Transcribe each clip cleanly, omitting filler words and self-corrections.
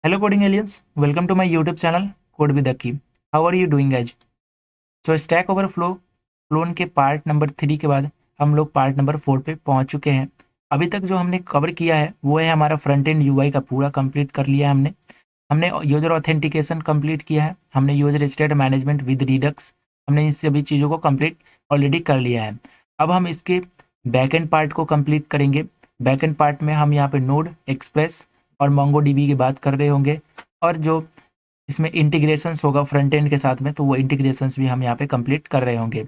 Hello coding aliens, welcome to my YouTube channel Code with Aki. How are you doing guys? So Stack Overflow clone के part number 3 के बाद हम लोग part number 4 पे पहुंच चुके हैं। अभी तक जो हमने कवर किया है वो है हमारा फ्रंट एंड यूआई का पूरा कंप्लीट कर लिया है हमने यूजर ऑथेंटिकेशन कंप्लीट किया है, हमने user state management with Redux, हमने इन सभी चीज़ों को कंप्लीट ऑलरेडी कर लिया है। अब हम इसके बैकएंड पार्ट को कंप्लीट करेंगे। बैकएंड पार्ट में हम यहाँ पे नोड, एक्सप्रेस और मोंगोडीबी की बात कर रहे होंगे, और जो इसमें इंटीग्रेशंस होगा फ्रंट एंड के साथ में, तो वो इंटीग्रेशंस भी हम यहाँ पे कंप्लीट कर रहे होंगे।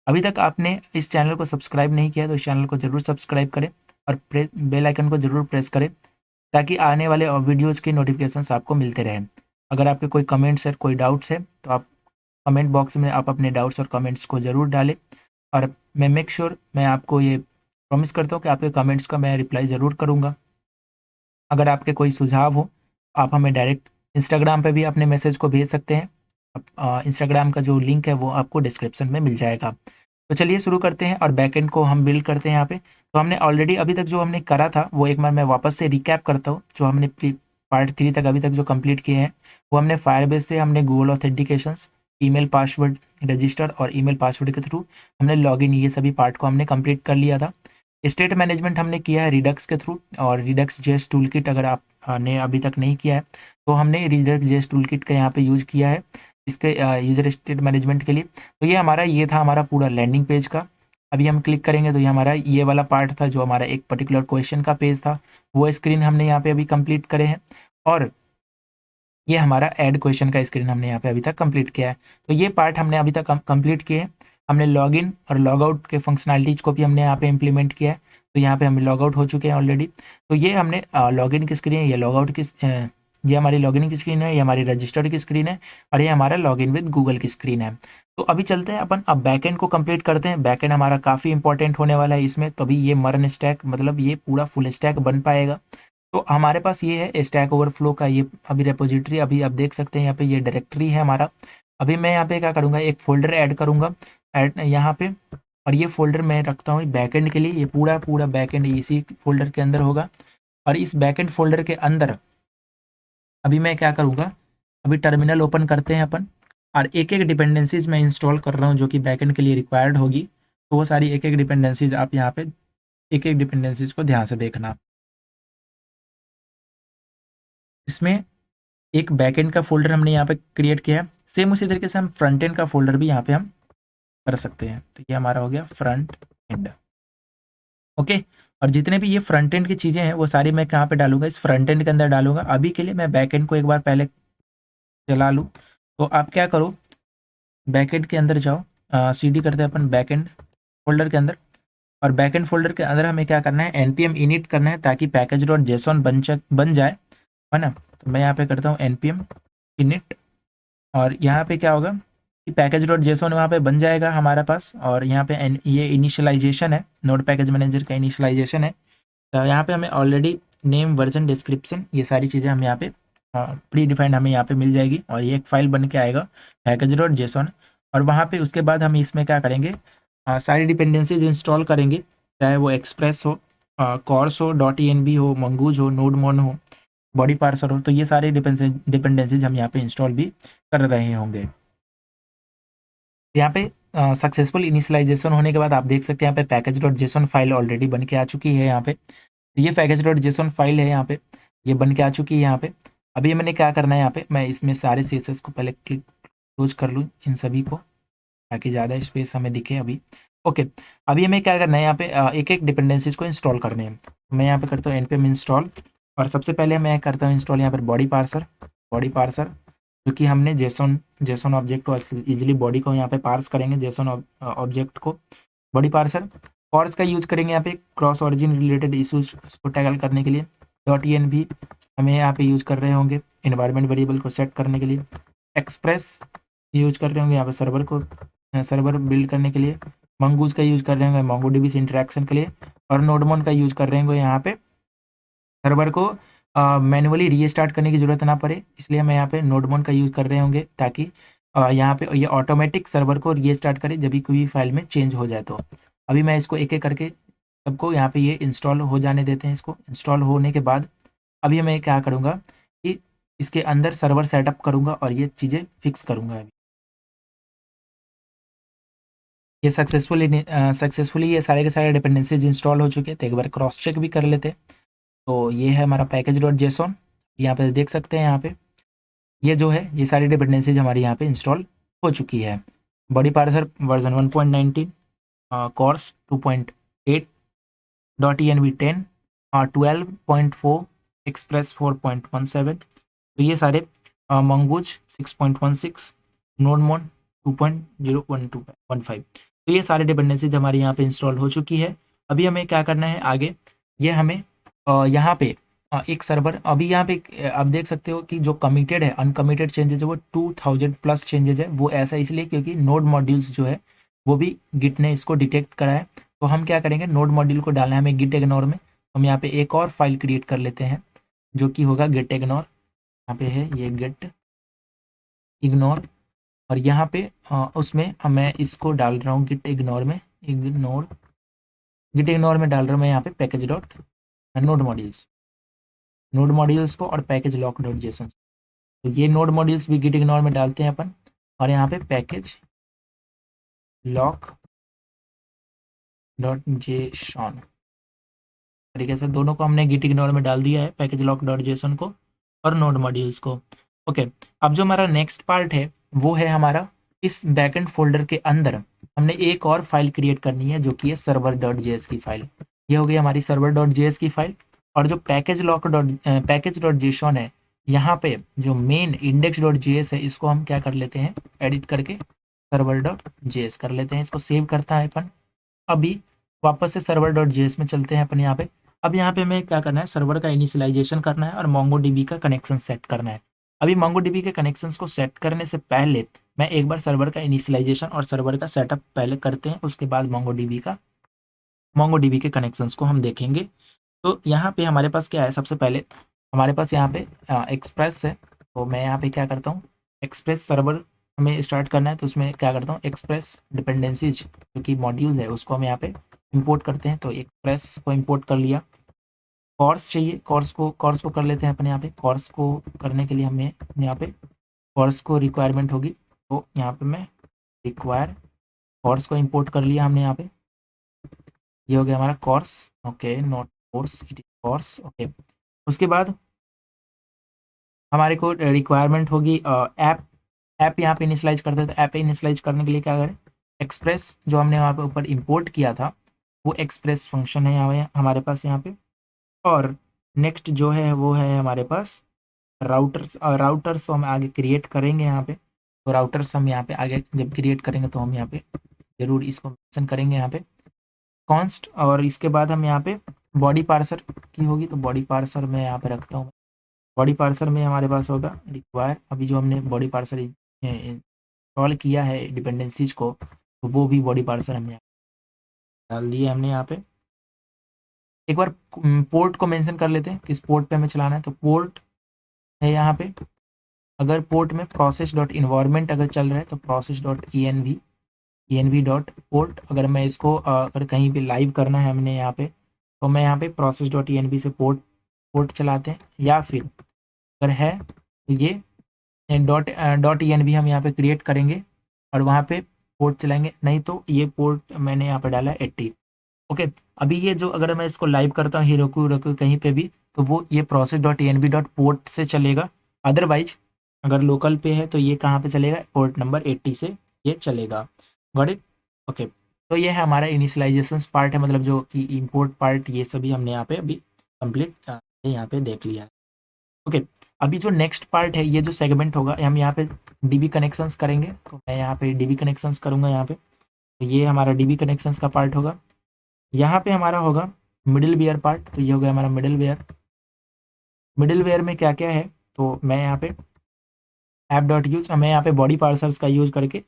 अभी तक आपने इस चैनल को सब्सक्राइब नहीं किया तो इस चैनल को जरूर सब्सक्राइब करें और बेल आइकन को जरूर प्रेस करें ताकि आने वाले वीडियोज़ की नोटिफिकेशंस आपको मिलते रहें। अगर आपके कोई कमेंट्स है, कोई डाउट्स है, तो आप कमेंट बॉक्स में आप अपने डाउट्स और कमेंट्स को ज़रूर डालें, और मैं मेक श्योर मैं आपको ये प्रॉमिस करता हूँ कि आपके कमेंट्स का मैं रिप्लाई ज़रूर करूँगा। अगर आपके कोई सुझाव हो, आप हमें डायरेक्ट इंस्टाग्राम पे भी अपने मैसेज को भेज सकते हैं। इंस्टाग्राम का जो लिंक है वो आपको डिस्क्रिप्शन में मिल जाएगा। तो चलिए शुरू करते हैं और बैकएंड को हम बिल्ड करते हैं यहाँ पे। तो हमने ऑलरेडी अभी तक जो हमने करा था वो एक बार मैं वापस से रिकैप करता हूँ। जो हमने पार्ट 3 तक अभी तक जो कंप्लीट किए हैं वो हमने फायरबेस से हमने Google authentications, email password register और ईमेल पासवर्ड के थ्रू हमने लॉगिन, ये सभी पार्ट को हमने कंप्लीट कर लिया था। स्टेट मैनेजमेंट हमने किया है रिडक्स के थ्रू, और रिडक्स जेएस टूल किट अगर आपने अभी तक नहीं किया है तो हमने रिडक्स जेएस टूल किट का यहाँ पे यूज़ किया है इसके यूजर स्टेट मैनेजमेंट के लिए। तो ये था हमारा पूरा लैंडिंग पेज का। अभी हम क्लिक करेंगे तो ये हमारा ये वाला पार्ट था जो हमारा एक पर्टिकुलर क्वेश्चन का पेज था, वो स्क्रीन हमने यहाँ पे अभी कंप्लीट करे हैं। और ये हमारा ऐड क्वेश्चन का स्क्रीन हमने यहाँ पे अभी तक कंप्लीट किया है। तो ये पार्ट हमने अभी तक कंप्लीट किए हैं। हमने लॉगिन और लॉगआउट के फंक्शनैलिटीज को भी हमने यहाँ पे इम्प्लीमेंट किया है। तो यहाँ पे हम लॉग आउट हो चुके हैं ऑलरेडी। तो ये हमने लॉगिन की स्क्रीन है, ये लॉगआउट की ये हमारी लॉगिन की स्क्रीन है, ये हमारी रजिस्टर्ड की स्क्रीन है, और ये हमारा लॉगिन विद गूगल की स्क्रीन है। तो अभी चलते हैं अपन अब बैकएंड को कंप्लीट करते हैं। बैकएंड हमारा काफ़ी इंपॉर्टेंट होने वाला है इसमें, तभी ये मर्न स्टैक मतलब ये पूरा फुल स्टैक बन पाएगा। तो हमारे पास ये है स्टैक ओवरफ्लो का ये अभी रेपोजिटरी, अभी आप देख सकते हैं यहाँ पे ये डायरेक्टरी है हमारा। अभी मैं यहाँ पे क्या करूँगा, एक फोल्डर ऐड करूँगा ऐड यहाँ पे, और ये फोल्डर मैं रखता हूँ बैकएंड के लिए। ये पूरा बैकएंड इसी फोल्डर के अंदर होगा। और इस बैकएंड फोल्डर के अंदर अभी मैं क्या करूँगा, अभी टर्मिनल ओपन करते हैं अपन, और एक एक डिपेंडेंसीज मैं इंस्टॉल कर रहा हूँ जो कि बैकएंड के लिए रिक्वायर्ड होगी। तो वो सारी एक एक डिपेंडेंसीज आप यहाँ पे एक एक डिपेंडेंसीज को ध्यान से देखना। इसमें एक बैकएंड का फोल्डर हमने यहाँ पे क्रिएट किया है, सेम उसी तरीके से हम फ्रंट एंड का फोल्डर भी यहाँ पे हम कर सकते हैं। तो ये हमारा हो गया फ्रंट एंड। ओके, और जितने भी ये फ्रंट एंड की चीज़ें हैं वो सारी मैं कहाँ पे डालूंगा, इस फ्रंट एंड के अंदर डालूंगा। अभी के लिए मैं बैक एंड को एक बार पहले चला लूँ। तो आप क्या करो, बैक एंड के अंदर जाओ, सीडी करते हैं अपन बैक एंड फोल्डर के अंदर, और बैक एंड फोल्डर के अंदर हमें क्या करना है, npm init करना है ताकि पैकेज डॉट जेसॉन बन जाए, है ना। तो मैं यहाँ पे करता हूँ npm init, और यहाँ पे क्या होगा कि पैकेज डॉट जेसॉन वहाँ पे बन जाएगा हमारे पास। और यहाँ पे ये इनिशियलाइजेशन है, नोड पैकेज मैनेजर का इनिशियलाइजेशन है। तो यहाँ पे हमें ऑलरेडी नेम, वर्जन, डिस्क्रिप्शन, ये सारी चीज़ें हम यहाँ पे प्री डिफाइंड हमें यहाँ पे मिल जाएगी, और ये एक फाइल बन के आएगा पैकेज डॉट जेसॉन। और वहाँ पे उसके बाद हम इसमें क्या करेंगे, सारी डिपेंडेंसीज इंस्टॉल करेंगे, चाहे वो एक्सप्रेस हो, कॉर्स हो, डॉट env हो, मंगूज हो, नोडमोन हो, बॉडी पार्सर हो। तो ये सारे डिपेंडेंसीज हम यहाँ पे इंस्टॉल भी कर रहे होंगे। यहाँ पे सक्सेसफुल इनिशियलाइजेशन होने के बाद आप देख सकते हैं यहाँ पे package dot JSON file already बन के आ चुकी है यहाँ पे। ये पैकेज डॉट जेसॉन फाइल है यहाँ पे, ये बन के आ चुकी है यहाँ पे। अभी मैंने क्या करना है, यहाँ पे मैं इसमें सारे सीएसएस को पहले क्लोज कर लूँ इन सभी को, ताकि ज़्यादा स्पेस हमें दिखे अभी। ओके, अभी हमें क्या करना है, यहाँ पे एक एक डिपेंडेंसीज को इंस्टॉल करने हैं। मैं यहाँ पे करता हूँ npm इंस्टॉल, और सबसे पहले मैं करता हूँ इंस्टॉल यहाँ पर बॉडी पार्सर, क्योंकि हमने जेसॉन ऑब्जेक्ट को इजिली बॉडी को यहाँ पे पार्स करेंगे, जेसॉन ऑब्जेक्ट को बॉडी पार्सर। कॉर्स का यूज करेंगे यहाँ पे क्रॉस ऑरिजिन रिलेटेड इशूज को टैकल करने के लिए। डॉट env हमें यहाँ पे यूज कर रहे होंगे इन्वायरमेंट वेरिएबल को सेट करने के लिए। एक्सप्रेस यूज कर रहे होंगे यहाँ पे सर्वर बिल्ड करने के लिए। मंगूज का यूज कर रहे होंगे मोंगोडीबी से इंटरेक्शन के लिए। और नोडमोन का यूज कर रहे होंगे यहाँ पे सर्वर को मैनुअली रीस्टार्ट करने की ज़रूरत ना पड़े, इसलिए हम यहाँ पे नोडमोन का यूज़ कर रहे होंगे, ताकि यहाँ पे ये ऑटोमेटिक सर्वर को रीस्टार्ट करे जब भी कोई फाइल में चेंज हो जाए। तो अभी मैं इसको एक एक करके सबको यहाँ पे ये इंस्टॉल हो जाने देते हैं। इसको इंस्टॉल होने के बाद अभी मैं क्या करूँगा कि इसके अंदर सर्वर सेटअप करूँगा और ये चीज़ें फिक्स करूँगा। अभी ये सक्सेसफुली ये सारे के सारे डिपेंडेंसीज इंस्टॉल हो चुके हैं। तो एक बार क्रॉस चेक भी कर लेते हैं। तो ये है हमारा पैकेज डॉट जेसॉन, यहाँ पे देख सकते हैं। यहाँ पे ये जो है ये सारी डिपेंडेंसीज हमारी यहाँ पे इंस्टॉल हो चुकी है। Body parser version 1.19, course 2.8, dot ENV 10, 12.4, express 4.17। तो ये सारे मंगूज 6.16, नोडमोन 2.01215। तो ये सारे डिपेंडेंसीज हमारे यहाँ पे इंस्टॉल हो चुकी है। अभी हमें क्या करना है आगे, ये हमें यहाँ पे एक सर्वर, अभी यहाँ पे आप देख सकते हो कि जो कमिटेड है, अनकमिटेड चेंजेस है वो 2000 प्लस चेंजेस है। वो ऐसा इसलिए क्योंकि नोड मॉड्यूल्स जो है वो भी गिट ने इसको डिटेक्ट करा है। तो हम क्या करेंगे, नोड मॉड्यूल को डालना है हमें गिट इग्नोर में। हम यहाँ पे एक और फाइल क्रिएट कर लेते हैं जो कि होगा गिट इग्नोर। यहाँ पे है ये गिट इग्नोर, और यहाँ पे उसमें मैं इसको डाल रहा हूँ गिट इग्नोर में, गिट इग्नोर में डाल रहा हूँ मैं यहाँ पे पैकेज डॉट नोड मॉड्यूल्स को और पैकेज लॉक डॉट जेसन। तो ये नोड मॉड्यूल्स भी गिट इग्नोर में डालते हैं अपन, और यहाँ पे पैकेज लॉक डॉट जेसन तरीके से दोनों को हमने गिट इग्नोर में डाल दिया है, पैकेज लॉक डॉट जेसन को और नोड मॉड्यूल्स को। ओके, अब जो हमारा नेक्स्ट पार्ट है वो है हमारा इस बैकएंड फोल्डर के अंदर हमने एक और फाइल क्रिएट करनी है जो कि है सर्वर डॉट जेएस की फाइल। ये हो गई हमारी सर्वर डॉट जेएस की फाइल। और जो पैकेज डॉट जेसन है, यहाँ पे जो मेन इंडेक्स डॉट जेएस है इसको हम क्या कर लेते हैं, एडिट करके सर्वर डॉट जेएस कर लेते हैं। इसको सेव करता है अपन। अभी वापस से सर्वर डॉट जेएस में चलते हैं अपन यहाँ पे। अब यहाँ पे हमें क्या करना है, सर्वर का इनिशियलाइजेशन करना है और मोंगोडीबी का कनेक्शन सेट करना है। अभी मोंगोडीबी के कनेक्शंस को सेट करने से पहले मैं एक बार सर्वर का इनिशियलाइजेशन और सर्वर का सेटअप पहले करते हैं, उसके बाद मोंगोडीबी के कनेक्शंस को हम देखेंगे। तो यहाँ पे हमारे पास क्या है, सबसे पहले हमारे पास यहाँ पे एक्सप्रेस है। तो मैं यहाँ पे क्या करता हूँ, एक्सप्रेस सर्वर हमें स्टार्ट करना है। तो उसमें क्या करता हूँ, एक्सप्रेस डिपेंडेंसीज जो कि मॉड्यूल है उसको हम यहाँ पे इंपोर्ट करते हैं। तो एक्सप्रेस को इंपोर्ट कर लिया। कॉर्स चाहिए, कॉर्स को कर लेते हैं अपने यहाँ पे। कॉर्स को करने के लिए हमें यहाँ पे कॉर्स को रिक्वायरमेंट होगी। तो यहाँ पे मैं रिक्वायर कॉर्स को इंपोर्ट कर लिया हमने यहाँ पे। ये हो गया हमारा CORS. Okay, not course, it is CORS. Okay, उसके बाद हमारे को रिक्वायरमेंट होगी ऐप यहाँ पे इनिशलाइज करते हैं। तो ऐप इनिशलाइज करने के लिए क्या करें, एक्सप्रेस जो हमने वहाँ पे ऊपर इंपोर्ट किया था वो एक्सप्रेस फंक्शन है यहाँ हमारे पास यहाँ पे। और नेक्स्ट जो है वो है हमारे पास राउटर्स। और राउटर्स तो हम आगे क्रिएट करेंगे यहाँ पे। तो राउटर्स हम यहाँ पे आगे जब क्रिएट करेंगे तो हम यहाँ पे जरूर इसको मेंशन करेंगे यहाँ पे कॉन्स्ट। और इसके बाद हम यहाँ पे बॉडी पार्सर की होगी। तो बॉडी पार्सर मैं यहाँ पे रखता हूँ। बॉडी पार्सर में हमारे पास होगा रिक्वायर। अभी जो हमने बॉडी पार्सर इंस्टॉल किया है डिपेंडेंसीज को, तो वो भी बॉडी पार्सर हमने डाल दिए हमने यहाँ पे। एक बार पोर्ट को मेंशन कर लेते हैं, किस पोर्ट पे हमें चलाना है। तो पोर्ट है यहाँ पे, अगर पोर्ट में प्रोसेस डॉट इन्वायरमेंट अगर चल रहा है तो process dot env dot port. अगर मैं इसको अगर कहीं पे लाइव करना है हमने यहाँ पे, तो मैं यहाँ पे प्रोसेस डॉट env से पोर्ट चलाते हैं। या फिर अगर है तो ये डॉट env हम यहाँ पे क्रिएट करेंगे और वहाँ पे पोर्ट चलाएंगे। नहीं तो ये पोर्ट मैंने यहाँ पे डाला है 80। ओके, अभी ये जो अगर मैं इसको लाइव करता हूँ हिरोकू कहीं पे भी, तो वो ये process dot env dot port से चलेगा। अदरवाइज अगर लोकल पे है तो ये कहाँ पे चलेगा, पोर्ट नंबर 80 से ये चलेगा। Got it. ओके, तो ये है हमारा इनिशियलाइजेशन पार्ट है, मतलब जो कि इंपोर्ट पार्ट, ये सभी हमने यहाँ पे अभी कंप्लीट यहाँ पे देख लिया है। ओके, अभी जो नेक्स्ट पार्ट है, ये जो सेगमेंट होगा, हम यहाँ पे डीबी कनेक्शंस करेंगे। तो मैं यहाँ पे डीबी कनेक्शंस करूँगा यहाँ पे। तो ये हमारा डीबी कनेक्शंस का पार्ट होगा। यहाँ पे हमारा होगा मिडिल वेयर पार्ट। तो ये हो गया हमारा मिडिल वेयर में क्या क्या है। तो मैं यहाँ पे ऐप डॉट यूज, मैं यहाँ पे बॉडी पार्सर्स का यूज करके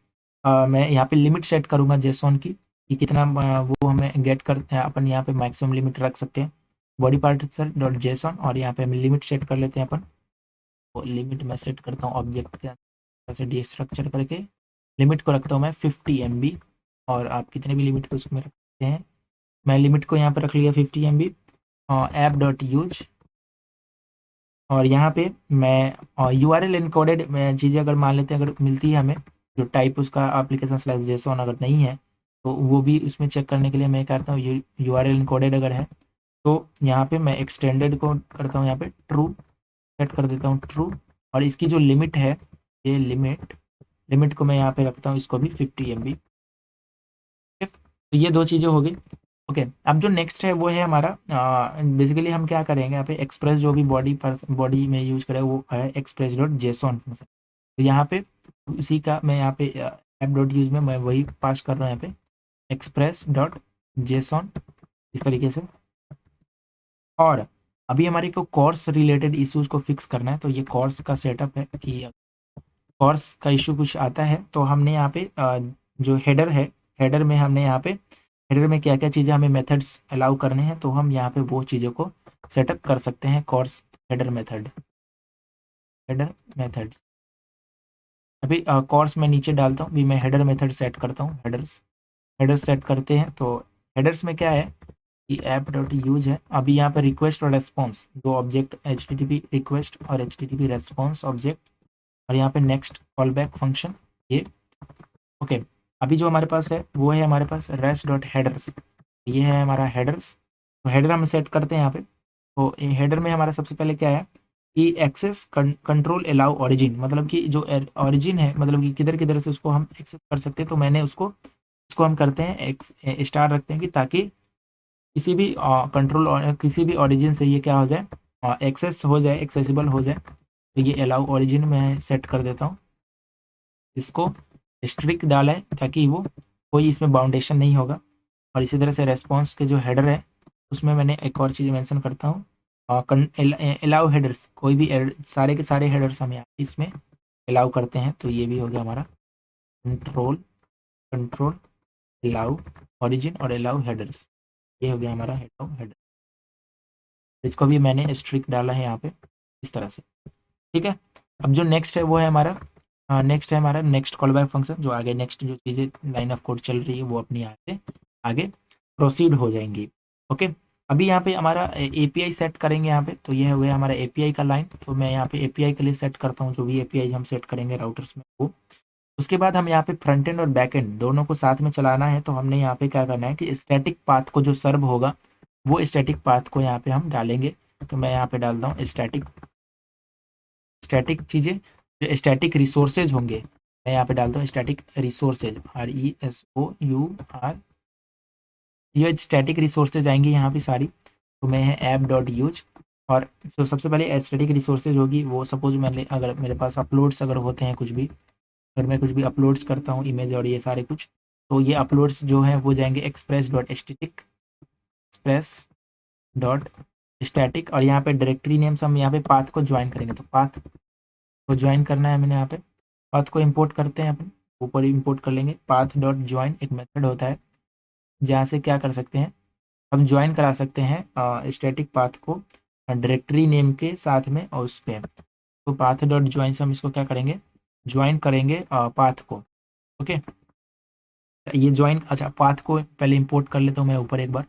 मैं यहाँ पे लिमिट सेट करूँगा जेसॉन की, कि कितना वो हमें गेट कर अपन यहाँ पे मैक्सिमम लिमिट रख सकते हैं बॉडी पार्सर डॉट जेसॉन। और यहाँ पे हम लिमिट सेट कर लेते हैं अपन। तो लिमिट मैं सेट करता हूँ ऑब्जेक्ट के ऐसे डी स्ट्रक्चर करके लिमिट को रखता हूँ मैं 50 MB। और आप कितने भी लिमिट को उसमें रख सकते हैं। मैं लिमिट को यहाँ पर रख लिया 50 MB। ऐप डॉट यूज और यहाँ पे मैं URL इनकोडेड चीज़ें अगर मान लेते हैं, अगर मिलती है हमें जो टाइप उसका application/json अगर नहीं है तो वो भी उसमें चेक करने के लिए मैं करता हूँ URL इनकोडेड अगर है तो यहाँ पे मैं एक्सटेंडेड को करता हूँ, यहाँ पे ट्रू सेट कर देता हूँ, ट्रू। और इसकी जो लिमिट है, ये लिमिट को मैं यहाँ पे रखता हूँ, इसको भी 50 MB। तो ये दो चीज़ें हो गई। ओके, अब जो नेक्स्ट है वो है हमारा बेसिकली हम क्या करेंगे यहाँ पे एक्सप्रेस जो भी बॉडी में यूज करें वो है एक्सप्रेस डॉट जेसॉन फंक्शन। तो यहाँ पे उसी का मैं यहाँ पे ऐप डॉट यूज में मैं वही पास कर रहा हूँ यहाँ पे एक्सप्रेस डॉट जेसॉन इस तरीके से। और अभी हमारे को कोर्स रिलेटेड इश्यूज को फिक्स करना है, तो ये कोर्स का सेटअप है कि कोर्स का इशू कुछ आता है तो हमने यहाँ पे जो हेडर है, हेडर में हमने यहाँ पे हेडर में क्या क्या चीज़ें हमें मेथड्स अलाउ करने हैं तो हम यहाँ पे वो चीज़ों को सेटअप कर सकते हैं। कोर्स हेडर मेथड्स अभी कोर्स में नीचे डालता हूँ, भी मैं हेडर मेथड सेट करता हूँ। हेडर्स सेट करते हैं तो हेडर्स में क्या है कि ऐप डॉट यूज है। अभी यहाँ पे रिक्वेस्ट और रेस्पॉन्स दो ऑब्जेक्ट, HTTP रिक्वेस्ट और HTTP रेस्पॉन्स ऑब्जेक्ट, और यहाँ पे नेक्स्ट कॉल बैक फंक्शन ये। ओके, अभी जो हमारे पास है वो है हमारे पास रेस्ट डॉट हेडर्स, ये है हमारा हेडर्स। तो हेडर हम सेट करते हैं यहाँ पे। तो हेडर में हमारा सबसे पहले क्या है कि एक्सेस कंट्रोल अलाउ ओरिजिन, मतलब कि जो ओरिजिन है मतलब कि किधर किधर से उसको हम एक्सेस कर सकते हैं। तो मैंने उसको हम करते हैं स्टार रखते हैं कि ताकि किसी भी कंट्रोल किसी भी ओरिजिन से ये क्या हो जाए, एक्सेस हो जाए, एक्सेसिबल हो जाए। तो ये अलाउ ओरिजिन में सेट कर देता हूँ, इसको स्ट्रिक डाला है ताकि वो कोई इसमें बाउंडेशन नहीं होगा। और इसी तरह से रेस्पॉन्स के जो हेडर है उसमें मैंने एक और चीज़ मेंशन करता हूँ, अलाउ हेडर्स, कोई भी सारे के सारे हेडर्स हम यहाँ इसमें अलाउ करते हैं। तो ये भी हो गया हमारा कंट्रोल अलाउ ओरिजिन और अलाउ हेडर्स, ये हो गया हमारा हेडर। इसको भी मैंने स्ट्रिक डाला है यहाँ पे इस तरह से, ठीक है। अब जो नेक्स्ट है वो है हमारा नेक्स्ट कॉल बैक फंक्शन, जो आगे नेक्स्ट जो चीज़ें लाइन ऑफ कोड चल रही है वो अपनी आगे आगे प्रोसीड हो जाएंगी। ओके, अभी यहाँ पे हमारा API सेट करेंगे यहाँ पे। तो ये हो गया हमारा API का लाइन। तो मैं यहाँ पे API के लिए सेट करता हूँ, जो भी API हम सेट करेंगे राउटर्स में वो। उसके बाद हम यहाँ पे फ्रंट एंड और बैक एंड दोनों को साथ में चलाना है। तो हमने यहाँ पे क्या करना है कि स्टैटिक पाथ को जो सर्व होगा वो स्टैटिक पाथ को यहाँ पे हम डालेंगे। तो मैं यहाँ पे डालता हूँ स्टैटिक चीज़ें, जो स्टैटिक रिसोर्सेज होंगे मैं यहाँ पे डालता हूँ स्टैटिक रिसोर्सेज, RESOUR। ये स्टैटिक रिसोर्सेज आएंगी यहाँ पे सारी। तो मैं है ऐप डॉट यूज। और तो सबसे पहले स्टैटिक रिसोर्सेज होगी वो, सपोज मैंने अगर मेरे पास अपलोड्स अगर होते हैं कुछ भी, अगर मैं कुछ भी अपलोड्स करता हूँ इमेज और ये सारे कुछ, तो ये अपलोड्स जो हैं वो जाएंगे एक्सप्रेस डॉट स्टैटिक। और यहाँ पे डायरेक्टरी नेम्स हम यहाँ पे पाथ को ज्वाइन करेंगे। तो पाथ को ज्वाइन करना है मैंने यहाँ पे, पाथ को इंपोर्ट करते हैं अपन, ऊपर इंपोर्ट कर लेंगे। पाथ डॉट ज्वाइन एक मेथड होता है जहाँ से क्या कर सकते हैं, हम ज्वाइन करा सकते हैं स्टैटिक पाथ को डायरेक्टरी नेम के साथ में और उस पर। तो पाथ डॉट ज्वाइन से हम इसको क्या करेंगे, ज्वाइन करेंगे पाथ को। ओके, ये ज्वाइन, अच्छा पाथ को पहले इंपोर्ट कर लेता हूँ मैं ऊपर एक बार।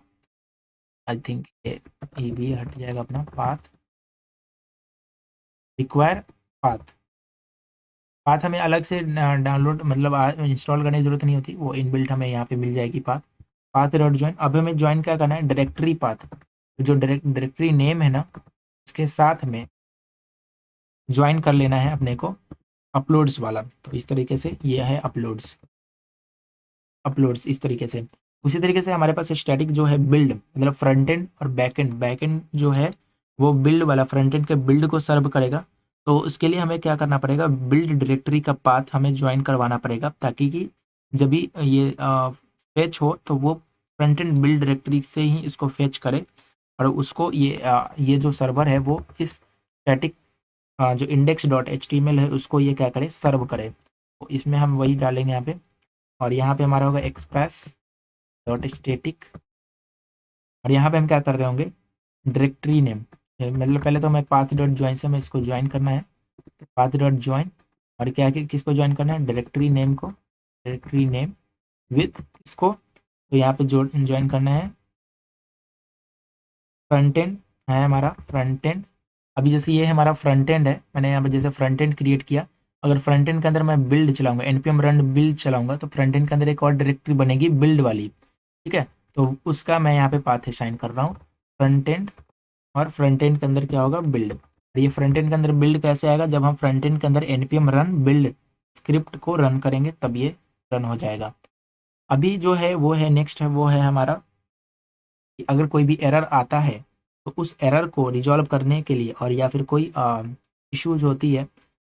आई थिंक ये भी हट जाएगा अपना पाथ, रिक्वायर पाथ। पाथ हमें अलग से डाउनलोड मतलब इंस्टॉल करने की जरूरत नहीं होती, वो इनबिल्ट हमें यहाँ पे मिल जाएगी पाथ। पाथ डॉट ज्वाइन, अब हमें ज्वाइन क्या करना है, डायरेक्टरी पाथ, जो डायरेक्टरी नेम है ना उसके साथ में ज्वाइन कर लेना है अपने को अपलोड्स वाला। तो इस तरीके से ये है अपलोड्स इस तरीके से। उसी तरीके से हमारे पास स्टैटिक जो है बिल्ड, मतलब फ्रंट एंड और बैक एंड जो है वो बिल्ड वाला फ्रंट एंड के बिल्ड को सर्व करेगा। तो उसके लिए हमें क्या करना पड़ेगा, बिल्ड डायरेक्टरी का पाथ हमें ज्वाइन करवाना पड़ेगा ताकि कि जब भी ये फेच हो तो वो फ्रंट एंड बिल्ड डायरेक्टरी से ही इसको फेच करे और उसको ये जो सर्वर है वो इस स्टैटिक जो index.html है उसको ये क्या करे, सर्व करे। तो इसमें हम वही डालेंगे यहाँ पे। और यहाँ पे हमारा होगा एक्सप्रेस डॉट स्टेटिक। और यहाँ पे हम क्या कर रहे होंगे, डायरेक्टरी नेम, मतलब पहले तो मैं पाथ डॉट ज्वाइन से मैं इसको ज्वाइन करना है। तो पाथ डॉट ज्वाइन और क्या कि किसको ज्वाइन करना है, डायरेक्टरी नेम को, डायरेक्टरी नेम विथ इसको। तो यहाँ पे ज्वाइन करना है फ्रंट एंड, है हमारा फ्रंट एंड अभी जैसे ये हमारा फ्रंट एंड है, मैंने यहाँ पे जैसे फ्रंट एंड क्रिएट किया, अगर फ्रंट एंड के अंदर मैं बिल्ड चलाऊंगा, npm रन बिल्ड चलाऊंगा, तो फ्रंट एंड के अंदर एक और डायरेक्टरी बनेगी बिल्ड वाली, ठीक है। तो उसका मैं यहाँ पे पाथ असाइन कर रहा हूँ फ्रंट एंड, और फ्रंट एंड के अंदर क्या होगा, बिल्ड। ये फ्रंट एंड के अंदर बिल्ड कैसे आएगा, जब हम फ्रंट एंड के अंदर npm रन बिल्ड स्क्रिप्ट को रन करेंगे तब ये रन हो जाएगा। अभी जो है वो है नेक्स्ट है, वो है हमारा कि अगर कोई भी एरर आता है तो उस एरर को रिजॉल्व करने के लिए, और या फिर कोई इश्यूज होती है,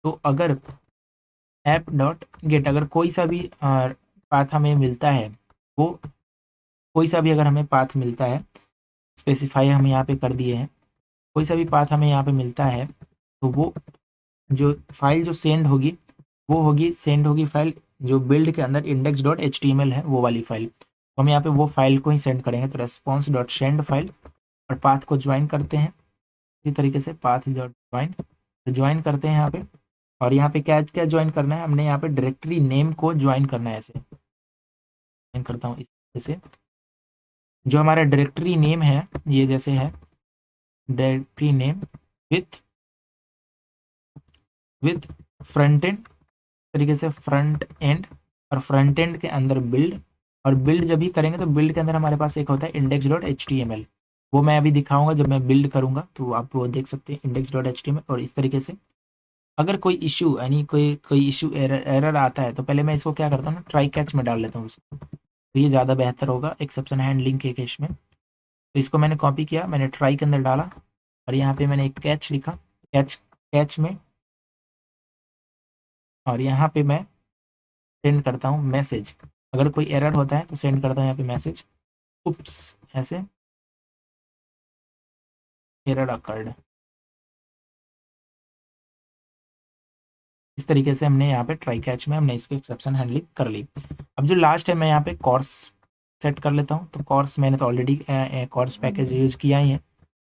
तो अगर ऐप डॉट गेट, अगर कोई सा भी पाथ हमें मिलता है, वो कोई सा भी अगर हमें पाथ मिलता है, स्पेसिफाई हम यहाँ पे कर दिए हैं, कोई सा भी पाथ हमें यहाँ पे मिलता है, तो वो जो फाइल जो सेंड होगी, वो होगी सेंड होगी फाइल जो बिल्ड के अंदर index dot H T M L है, वो वाली फाइल। तो हम यहाँ पे वो फाइल को ही सेंड करेंगे, तो रेस्पॉन्स डॉट सेंड फाइल, और पाथ को ज्वाइन करते हैं इसी तरीके से, पाथ डॉट ज्वाइन, ज्वाइन करते हैं यहाँ पे। और यहाँ पे क्या क्या ज्वाइन करना है, हमने यहाँ पे डायरेक्टरी नेम को ज्वाइन करना है, ऐसे ज्वाइन करता हूँ इस तरीके से। जो हमारा डायरेक्टरी नेम है ये जैसे है, directory name with with front end तरीके से, फ्रंट एंड, और फ्रंट एंड के अंदर बिल्ड, और बिल्ड जब भी करेंगे तो बिल्ड के अंदर हमारे पास एक होता है index dot H T M L, वो मैं अभी दिखाऊंगा जब मैं बिल्ड करूंगा, तो आप वो देख सकते हैं index dot H T M L. और इस तरीके से अगर कोई इशू यानी कोई कोई इशू एरर आता है, तो पहले मैं इसको क्या करता हूँ ना, ट्राई कैच में डाल लेता हूँ उसको, तो ये ज़्यादा बेहतर होगा एक्सेप्शन हैंडलिंग के केस में। तो इसको मैंने कॉपी किया, मैंने ट्राई के अंदर डाला, और यहाँ पे मैंने एक कैच लिखा, कैच कैच में, और यहाँ पे मैं सेंड करता हूँ मैसेज। अगर कोई एरर होता है तो सेंड करता हूँ यहाँ पे मैसेज, उप्स, ऐसे एरर अकर्ड। इस तरीके से हमने यहाँ पे ट्राई कैच में हमने इसकी एक्सेप्शन हैंडलिंग कर ली। अब जो लास्ट है, मैं यहाँ पे कॉर्स सेट कर लेता हूँ। तो कॉर्स मैंने तो ऑलरेडी कॉर्स पैकेज यूज किया ही है,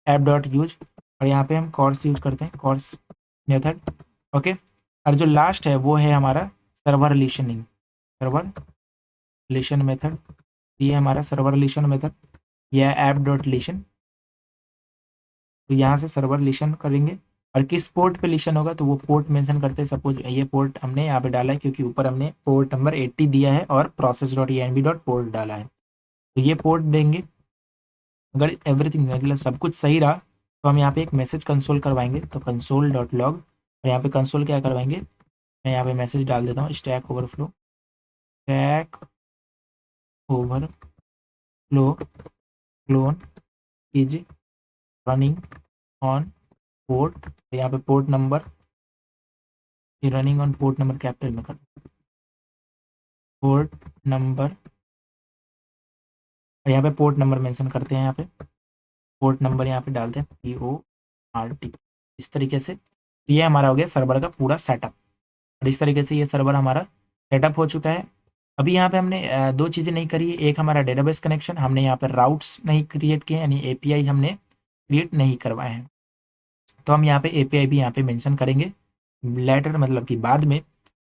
ऐप डॉट यूज, और यहाँ पे हम कॉर्स यूज करते हैं, कॉर्स मेथड, ओके। और जो लास्ट है वो है हमारा server listening, server listen method, ये हमारा सर्वर लिसन मेथड, यह ऐप डॉट लिसन। तो यहाँ से सर्वर लिसन करेंगे, और किस पोर्ट पे लिसन होगा तो वो पोर्ट मेंशन करते हैं। सपोज ये पोर्ट हमने यहाँ पे डाला है क्योंकि ऊपर हमने पोर्ट नंबर 80 दिया है और process dot E N B dot port डाला है, तो ये पोर्ट देंगे। अगर एवरीथिंग मतलब सब कुछ सही रहा तो हम यहाँ पे एक मैसेज कंसोल करवाएंगे, तो कंसोल डॉट लॉग, और यहाँ पे कंसोल क्या करवाएंगे, मैं यहाँ पे मैसेज डाल देता हूँ, stack overflow, stack Overflow clone is running on port, यहाँ पे पोर्ट नंबर, ये running on port number capital में कर, पोर्ट नंबर, और यहाँ पे पोर्ट नंबर मेंशन करते हैं, यहाँ पे पोर्ट नंबर यहाँ पे डालते हैं PORT। इस तरीके से ये हमारा हो गया सर्वर का पूरा सेटअप, और इस तरीके से ये सर्वर हमारा सेटअप हो चुका है। अभी यहाँ पे हमने दो चीज़ें नहीं करी है, एक हमारा डेटाबेस कनेक्शन, हमने यहाँ पे राउट्स नहीं क्रिएट किए, यानी API हमने क्रिएट नहीं करवाए हैं, तो हम यहाँ पे API भी यहाँ पे मेंशन करेंगे लेटर, मतलब कि बाद में।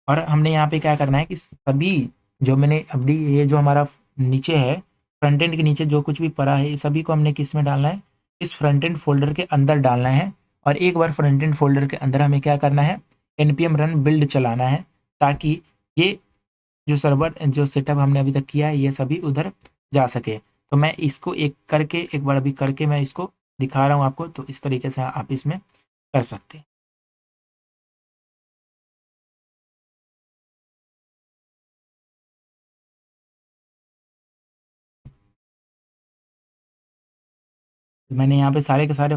और हमने यहाँ पे क्या करना है कि सभी जो मैंने अभी ये जो हमारा नीचे है, फ्रंट एंड के नीचे जो कुछ भी पड़ा है, सभी को हमने किस में डालना है, इस फ्रंट एंड फोल्डर के अंदर डालना है। और एक बार फ्रंट एंड फोल्डर के अंदर हमें क्या करना है, npm रन बिल्ड चलाना है, ताकि ये जो सर्वर जो सेटअप हमने अभी तक किया है ये सभी उधर जा सके। तो मैं इसको एक करके, एक बार अभी करके मैं इसको दिखा रहा हूँ आपको, तो इस तरीके से आप इसमें कर सकते हैं। मैंने यहाँ पे सारे के सारे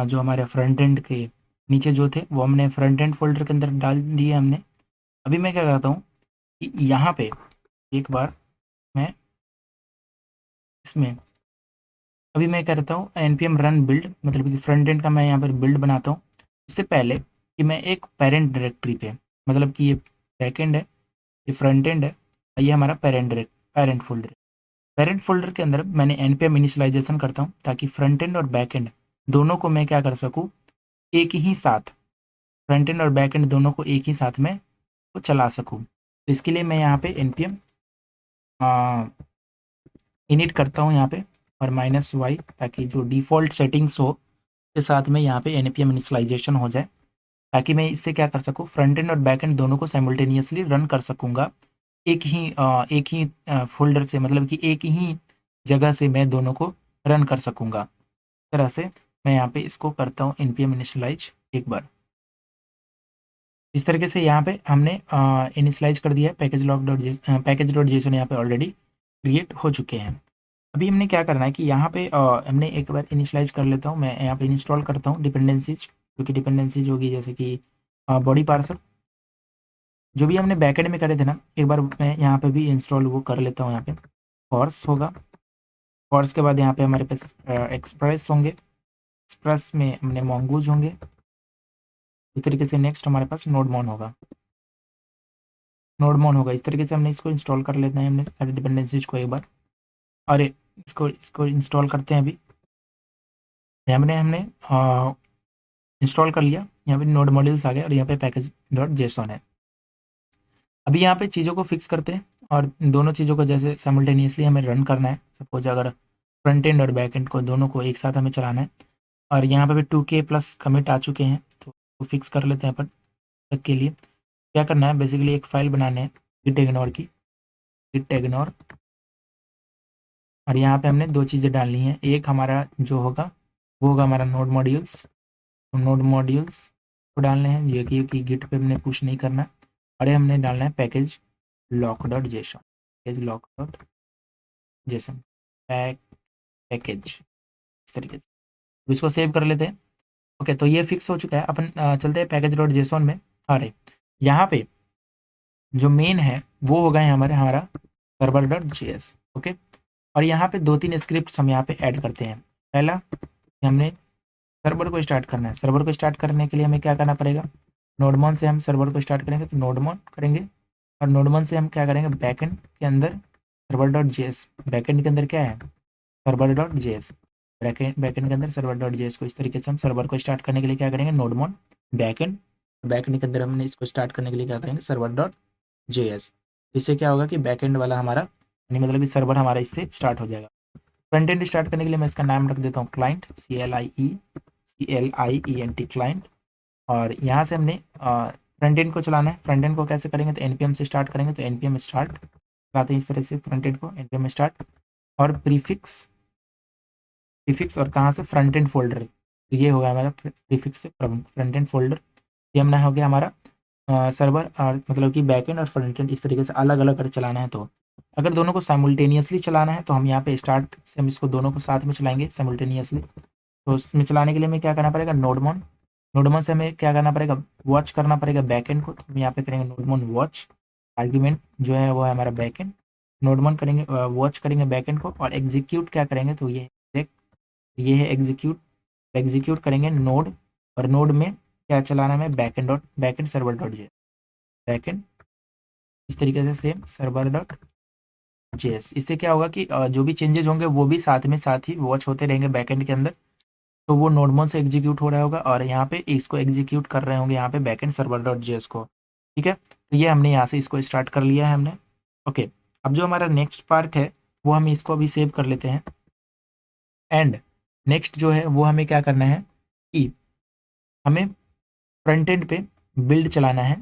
जो हमारे फ्रंट एंड के नीचे जो थे वो हमने फ्रंट एंड फोल्डर के अंदर डाल दिए हमने। अभी मैं क्या करता हूँ कि यहाँ पे एक बार मैं इसमें, अभी मैं करता हूँ npm रन बिल्ड, मतलब कि फ्रंट एंड का मैं यहाँ पर बिल्ड बनाता हूँ। उससे पहले कि मैं एक पेरेंट डायरेक्टरी पे, मतलब कि ये बैक एंड है, ये फ्रंट एंड है, और ये हमारा पेरेंट फोल्डर है। पेरेंट फोल्डर के अंदर मैंने npm इनिशियलाइजेशन करता हूँ, ताकि फ्रंट एंड और बैक एंड दोनों को मैं क्या कर सकूँ, एक ही साथ, फ्रंट एंड और बैक एंड दोनों को एक ही साथ में वो चला सकूँ। तो इसके लिए मैं यहाँ पे npm इनिट करता हूँ यहाँ पे, और -y, ताकि जो डिफ़ॉल्ट सेटिंग्स हो के साथ में यहाँ पे npm इनिशियलाइजेशन हो जाए, ताकि मैं इससे क्या कर सकूँ, फ्रंट एंड और बैक एंड दोनों को साइमल्टेनियसली रन कर सकूँगा एक ही फोल्डर से, मतलब कि एक ही जगह से मैं दोनों को रन कर सकूँगा। इस तरह से मैं यहाँ पे इसको करता हूँ npm इनिशियलाइज एक बार। इस तरीके से यहाँ पे हमने इनिशियलाइज कर दिया है, पैकेज.json यहाँ पे ऑलरेडी क्रिएट हो चुके हैं। अभी हमने क्या करना है कि यहाँ पे हमने एक बार इनिशियलाइज कर लेता हूँ, मैं यहाँ पे इंस्टॉल करता हूँ डिपेंडेंसीज, क्योंकि डिपेंडेंसीज होगी जैसे कि बॉडी पार्सल जो भी हमने बैकएंड में करे थे ना, एक बार मैं यहाँ पे भी इंस्टॉल वो कर लेता हूँ। यहाँ पे फॉर्स होगा, फॉर्स के बाद यहाँ पे हमारे पास एक्सप्रेस होंगे, एक्सप्रेस में हमने मोंगूज होंगे। इस तरीके से नेक्स्ट हमारे पास नोडमॉन होगा, नोडमॉन होगा। इस तरीके से हमने इसको इंस्टॉल कर लेते हैं, हमने सारी डिपेंडेंसीज को एक बार। अरे इसको इंस्टॉल करते हैं अभी। हमने हमने इंस्टॉल कर लिया, यहाँ पे नोड मॉड्यूल्स आ गए और यहाँ पे पैकेज.json है। अभी यहाँ पे चीज़ों को फिक्स करते हैं और दोनों चीज़ों को जैसे साइमल्टेनियसली हमें रन करना है। सपोज अगर फ्रंट एंड और बैक एंड को दोनों को एक साथ हमें चलाना है, और यहाँ पे भी 2K प्लस कमिट आ चुके हैं, तो फिक्स कर लेते हैं अपन। तक के लिए क्या करना है, बेसिकली एक फाइल बनाने है git ignore की, git ignore, और यहाँ पे हमने दो चीज़ें डालनी है। एक हमारा जो होगा वो होगा हमारा नोड मॉड्यूल्स, नोड मॉड्यूल्स को डालने हैं, ये कि गिट पे हमने पुश नहीं करना। और ये हमने डालना है package lock.json, package lock.json package, इस तरीके से। तो इसको सेव कर लेते हैं। ओके, तो ये फिक्स हो चुका है। अपन चलते हैं पैकेज.json में। अरे यहाँ पे जो मेन है वो होगा हमारा server.js। ओके, और यहाँ पे दो तीन स्क्रिप्ट हम यहाँ पे ऐड करते हैं। पहला, हमने सर्वर को स्टार्ट करना है। सर्वर को स्टार्ट करने के लिए हमें क्या करना पड़ेगा, नोडमॉन से हम सर्वर को स्टार्ट करेंगे, तो नोडमॉन करेंगे, और नोडमॉन से हम क्या करेंगे, बैकएंड के अंदर server.js, बैकएंड के अंदर क्या है, server.js, बैकएंड के अंदर server.js को। इस तरीके से हम सर्वर को स्टार्ट करने के लिए क्या करेंगे, नोडमॉन बैकएंड, बैकएंड के अंदर हमने इसको स्टार्ट करने के लिए क्या करेंगे, server.js। इससे क्या होगा कि बैकएंड वाला हमारा, यानी मतलब कि सर्वर हमारा इससे स्टार्ट हो जाएगा। फ्रंट एंड स्टार्ट करने के लिए मैं इसका नाम रख देता हूँ क्लाइंट, CLIENT क्लाइंट। और यहाँ से हमने फ्रंट एंड को चलाना है। फ्रंट एंड को कैसे करेंगे, तो npm से स्टार्ट करेंगे, तो npm स्टार्ट चलाते हैं इस तरह से फ्रंट एंड को, npm स्टार्ट और प्रीफिक्स, और कहाँ से, फ्रंट एंड फोल्डर। तो ये होगा हमारा प्रीफिक्स से फ्रंट एंड फोल्डर। ये हमने हो गया हमारा सर्वर, और मतलब कि बैक एंड और फ्रंट एंड इस तरीके से अलग अलग कर चलाना है। तो अगर दोनों को साइमल्टेनियसली चलाना है तो हम यहाँ पे स्टार्ट से हम इसको दोनों को साथ में चलाएंगे साइमल्टेनियसली। तो उसमें चलाने के लिए हमें क्या करना पड़ेगा, नोडमॉन, नोडमॉन से हमें क्या करना पड़ेगा, वॉच करना पड़ेगा बैकएंड को। तो हम यहाँ पे करेंगे नोडमॉन वॉच, आर्ग्यूमेंट जो है वो है हमारा बैकएंड। नोडमॉन करेंगे, वॉच करेंगे बैकएंड को, और एग्जीक्यूट क्या करेंगे, तो ये है एग्जीक्यूट, एग्जीक्यूट करेंगे नोड, और नोड में क्या चलाना है, बैकएंड सर्वर.js, बैकएंड इस तरीके से सेम server.js। इससे क्या होगा कि जो भी चेंजेस होंगे वो भी साथ ही वॉच होते रहेंगे बैकएंड के अंदर। तो वो नोडमॉन से एग्जीक्यूट हो रहा होगा, और यहाँ पे इसको एग्जीक्यूट कर रहे होंगे यहाँ पे बैकएंड server.js को। ठीक है, तो ये हमने यहाँ से इसको स्टार्ट कर लिया है हमने। ओके, अब जो हमारा नेक्स्ट पार्ट है वो हम इसको अभी सेव कर लेते हैं। एंड नेक्स्ट जो है वो हमें क्या करना है कि हमें फ्रंट एंड पे बिल्ड चलाना है।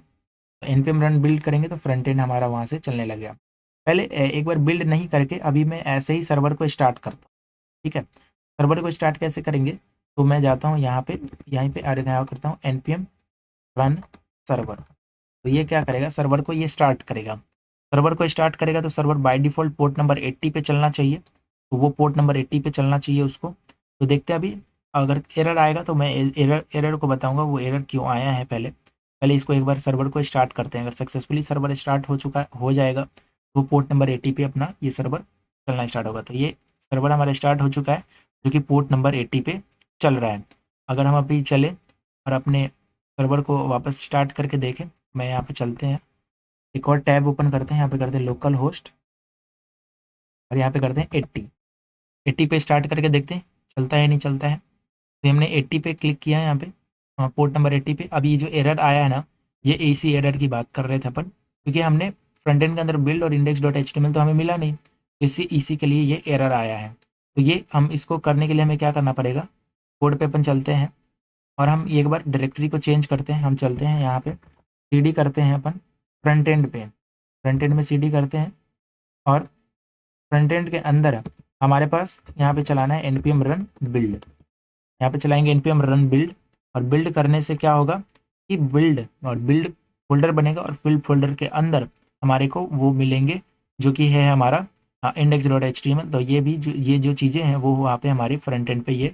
npm रन बिल्ड करेंगे तो फ्रंट एंड हमारा वहाँ से चलने लगेगा। पहले एक बार बिल्ड नहीं करके अभी मैं ऐसे ही सर्वर को स्टार्ट करता हूँ। ठीक है, सर्वर को स्टार्ट कैसे करेंगे, तो मैं जाता हूँ यहाँ पे क्या करता हूँ, npm रन सर्वर। तो ये क्या करेगा, सर्वर को ये स्टार्ट करेगा। सर्वर को स्टार्ट करेगा तो server by default port number 80 पे चलना चाहिए, तो वो पोर्ट नंबर 80 पे चलना चाहिए उसको। तो देखते हैं अभी अगर एरर आएगा तो मैं एरर को बताऊंगा वो एरर क्यों आया है। पहले इसको एक बार सर्वर को स्टार्ट करते हैं। अगर सक्सेसफुली सर्वर स्टार्ट हो जाएगा तो पोर्ट नंबर 80 पे अपना ये सर्वर चलना स्टार्ट होगा। तो ये सर्वर हमारा स्टार्ट हो चुका है जो कि पोर्ट नंबर 80 पे चल रहा है। अगर हम अभी चले और अपने सर्वर को वापस स्टार्ट करके देखें, मैं यहाँ पे चलते हैं, एक और टैब ओपन करते हैं, यहाँ पे करते हैं लोकल होस्ट, और यहाँ पे करते हैं 80 पे स्टार्ट करके देखते हैं चलता है नहीं चलता है। तो हमने 80 पे क्लिक किया है यहाँ पे, पोर्ट नंबर 80 पे। अभी जो एरर आया है ना, ये इसी एरर की बात कर रहे थे अपन, क्योंकि हमने फ्रंट एंड के अंदर बिल्ड और index.html तो हमें मिला नहीं, इसी के लिए ये एरर आया है। तो ये हम इसको करने के लिए हमें क्या करना पड़ेगा, कोड पे अपन चलते हैं और हम एक बार डायरेक्टरी को चेंज करते हैं। हम चलते हैं यहाँ पे सीडी करते हैं अपन फ्रंट एंड पे, फ्रंट एंड में सीडी करते हैं और फ्रंट एंड के अंदर हमारे पास यहाँ पे चलाना है npm रन बिल्ड। यहाँ पे चलाएंगे npm रन बिल्ड और बिल्ड करने से क्या होगा कि बिल्ड फोल्डर बनेगा और बिल्ड फोल्डर के अंदर हमारे को वो मिलेंगे जो कि है हमारा index.html। तो ये जो चीज़ें हैं वो वहाँ पे हमारी फ्रंट एंड पे ये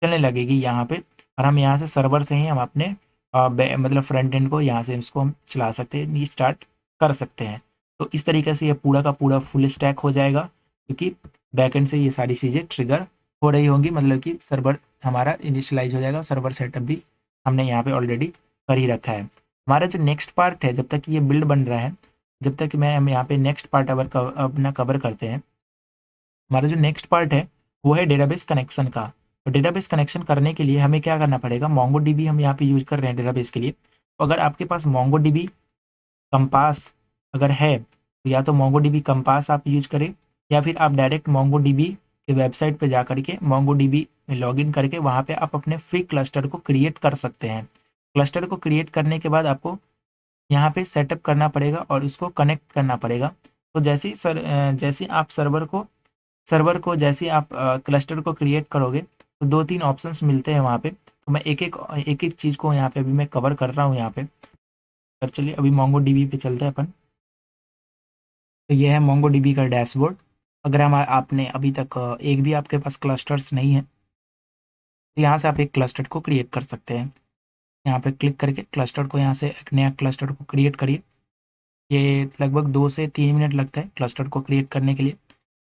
चलने लगेगी यहाँ पे, और हम यहाँ से सर्वर से ही हम अपने मतलब फ्रंट एंड को यहाँ से इसको हम चला सकते हैं, ये स्टार्ट कर सकते हैं। तो इस तरीके से ये पूरा का पूरा फुल स्टैक हो जाएगा, क्योंकि बैकएंड से ये सारी चीज़ें ट्रिगर हो रही होंगी, मतलब कि सर्वर हमारा इनिशियलाइज हो जाएगा। सर्वर सेटअप भी हमने यहाँ पे ऑलरेडी कर ही रखा है। हमारा जो नेक्स्ट पार्ट है, जब तक ये बिल्ड बन रहा है, जब तक मैं हम यहाँ पे नेक्स्ट पार्ट अपना कवर करते हैं। हमारा जो नेक्स्ट पार्ट है वो है डेटाबेस कनेक्शन का। तो डेटाबेस कनेक्शन करने के लिए हमें क्या करना पड़ेगा, MongoDB हम यहाँ पे यूज कर रहे हैं डेटाबेस के लिए। तो अगर आपके पास MongoDB कंपास अगर है तो या तो MongoDB कंपास आप यूज करें, या फिर आप डायरेक्ट MongoDB के वेबसाइट पे जा करके MongoDB में लॉगिन करके वहाँ पे आप अपने फ्री क्लस्टर को क्रिएट कर सकते हैं। क्लस्टर को क्रिएट करने के बाद आपको यहाँ पे सेटअप करना पड़ेगा और उसको कनेक्ट करना पड़ेगा। तो जैसे आप सर्वर को जैसे आप क्लस्टर को क्रिएट करोगे तो 2-3 ऑप्शंस मिलते हैं वहाँ पे। तो मैं एक एक चीज़ को यहाँ पे अभी मैं कवर कर रहा हूँ यहाँ पे। पर चलिए अभी MongoDB पे चलते हैं अपन। तो ये है MongoDB का डैशबोर्ड। अगर हम आपने अभी तक एक भी आपके पास क्लस्टर्स नहीं है तो यहाँ से आप एक क्लस्टर को क्रिएट कर सकते हैं। यहाँ पे क्लिक करके क्लस्टर को यहाँ से एक नया क्लस्टर को क्रिएट करिए। ये लगभग 2 से 3 मिनट लगता है क्लस्टर को क्रिएट करने के लिए।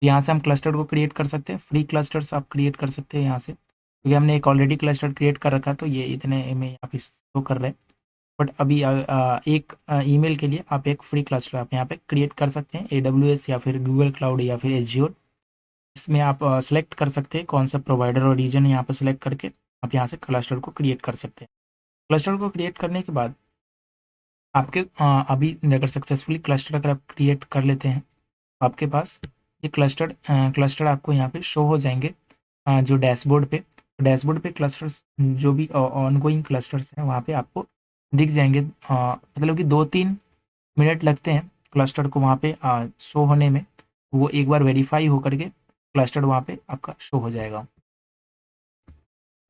यहाँ से हम क्लस्टर को क्रिएट कर सकते हैं, फ्री क्लस्टर्स आप क्रिएट कर सकते हैं यहाँ से, क्योंकि हमने एक ऑलरेडी क्लस्टर क्रिएट कर रखा तो ये इतने में यहाँ पे शो कर रहे हैं। बट अभी एक ईमेल के लिए आप एक फ्री क्लस्टर आप यहाँ पे क्रिएट कर सकते हैं, AWS या फिर गूगल क्लाउड या फिर एज्योर। इसमें आप सेलेक्ट कर सकते हैं कौन सा प्रोवाइडर और रीजन यहाँ पर सेलेक्ट करके आप यहाँ से क्लस्टर को क्रिएट कर सकते हैं। क्लस्टर को क्रिएट करने के बाद आपके अभी अगर सक्सेसफुली क्लस्टर अगर आप क्रिएट कर लेते हैं तो आपके पास ये क्लस्टर आपको यहाँ पे शो हो जाएंगे जो डैशबोर्ड पे क्लस्टर्स जो भी ऑनगोइंग क्लस्टर्स हैं वहाँ पे आपको दिख जाएंगे। मतलब कि 2-3 मिनट लगते हैं क्लस्टर को वहाँ पे शो होने में। वो एक बार वेरीफाई होकर के क्लस्टर वहाँ पे आपका शो हो जाएगा।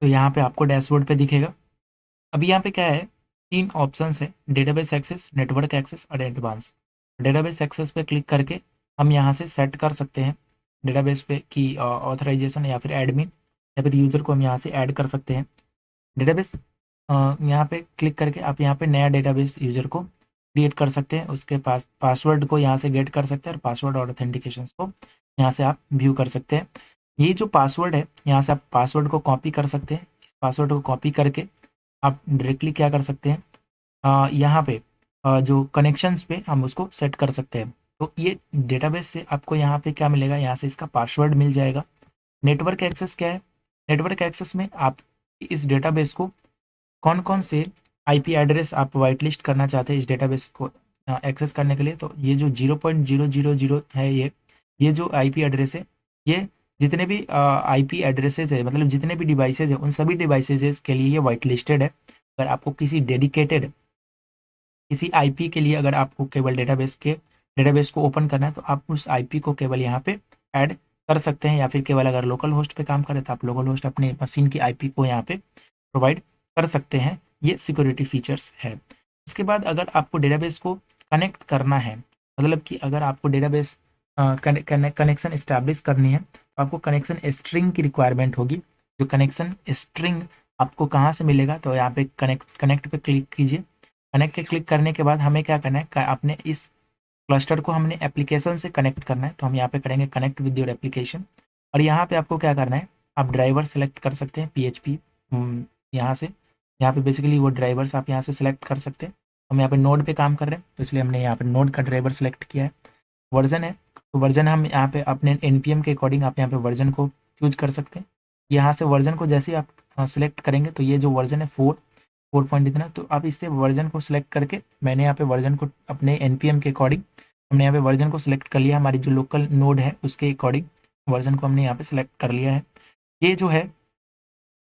तो यहाँ पे आपको डैशबोर्ड पे दिखेगा। अभी यहाँ पे क्या है, 3 ऑप्शंस है, डेटाबेस एक्सेस, नेटवर्क एक्सेस और एडवांस। डेटाबेस एक्सेस पे क्लिक करके हम यहाँ से सेट कर सकते हैं डेटाबेस पे की ऑथराइजेशन या फिर एडमिन या फिर यूज़र को हम यहाँ से ऐड कर सकते हैं। डेटाबेस यहाँ पे क्लिक करके आप यहाँ पे नया डेटाबेस यूज़र को क्रिएट कर सकते हैं। उसके पास पासवर्ड को यहाँ से गेट कर सकते हैं और पासवर्ड और ऑथेंटिकेशन को यहाँ से आप व्यू कर सकते हैं। ये जो पासवर्ड है यहाँ से आप पासवर्ड को कॉपी कर सकते हैं। इस पासवर्ड को कॉपी करके आप डायरेक्टली क्या कर सकते हैं, यहाँ पे जो कनेक्शंस पे हम उसको सेट कर सकते हैं। तो ये डेटाबेस से आपको यहाँ पे क्या मिलेगा, यहाँ से इसका पासवर्ड मिल जाएगा। नेटवर्क एक्सेस क्या है, नेटवर्क एक्सेस में आप इस डेटाबेस को कौन कौन से IP एड्रेस आप वाइट लिस्ट करना चाहते हैं इस डेटाबेस को एक्सेस करने के लिए। तो ये जो 0.000 है, ये जो IP एड्रेस है, ये जितने भी IP एड्रेसेज है, मतलब जितने भी डिवाइसेज है, उन सभी डिवाइसेज के लिए ये वाइट लिस्टेड है। अगर आपको किसी डेडिकेटेड किसी IP के लिए अगर आपको केवल डेटाबेस को ओपन करना है तो आप उस IP को केवल यहाँ पे ऐड कर सकते हैं, या फिर केवल अगर लोकल होस्ट पे काम करें तो आप लोकल होस्ट अपने मशीन की IP को यहाँ पे प्रोवाइड कर सकते हैं। ये सिक्योरिटी फीचर्स है। इसके बाद अगर आपको डेटाबेस को कनेक्ट करना है, मतलब कि अगर आपको डेटाबेस कनेक्शन इस्टेब्लिश करनी है तो आपको कनेक्शन स्ट्रिंग की रिक्वायरमेंट होगी। जो कनेक्शन स्ट्रिंग आपको कहाँ से मिलेगा, तो यहाँ पे कनेक्ट पे क्लिक कीजिए। कनेक्ट पे क्लिक करने के बाद हमें क्या करना है, अपने इस क्लस्टर को हमने एप्लीकेशन से कनेक्ट करना है, तो हम यहाँ पे करेंगे कनेक्ट विद योर एप्लीकेशन। और यहाँ पे आपको क्या करना है, आप ड्राइवर सेलेक्ट कर सकते हैं PHP यहाँ पे बेसिकली वो ड्राइवर्स आप यहाँ से सिलेक्ट कर सकते हैं। हम यहाँ पे नोड पे काम कर रहे हैं तो इसलिए हमने यहाँ पे नोड का ड्राइवर सेलेक्ट किया है। वर्जन है तो वर्जन हम यहाँ पे अपने NPM के अकॉर्डिंग आप यहाँ पे वर्जन को चूज कर सकते हैं। यहाँ से वर्जन को जैसे ही आप सिलेक्ट करेंगे तो ये जो वर्जन है 4 पॉइंट इतना, तो आप इससे वर्जन को सिलेक्ट करके, मैंने यहाँ पे वर्जन को अपने NPM के अकॉर्डिंग हमने यहाँ पे वर्जन को सिलेक्ट कर लिया। हमारी जो लोकल नोड है उसके अकॉर्डिंग वर्जन को हमने यहाँ पे सिलेक्ट कर लिया है। ये जो है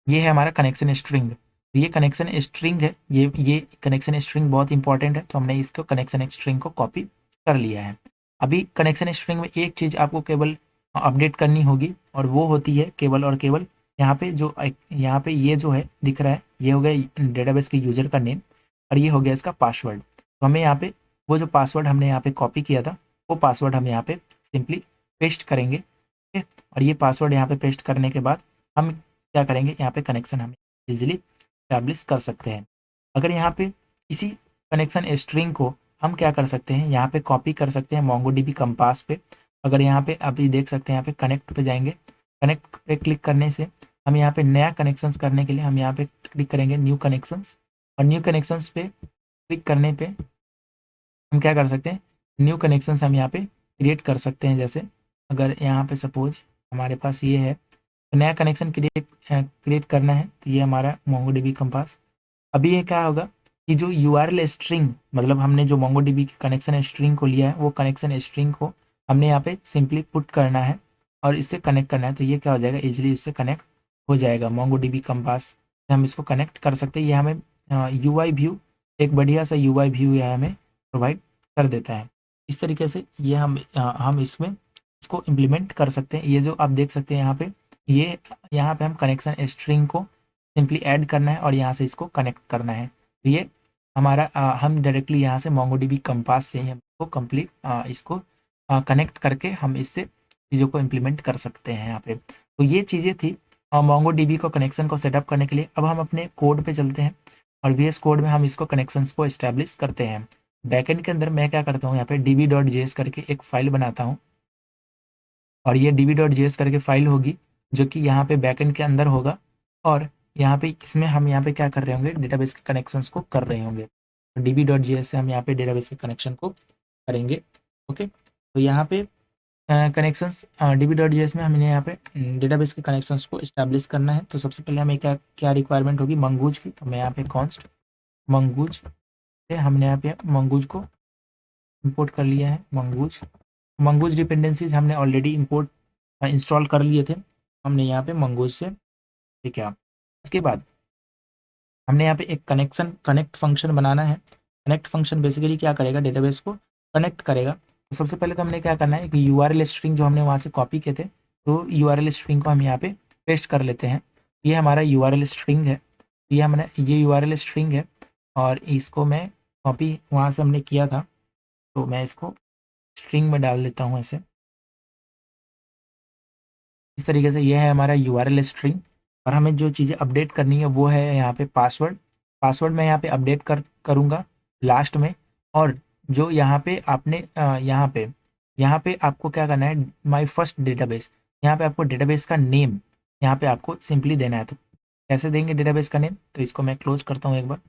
ये है हमारा कनेक्शन स्ट्रिंग। ये कनेक्शन स्ट्रिंग है, ये कनेक्शन स्ट्रिंग बहुत इंपॉर्टेंट है, तो हमने इसको कनेक्शन स्ट्रिंग को कॉपी कर लिया है। अभी कनेक्शन स्ट्रिंग में एक चीज़ आपको केवल अपडेट करनी होगी, और वो होती है केवल और केवल यहाँ पे जो यहाँ पे ये जो है दिख रहा है, ये हो गया डेटाबेस के यूजर का नेम, और ये हो गया इसका पासवर्ड। तो हमें यहाँ पे वो जो पासवर्ड हमने यहाँ पे कॉपी किया था, वो पासवर्ड हम यहाँ पे सिंपली पेस्ट करेंगे, ठीक है। और ये पासवर्ड यहाँ पे पेस्ट करने के बाद हम क्या करेंगे, यहाँ पे कनेक्शन हम इजीली स्टैब्लिश कर सकते हैं। अगर यहाँ पे इसी कनेक्शन स्ट्रिंग को हम क्या कर सकते हैं, यहाँ पे कॉपी कर सकते हैं मोंगोडीबी कंपास पे। अगर यहाँ पे अभी देख सकते हैं, यहाँ पे कनेक्ट पे जाएंगे, कनेक्ट पे क्लिक करने से हम यहाँ पे नया कनेक्शंस करने के लिए हम यहाँ पे क्लिक करेंगे न्यू कनेक्शंस, और न्यू कनेक्शंस पे क्लिक करने पे हम क्या कर सकते हैं, न्यू कनेक्शंस हम यहाँ पे क्रिएट कर सकते हैं। जैसे अगर यहाँ पे सपोज हमारे पास ये है, तो नया कनेक्शन क्रिएट करना है, तो ये हमारा मोंगोडीबी कंपास। अभी ये क्या होगा कि जो यूआरएल स्ट्रिंग, मतलब हमने जो मोंगोडीबी की कनेक्शन स्ट्रिंग को लिया है, वो कनेक्शन स्ट्रिंग को हमने यहाँ पे सिंपली पुट करना है और इससे कनेक्ट करना है, तो ये क्या हो जाएगा, इजीली इससे कनेक्ट हो जाएगा। मोंगोडीबी कंपास से हम इसको कनेक्ट कर सकते हैं। ये हमें यूआई व्यू, एक बढ़िया सा यूआई व्यू यह हमें प्रोवाइड कर देता है। इस तरीके से ये हम इसमें इसको इम्प्लीमेंट कर सकते हैं। ये जो आप देख सकते हैं यहाँ पे, ये यहाँ पे हम कनेक्शन स्ट्रिंग को सिंपली ऐड करना है और यहाँ से इसको कनेक्ट करना है। तो ये हमारा हम डायरेक्टली यहाँ से मोंगोडीबी कंपास से ही हम इसको कंप्लीट इसको कनेक्ट करके हम इससे चीज़ों को इम्प्लीमेंट कर सकते हैं यहाँ पे। तो ये चीज़ें थी मोंगोडीबी को कनेक्शन को सेटअप करने के लिए। अब हम अपने कोड पे चलते हैं और वीएस कोड में हम इसको कनेक्शंस को इस्टेब्लिश करते हैं। बैकएंड के अंदर मैं क्या करता हूँ, यहाँ पे db.js करके एक फाइल बनाता हूँ, और ये db.js करके फाइल होगी जो कि यहाँ पे बैकएंड के अंदर होगा, और यहाँ पे इसमें हम यहाँ पे क्या कर रहे होंगे, डेटाबेस के कनेक्शंस को कर रहे होंगे। तो db.js से हम यहाँ पे डेटाबेस के कनेक्शन को करेंगे। ओके, तो यहाँ पे कनेक्शंस db.js में हमने यहाँ पे डेटाबेस के कनेक्शंस को इस्टेब्लिश करना है। तो सबसे पहले हमें क्या क्या रिक्वायरमेंट होगी, मंगूज की। तो मैं यहाँ पे कॉन्स्ट मंगूज से हमने यहाँ पे मंगूज को इंपोर्ट कर लिया है। मंगूज डिपेंडेंसीज हमने ऑलरेडी इंपोर्ट इंस्टॉल कर लिए थे, हमने यहाँ पे मंगूज से, ठीक है। उसके बाद हमने यहाँ पे एक कनेक्ट फंक्शन बनाना है। कनेक्ट फंक्शन बेसिकली क्या करेगा, डेटाबेस को कनेक्ट करेगा। तो सबसे पहले तो हमने क्या करना है कि यूआरएल स्ट्रिंग जो हमने वहाँ से कॉपी किए थे, तो यूआरएल स्ट्रिंग को हम यहाँ पे पेस्ट कर लेते हैं। ये हमारा यूआरएल स्ट्रिंग है, ये यूआरएल स्ट्रिंग है, और इसको मैं कॉपी वहाँ से हमने किया था, तो मैं इसको स्ट्रिंग में डाल देता हूँ ऐसे। इस तरीके से ये है हमारा यूआरएल स्ट्रिंग, और हमें जो चीज़ें अपडेट करनी है वो है यहाँ पे पासवर्ड मैं यहाँ पे अपडेट करूँगा लास्ट में। और जो यहाँ पे आपने यहाँ पे आपको क्या करना है, माय फर्स्ट डेटाबेस, यहाँ पे आपको डेटाबेस का नेम यहाँ पे आपको सिंपली देना है। तो कैसे देंगे डेटाबेस का नेम, तो इसको मैं क्लोज करता हूँ एक बार,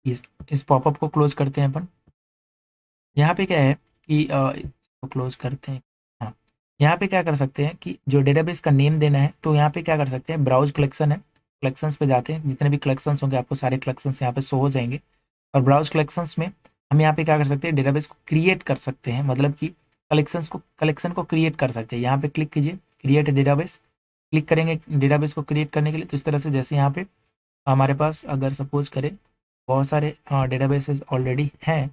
इस पॉपअप को क्लोज करते हैं अपन। यहाँ पे क्या है कि इसको क्लोज करते हैं। हाँ, यहाँ पे क्या कर सकते हैं कि जो डेटाबेस का नेम देना है, तो यहाँ पे क्या कर सकते हैं, ब्राउज कलेक्शन है, कलेक्शंस पे जाते हैं, जितने भी कलेक्शंस होंगे आपको सारे कलेक्शंस यहाँ पे शो हो जाएंगे। और ब्राउज कलेक्शंस में हम यहाँ पे क्या कर सकते हैं, डेटाबेस को क्रिएट कर सकते हैं, मतलब कि कलेक्शन को क्रिएट कर सकते हैं। यहाँ पे क्लिक कीजिए, क्रिएट डेटाबेस, क्लिक करेंगे डेटाबेस को क्रिएट करने के लिए। तो इस तरह से जैसे यहाँ पे हमारे पास अगर सपोज करें बहुत सारे डेटाबेसेस ऑलरेडी हैं,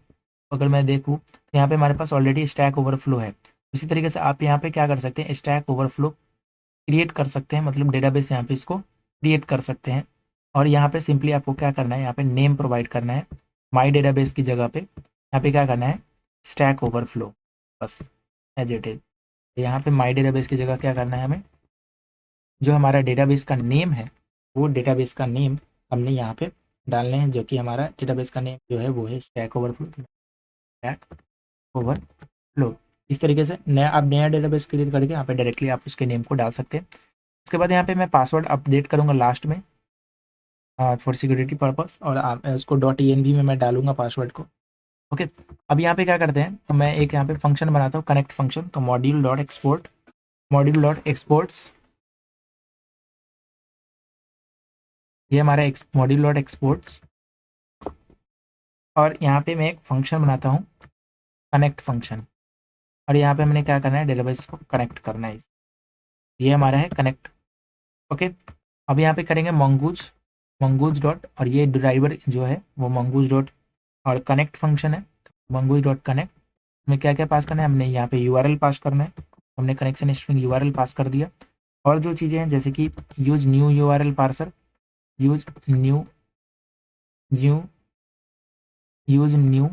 अगर मैं देखूँ तो यहाँ पे हमारे पास ऑलरेडी स्टैक ओवरफ्लो है। इसी तरीके से आप यहाँ पे क्या कर सकते हैं, स्टैक ओवरफ्लो क्रिएट कर सकते हैं, मतलब डेटाबेस यहाँ पे इसको क्रिएट कर सकते हैं। और यहाँ पे सिंपली आपको क्या करना है, यहाँ पे नेम प्रोवाइड करना है, माई डेटाबेस की जगह पे यहाँ पे क्या करना है, स्टैक ओवरफ्लो, बस एज इट इज। यहाँ पे माई डेटाबेस की जगह क्या करना है, हमें जो हमारा डेटाबेस का नेम है, वो डेटाबेस का नेम हमने यहाँ पे डालने हैं, जो कि हमारा डेटाबेस का नेम जो है वो है स्टैक ओवरफ्लो। इस तरीके से आप नया डेटाबेस क्रिएट करके यहाँ पे डायरेक्टली आप उसके नेम को डाल सकते हैं। उसके बाद यहाँ पे मैं पासवर्ड अपडेट करूँगा लास्ट में फॉर सिक्योरिटी पर्पस, और उसको .env में मैं डालूंगा पासवर्ड को। ओके, अब यहाँ पे क्या करते हैं, तो मैं एक यहाँ पे फंक्शन बनाता हूँ, कनेक्ट फंक्शन। तो मॉड्यूल.एक्सपोर्ट्स, ये हमारा मॉड्यूल.एक्सपोर्ट्स, और यहाँ पे मैं एक फंक्शन बनाता हूँ कनेक्ट फंक्शन, और यहाँ पे मैंने क्या करना है, डेटाबेस को कनेक्ट करना है। ये हमारा है कनेक्ट ओके, अब यहाँ पे करेंगे मंगूज डॉट, और ये ड्राइवर जो है वो मंगूज डॉट, और कनेक्ट फंक्शन है मंगूज डॉट कनेक्ट में क्या क्या पास करना है, हमने यहाँ पे यूआरएल पास करना है, हमने कनेक्शन स्ट्रिंग यूआरएल पास कर दिया। और जो चीज़ें हैं जैसे कि use new URL parser, use new new use new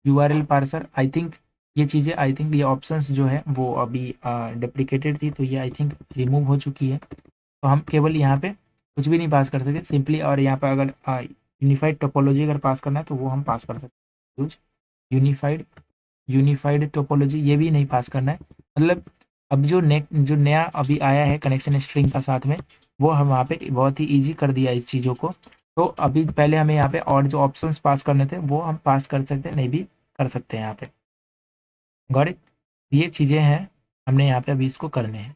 URL parser, I think ये चीज़ें, आई थिंक ये ऑप्शंस जो है वो अभी डिप्लीकेटेड थी, तो ये आई थिंक रिमूव हो चुकी है। तो हम केवल यहाँ पे कुछ भी नहीं पास कर सकते सिंपली, और यहाँ पे अगर यूनिफाइड टोपोलॉजी अगर पास करना है तो वो हम पास कर सकते हैं, यूज यूनिफाइड यूनिफाइड टोपोलॉजी, ये भी नहीं पास करना है। मतलब अब जो नया अभी आया है कनेक्शन स्ट्रिंग का साथ में, वो हम वहाँ पे बहुत ही ईजी कर दिया इस चीज़ों को। तो अभी पहले हमें यहाँ पे और जो ऑप्शंस पास करने थे वो हम पास कर सकते हैं, नहीं भी कर सकते हैं यहाँ पे। Got it? ये चीज़ें हैं, हमने यहाँ पे अभी इसको करने हैं।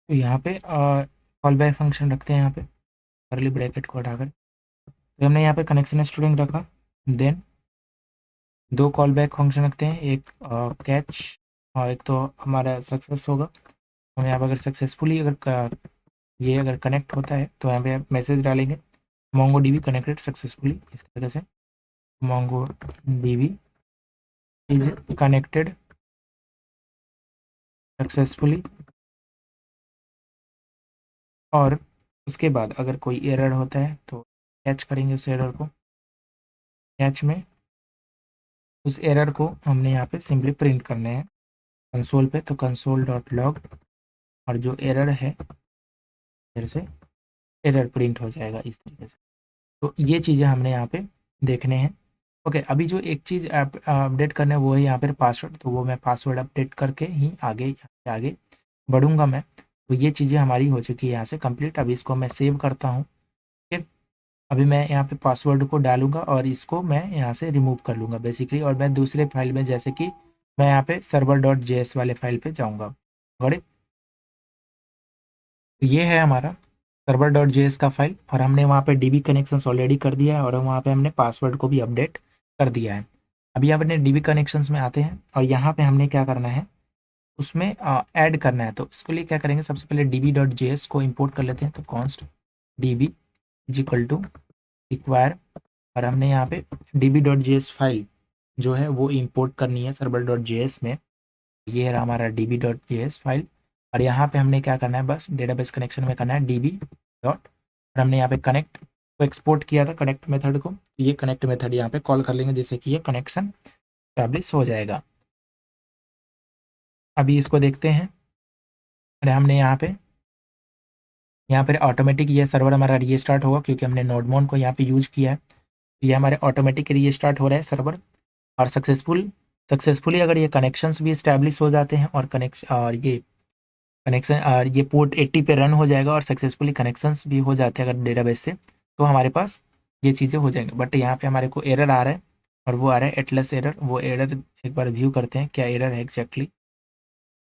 तो यहाँ पे कॉल बैक फंक्शन रखते हैं, यहाँ पे करली ब्रैकेट को हटाकर, तो हमने यहाँ पे कनेक्शन स्ट्रिंग रखा, देन दो कॉल बैक फंक्शन रखते हैं, एक कैच और एक तो हमारा सक्सेस होगा। हम यहाँ पर अगर सक्सेसफुली ये अगर कनेक्ट होता है तो यहाँ पे मैसेज डालेंगे मोंगो डीबी कनेक्टेड सक्सेसफुली, इस तरह से Mongo dB is connected successfully. और उसके बाद अगर कोई एरर होता है तो कैच करेंगे उस एरर को, कैच में उस एरर को हमने यहाँ पे सिंपली प्रिंट करने हैं कंसोल पे, तो कंसोल डॉट लॉग, और जो एरर है फिर से एरर प्रिंट हो जाएगा इस तरीके से। तो ये चीज़ें हमने यहाँ पे देखने हैं। ओके, अभी जो एक चीज़ अपडेट करना है वो है यहाँ पर पासवर्ड, तो वो मैं पासवर्ड अपडेट करके ही आगे आगे बढ़ूँगा मैं। तो ये चीज़ें हमारी हो चुकी है यहाँ से कंप्लीट। अभी इसको मैं सेव करता हूँ। ठीक है, अभी मैं यहाँ पे पासवर्ड को डालूंगा और इसको मैं यहाँ से रिमूव कर लूँगा बेसिकली, और मैं दूसरे फाइल में जैसे कि मैं यहाँ पे सर्वर डॉट जेएस वाले फाइल पे जाऊँगा। गॉट, ये है हमारा सर्वर डॉट जेएस का फाइल, और हमने वहाँ पे डीबी कनेक्शंस ऑलरेडी कर दिया है, और वहाँ पे हमने पासवर्ड को भी अपडेट कर दिया है। अभी अपने डीबी कनेक्शंस में आते हैं, और यहाँ पे हमने क्या करना है उसमें ऐड करना है। तो उसके लिए क्या करेंगे, सबसे पहले डीबी डॉट जेएस को इम्पोर्ट कर लेते हैं, तो const DB is equal to require, और हमने यहाँ पे डीबी डॉट जेएस फाइल जो है वो इंपोर्ट करनी है सर्वर डॉट जेएस में। ये है हमारा डीबी डॉट जेएस फाइल, और यहाँ पे हमने क्या करना है, बस डेटाबेस कनेक्शन में करना है डीबी डॉट, और हमने यहाँ पे कनेक्ट को एक्सपोर्ट किया था कनेक्ट मेथड को, ये कनेक्ट मेथड यहाँ पे कॉल कर लेंगे जिससे कि ये कनेक्शन स्टैब्लिश हो जाएगा। अभी इसको देखते हैं, अरे हमने यहाँ पे ऑटोमेटिक ये सर्वर हमारा रीस्टार्ट होगा क्योंकि हमने नोडमोन को यहाँ पे यूज किया है। ये हमारे ऑटोमेटिक रीस्टार्ट हो रहा है सर्वर, और सक्सेसफुली अगर ये कनेक्शंस भी इस्टेब्लिश हो जाते हैं और कनेक्शन और ये पोर्ट 80 पे रन हो जाएगा और सक्सेसफुली कनेक्शंस भी हो जाते हैं अगर डेटाबेस से, तो हमारे पास ये चीज़ें हो जाएंगी। बट यहाँ पे हमारे को एरर आ रहा है, और वो आ रहा है एटलस एरर। वो एरर एक बार व्यू करते हैं क्या एरर है एग्जैक्टली।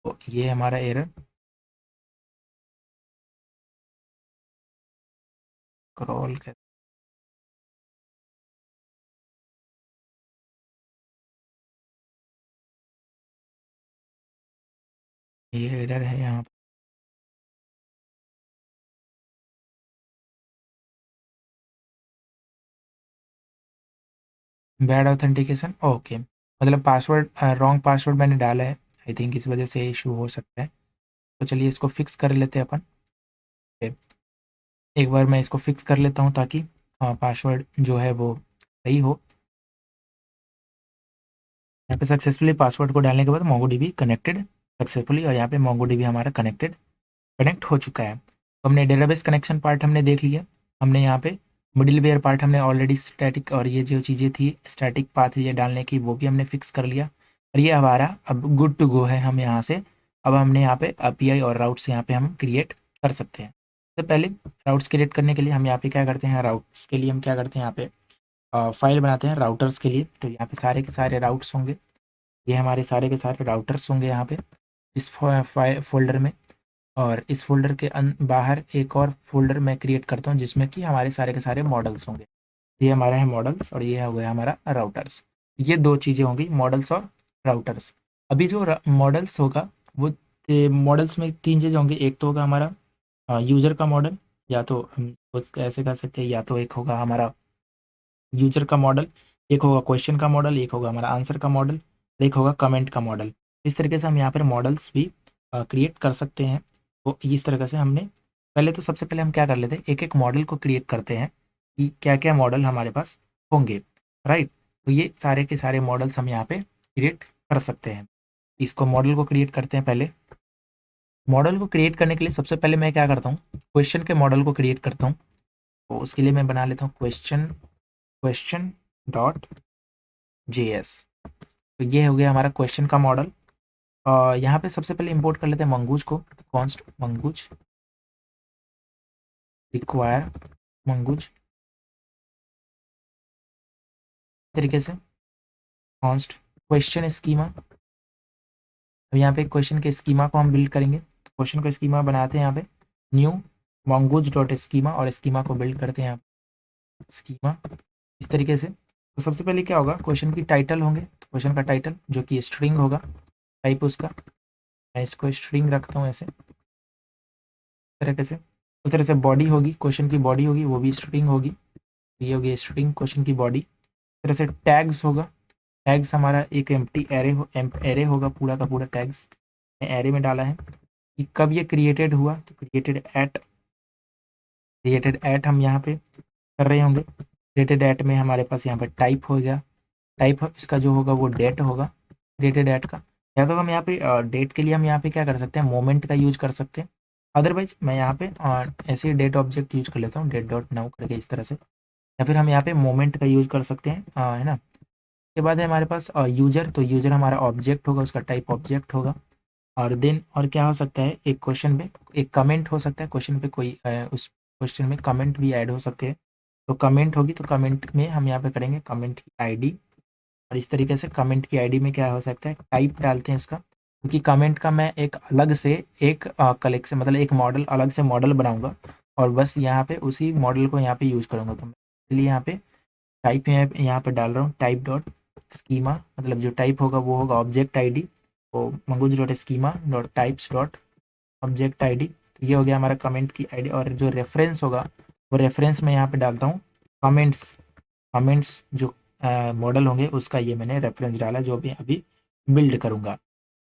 तो ये हमारा एरर क्रॉल कर, ये एरर है यहाँ बैड ऑथेंटिकेशन। ओके, मतलब पासवर्ड रॉन्ग पासवर्ड मैंने डाला है, आई थिंक इस वजह से इशू हो सकता है। तो चलिए इसको फिक्स कर लेते हैं अपन। Okay, एक बार मैं इसको फिक्स कर लेता हूँ ताकि पासवर्ड जो है वो सही हो। यहाँ पे सक्सेसफुली पासवर्ड को डालने के बाद मोंगोडीबी कनेक्टेड सक्सेसफुली, और यहाँ पे मोंगोडीबी हमारा कनेक्ट हो चुका है। तो हमने डेटाबेस कनेक्शन पार्ट हमने देख लिया। हमने यहाँ पे मिडिलवेयर पार्ट हमने ऑलरेडी स्टैटिक, और ये जो चीज़ें थी स्टैटिक पाथ ये डालने की वो भी हमने फिक्स कर लिया, और ये हमारा अब गुड टू गो है। हम यहाँ से अब हमने यहाँ पे API और राउट्स यहाँ पे हम क्रिएट कर सकते हैं। सबसे पहले राउट्स क्रिएट करने के लिए हम यहाँ पे क्या करते हैं, राउट्स के लिए हम क्या करते हैं, यहाँ पे फाइल बनाते हैं राउटर्स के लिए। तो यहाँ पे सारे के सारे राउट्स होंगे, ये हमारे सारे के सारे राउटर्स होंगे यहाँ पे इस फोल्डर में। और इस फोल्डर के बाहर एक और फोल्डर मैं क्रिएट करता हूँ जिसमें कि हमारे सारे के सारे मॉडल्स होंगे। ये हमारा है मॉडल्स और ये हो गया हमारा राउटर्स। ये दो चीज़ें होंगी, मॉडल्स और राउटर्स। अभी जो मॉडल्स होगा वो मॉडल्स में तीन चीज़ें होंगी। एक तो होगा हमारा यूज़र का मॉडल, या तो हम उसको ऐसे कर सकते हैं, या तो एक होगा हमारा यूजर का मॉडल, एक होगा क्वेश्चन का मॉडल, एक होगा हमारा आंसर का मॉडल, एक होगा कमेंट का मॉडल। इस तरीके से हम यहाँ पर मॉडल्स भी क्रिएट कर सकते हैं। तो इस तरीके से हमने पहले तो सबसे पहले हम क्या कर लेते हैं, एक एक मॉडल को क्रिएट करते हैं कि क्या क्या मॉडल हमारे पास होंगे, राइट। तो ये सारे के सारे मॉडल्स हम यहाँ पे क्रिएट कर सकते हैं। इसको मॉडल को क्रिएट करते हैं। पहले मॉडल को क्रिएट करने के लिए सबसे पहले मैं क्या करता हूँ, क्वेश्चन के मॉडल को क्रिएट करता हूँ। तो उसके लिए मैं बना लेता हूँ क्वेश्चन डॉट JS। तो ये हो गया हमारा क्वेश्चन का मॉडल। यहाँ पे सबसे पहले इंपोर्ट कर लेते हैं मंगूज को। कॉन्स्ट मंगूज रिक्वायर मंगूज तरीके से कॉन्स्ट क्वेश्चन स्कीमा। अब यहाँ पे क्वेश्चन के स्कीमा को हम बिल्ड करेंगे। तो क्वेश्चन का स्कीमा बनाते हैं यहाँ पे न्यू मंगूज डॉट स्कीमा, और स्कीमा को बिल्ड करते हैं यहाँ स्कीमा इस तरीके से। तो सबसे पहले क्या होगा, क्वेश्चन की टाइटल होंगे। तो क्वेश्चन का टाइटल जो कि स्ट्रिंग होगा, टाइप उसका मैं इसको स्ट्रिंग रखता हूँ ऐसे तरीके से। उस तरह से बॉडी होगी, क्वेश्चन की बॉडी होगी, वो भी स्ट्रिंग होगी। ये होगी स्ट्रिंग क्वेश्चन की बॉडी। इस तरह से टैग्स होगा, टैग्स हमारा एक एम्प्टी एरे होगा, पूरा का पूरा टैग्स एरे में डाला है कि कब ये क्रिएटेड हुआ। तो क्रिएटेड एट हम यहाँ पे कर रहे होंगे। क्रिएटेड एट में हमारे पास यहाँ पे टाइप हो गया, टाइप इसका जो होगा वो डेट होगा क्रिएटेड एट का। या तो हम यहाँ पे डेट के लिए हम यहाँ पे क्या कर सकते हैं, मोमेंट का यूज कर सकते हैं। अदरवाइज मैं यहाँ पे ऐसे डेट ऑब्जेक्ट यूज कर लेता हूँ, डेट डॉट नाउ करके इस तरह से। या फिर हम यहाँ पे मोमेंट का यूज कर सकते हैं, है ना। उसके बाद है हमारे पास यूजर। तो यूजर हमारा ऑब्जेक्ट होगा, उसका टाइप ऑब्जेक्ट होगा। और देन और क्या हो सकता है, एक क्वेश्चन पे एक कमेंट हो सकता है, क्वेश्चन पे कोई उस क्वेश्चन में कमेंट भी ऐड हो सकते हैं। तो कमेंट होगी, तो कमेंट में हम यहाँ पे करेंगे कमेंट की आईडी। और इस तरीके से कमेंट की आईडी में क्या हो सकता है, टाइप डालते हैं इसका, क्योंकि कमेंट का मैं एक अलग से एक कलेक्शन मतलब एक मॉडल अलग से मॉडल बनाऊंगा और बस यहाँ पे उसी मॉडल को यहाँ पे यूज करूँगा। तो मैं इसलिए यहाँ पे टाइप यहाँ पे डाल रहा हूँ, टाइप डॉट स्कीमा, मतलब जो टाइप होगा वो होगा ऑब्जेक्ट आईडी। तो mongoose dot schema dot types dot object ID. तो ये हो गया हमारा कमेंट की आईडी। और जो रेफरेंस होगा वो रेफरेंस में यहाँ पे डालता हूँ कमेंट्स जो मॉडल होंगे उसका ये मैंने रेफरेंस डाला जो भी अभी बिल्ड करूँगा।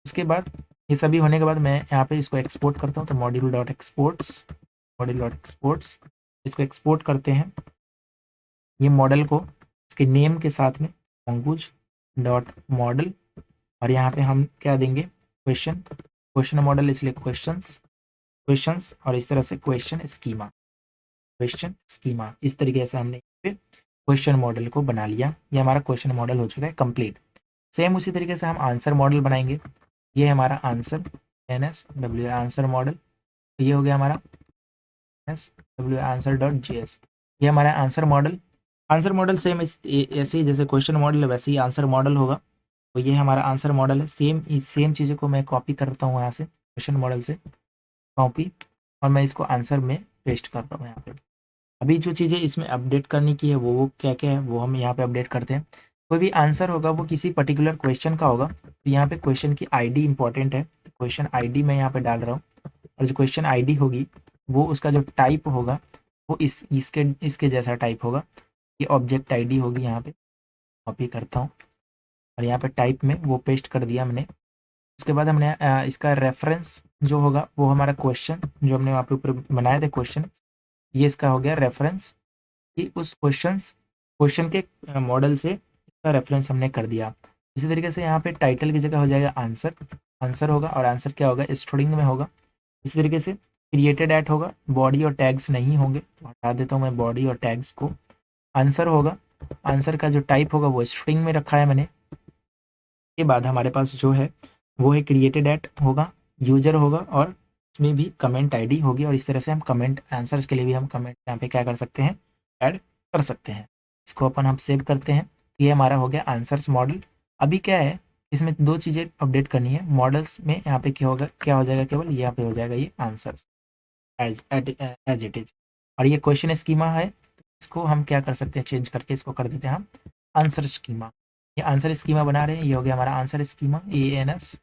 उसके बाद ये सभी होने के बाद मैं यहाँ पे इसको एक्सपोर्ट करता हूँ। तो मॉड्यूल डॉट एक्सपोर्ट्स इसको एक्सपोर्ट करते हैं, ये मॉडल को इसके नेम के साथ में मंगूज डॉट मॉडल। और यहाँ पे हम क्या देंगे, क्वेश्चन मॉडल इसलिए क्वेश्चंस और इस तरह से क्वेश्चन स्कीमा इस तरीके से हमने क्वेश्चन मॉडल को बना लिया। ये हमारा क्वेश्चन मॉडल हो चुका है कंप्लीट। सेम उसी तरीके से हम आंसर मॉडल बनाएंगे। ये हमारा आंसर NSW आंसर मॉडल। ये हो गया हमारा NSW आंसर डॉट JS। ये हमारा आंसर मॉडल सेम ऐसे ही जैसे क्वेश्चन मॉडल है वैसे ही आंसर मॉडल होगा। तो ये हमारा आंसर मॉडल है। सेम चीज़ों को मैं कॉपी करता हूँ यहाँ से क्वेश्चन मॉडल से कॉपी, और मैं इसको आंसर में पेस्ट करता हूँ यहाँ पे। अभी जो चीज़ें इसमें अपडेट करने की है वो क्या क्या है वो हम यहाँ पे अपडेट करते हैं। कोई भी आंसर होगा वो किसी पर्टिकुलर क्वेश्चन का होगा, तो यहाँ पे क्वेश्चन की आईडी इंपॉर्टेंट है। तो क्वेश्चन आईडी मैं यहाँ पे डाल रहा हूँ, और जो क्वेश्चन आईडी होगी वो उसका जो टाइप होगा वो इसके जैसा टाइप होगा। ये ऑब्जेक्ट आईडी होगी, यहाँ पे कॉपी करता हूँ और यहाँ पे टाइप में वो पेस्ट कर दिया मैंने। उसके बाद हमने इसका रेफरेंस जो होगा वो हमारा क्वेश्चन जो हमने वहाँ पे ऊपर बनाए थे क्वेश्चन, ये इसका हो गया रेफरेंस कि उस क्वेश्चन के मॉडल से इसका रेफरेंस हमने कर दिया। इसी तरीके से यहाँ पे टाइटल की जगह हो जाएगा आंसर होगा, और आंसर क्या होगा स्ट्रिंग में होगा। इसी तरीके से क्रिएटेड एट होगा, बॉडी और टैग्स नहीं होंगे, तो हटा देता हूँ मैं बॉडी और टैग्स को। आंसर होगा, आंसर का जो टाइप होगा वो स्ट्रिंग में रखा है मैंने। के बाद हमारे पास जो है वो है क्रिएटेड एट होगा, यूजर होगा और उसमें भी कमेंट आईडी होगी और इस तरह से हम कमेंट आंसर्स के लिए भी हम कमेंट यहाँ पे क्या कर सकते हैं, ऐड कर सकते हैं। इसको अपन हम सेव करते हैं। ये हमारा हो गया आंसर्स मॉडल। अभी क्या है, इसमें दो चीज़ें अपडेट करनी है। मॉडल्स में यहाँ पे क्या होगा, क्या हो जाएगा, केवल यहाँ पे हो जाएगा ये आंसर्स एज इट इज। और ये क्वेश्चन स्कीमा है, इसको हम क्या कर सकते हैं, चेंज करके इसको कर देते हैं हम आंसर स्कीमा। ये आंसर स्कीमा बना रहे हैं, ये हो गया हमारा answer schema, ANSWER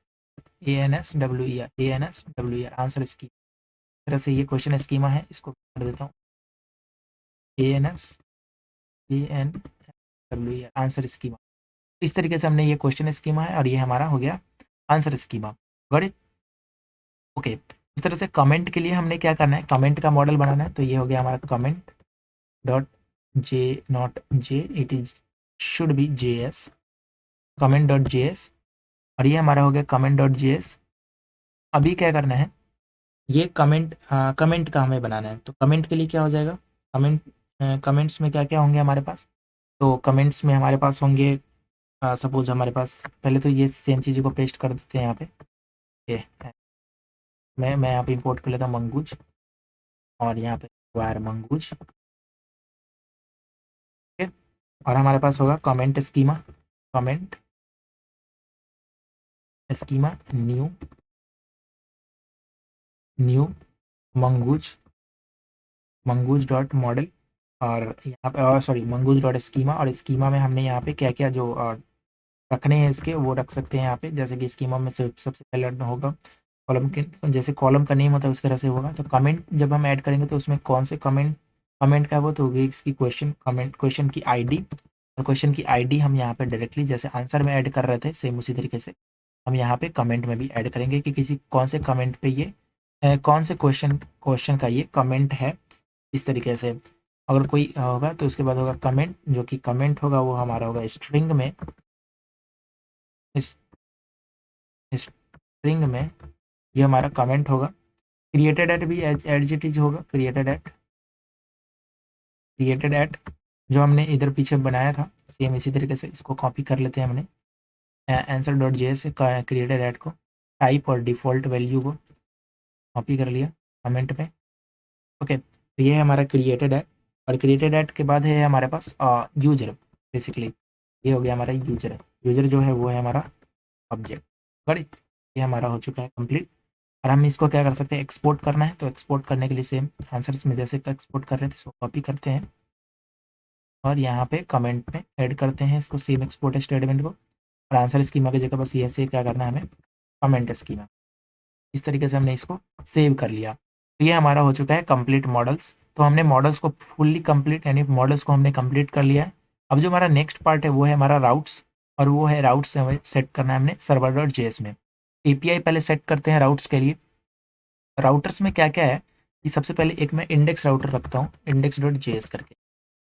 answer schema. तरह से ये क्वेश्चन स्कीमा है, इसको कर देता हूँ ANSWER आंसर स्कीमा। इस तरीके से हमने ये क्वेश्चन स्कीमा है और ये हमारा हो गया answer schema. Got it? Okay. इस तरह से कमेंट के लिए हमने क्या करना है, कमेंट का मॉडल बनाना है। तो ये हो गया हमारा comment dot J, not J, it is should be JS, comment dot JS। और ये हमारा हो गया कमेंट डॉट JS। अभी क्या करना है, ये कमेंट का हमें बनाना है। तो कमेंट के लिए क्या हो जाएगा, कमेंट्स में क्या क्या होंगे हमारे पास। तो कमेंट्स में हमारे पास होंगे, सपोज हमारे पास, पहले तो ये सेम चीज़ों को पेस्ट कर देते हैं यहाँ पे। ये मैं यहाँ पे इंपोर्ट कर लेता हूँ मंगूज, और यहाँ पे वायर मंगूज। ठीक है। और हमारे पास होगा comment schema, comment schema new mongoose, mongoose dot model. और यहाँ पे सॉरी मंगूज डॉट स्कीमा। और स्कीमा में हमने यहाँ पे क्या क्या जो रखने हैं इसके, वो रख सकते हैं यहाँ पे। जैसे कि स्कीमा में से सबसे पहले होगा कॉलम के, जैसे कॉलम का नेम होता है उस तरह से होगा। तो कमेंट जब हम ऐड करेंगे तो उसमें कौन से कमेंट का वो, तो होगी इसकी क्वेश्चन की आईडी। और क्वेश्चन की आईडी हम यहाँ पे डायरेक्टली जैसे आंसर में ऐड कर रहे थे, सेम उसी तरीके से हम यहाँ पे कमेंट में भी ऐड करेंगे कि किसी कौन से कमेंट पे ये कौन से क्वेश्चन का ये कमेंट है। इस तरीके से अगर कोई होगा तो उसके बाद होगा कमेंट, जो कि कमेंट होगा वो हमारा होगा स्ट्रिंग में, स्ट्रिंग में ये हमारा कमेंट होगा। क्रिएटेड एट भी एज इट इज होगा, क्रिएटेड एट जो हमने इधर पीछे बनाया था सेम इसी तरीके से इसको कॉपी कर लेते हैं हमने आंसर डॉट JS से क्रिएटेड एट को, टाइप और डिफ़ॉल्ट वैल्यू को कॉपी कर लिया कमेंट पे। ओके, तो ये है हमारा क्रिएटेड एट। और क्रिएटेड एट के बाद है हमारे पास यूजर। बेसिकली ये हो गया हमारा यूजर। यूजर जो है वो है हमारा ऑब्जेक्ट। बड़ी ये हमारा हो चुका है कंप्लीट। और हम इसको क्या कर सकते हैं, एक्सपोर्ट करना है। तो एक्सपोर्ट करने के लिए सेम आंसर्स में जैसे एक्सपोर्ट कर रहे थे इसको कॉपी करते हैं और यहाँ पे कमेंट में ऐड करते हैं इसको, सेम एक्सपोर्ट स्टेटमेंट को। और आंसर स्कीमा की जगह बस ये से क्या करना है हमें, कमेंट स्कीमा। इस तरीके से हमने इसको सेव कर लिया। तो ये हमारा हो चुका है कंप्लीट मॉडल्स। तो हमने मॉडल्स को फुल्ली कंप्लीट, यानी मॉडल्स को हमने कंप्लीट कर लिया है। अब जो हमारा नेक्स्ट पार्ट है वो है हमारा राउट्स। और वो है राउट्स हमें सेट करना है हमने सर्वर डॉट JS में। API पहले सेट करते हैं राउट्स के लिए। राउटर्स में क्या क्या है कि सबसे पहले एक मैं इंडेक्स राउटर रखता हूँ, इंडेक्स डॉट JS करके।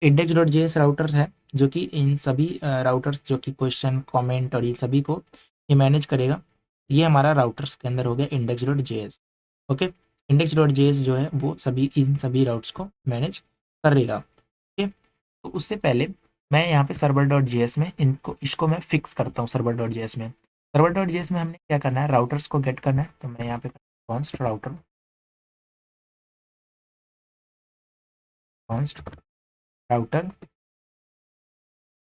इंडेक्स डॉट JS राउटर है जो कि इन सभी राउटर्स जो कि क्वेश्चन कमेंट और ये सभी को ये मैनेज करेगा। ये हमारा राउटर्स के अंदर हो गया index dot JS। Okay, index dot JS जो है वो सभी इन सभी राउट्स को मैनेज करेगा। ओके, तो उससे पहले मैं यहाँ पे सर्वर डॉट JS में इसको मैं फिक्स करता हूँ। सर्वर डॉट JS में, सर्वर डॉट JS में हमने क्या करना है, राउटर्स को गेट करना है। तो मैं यहाँ पे const router, const router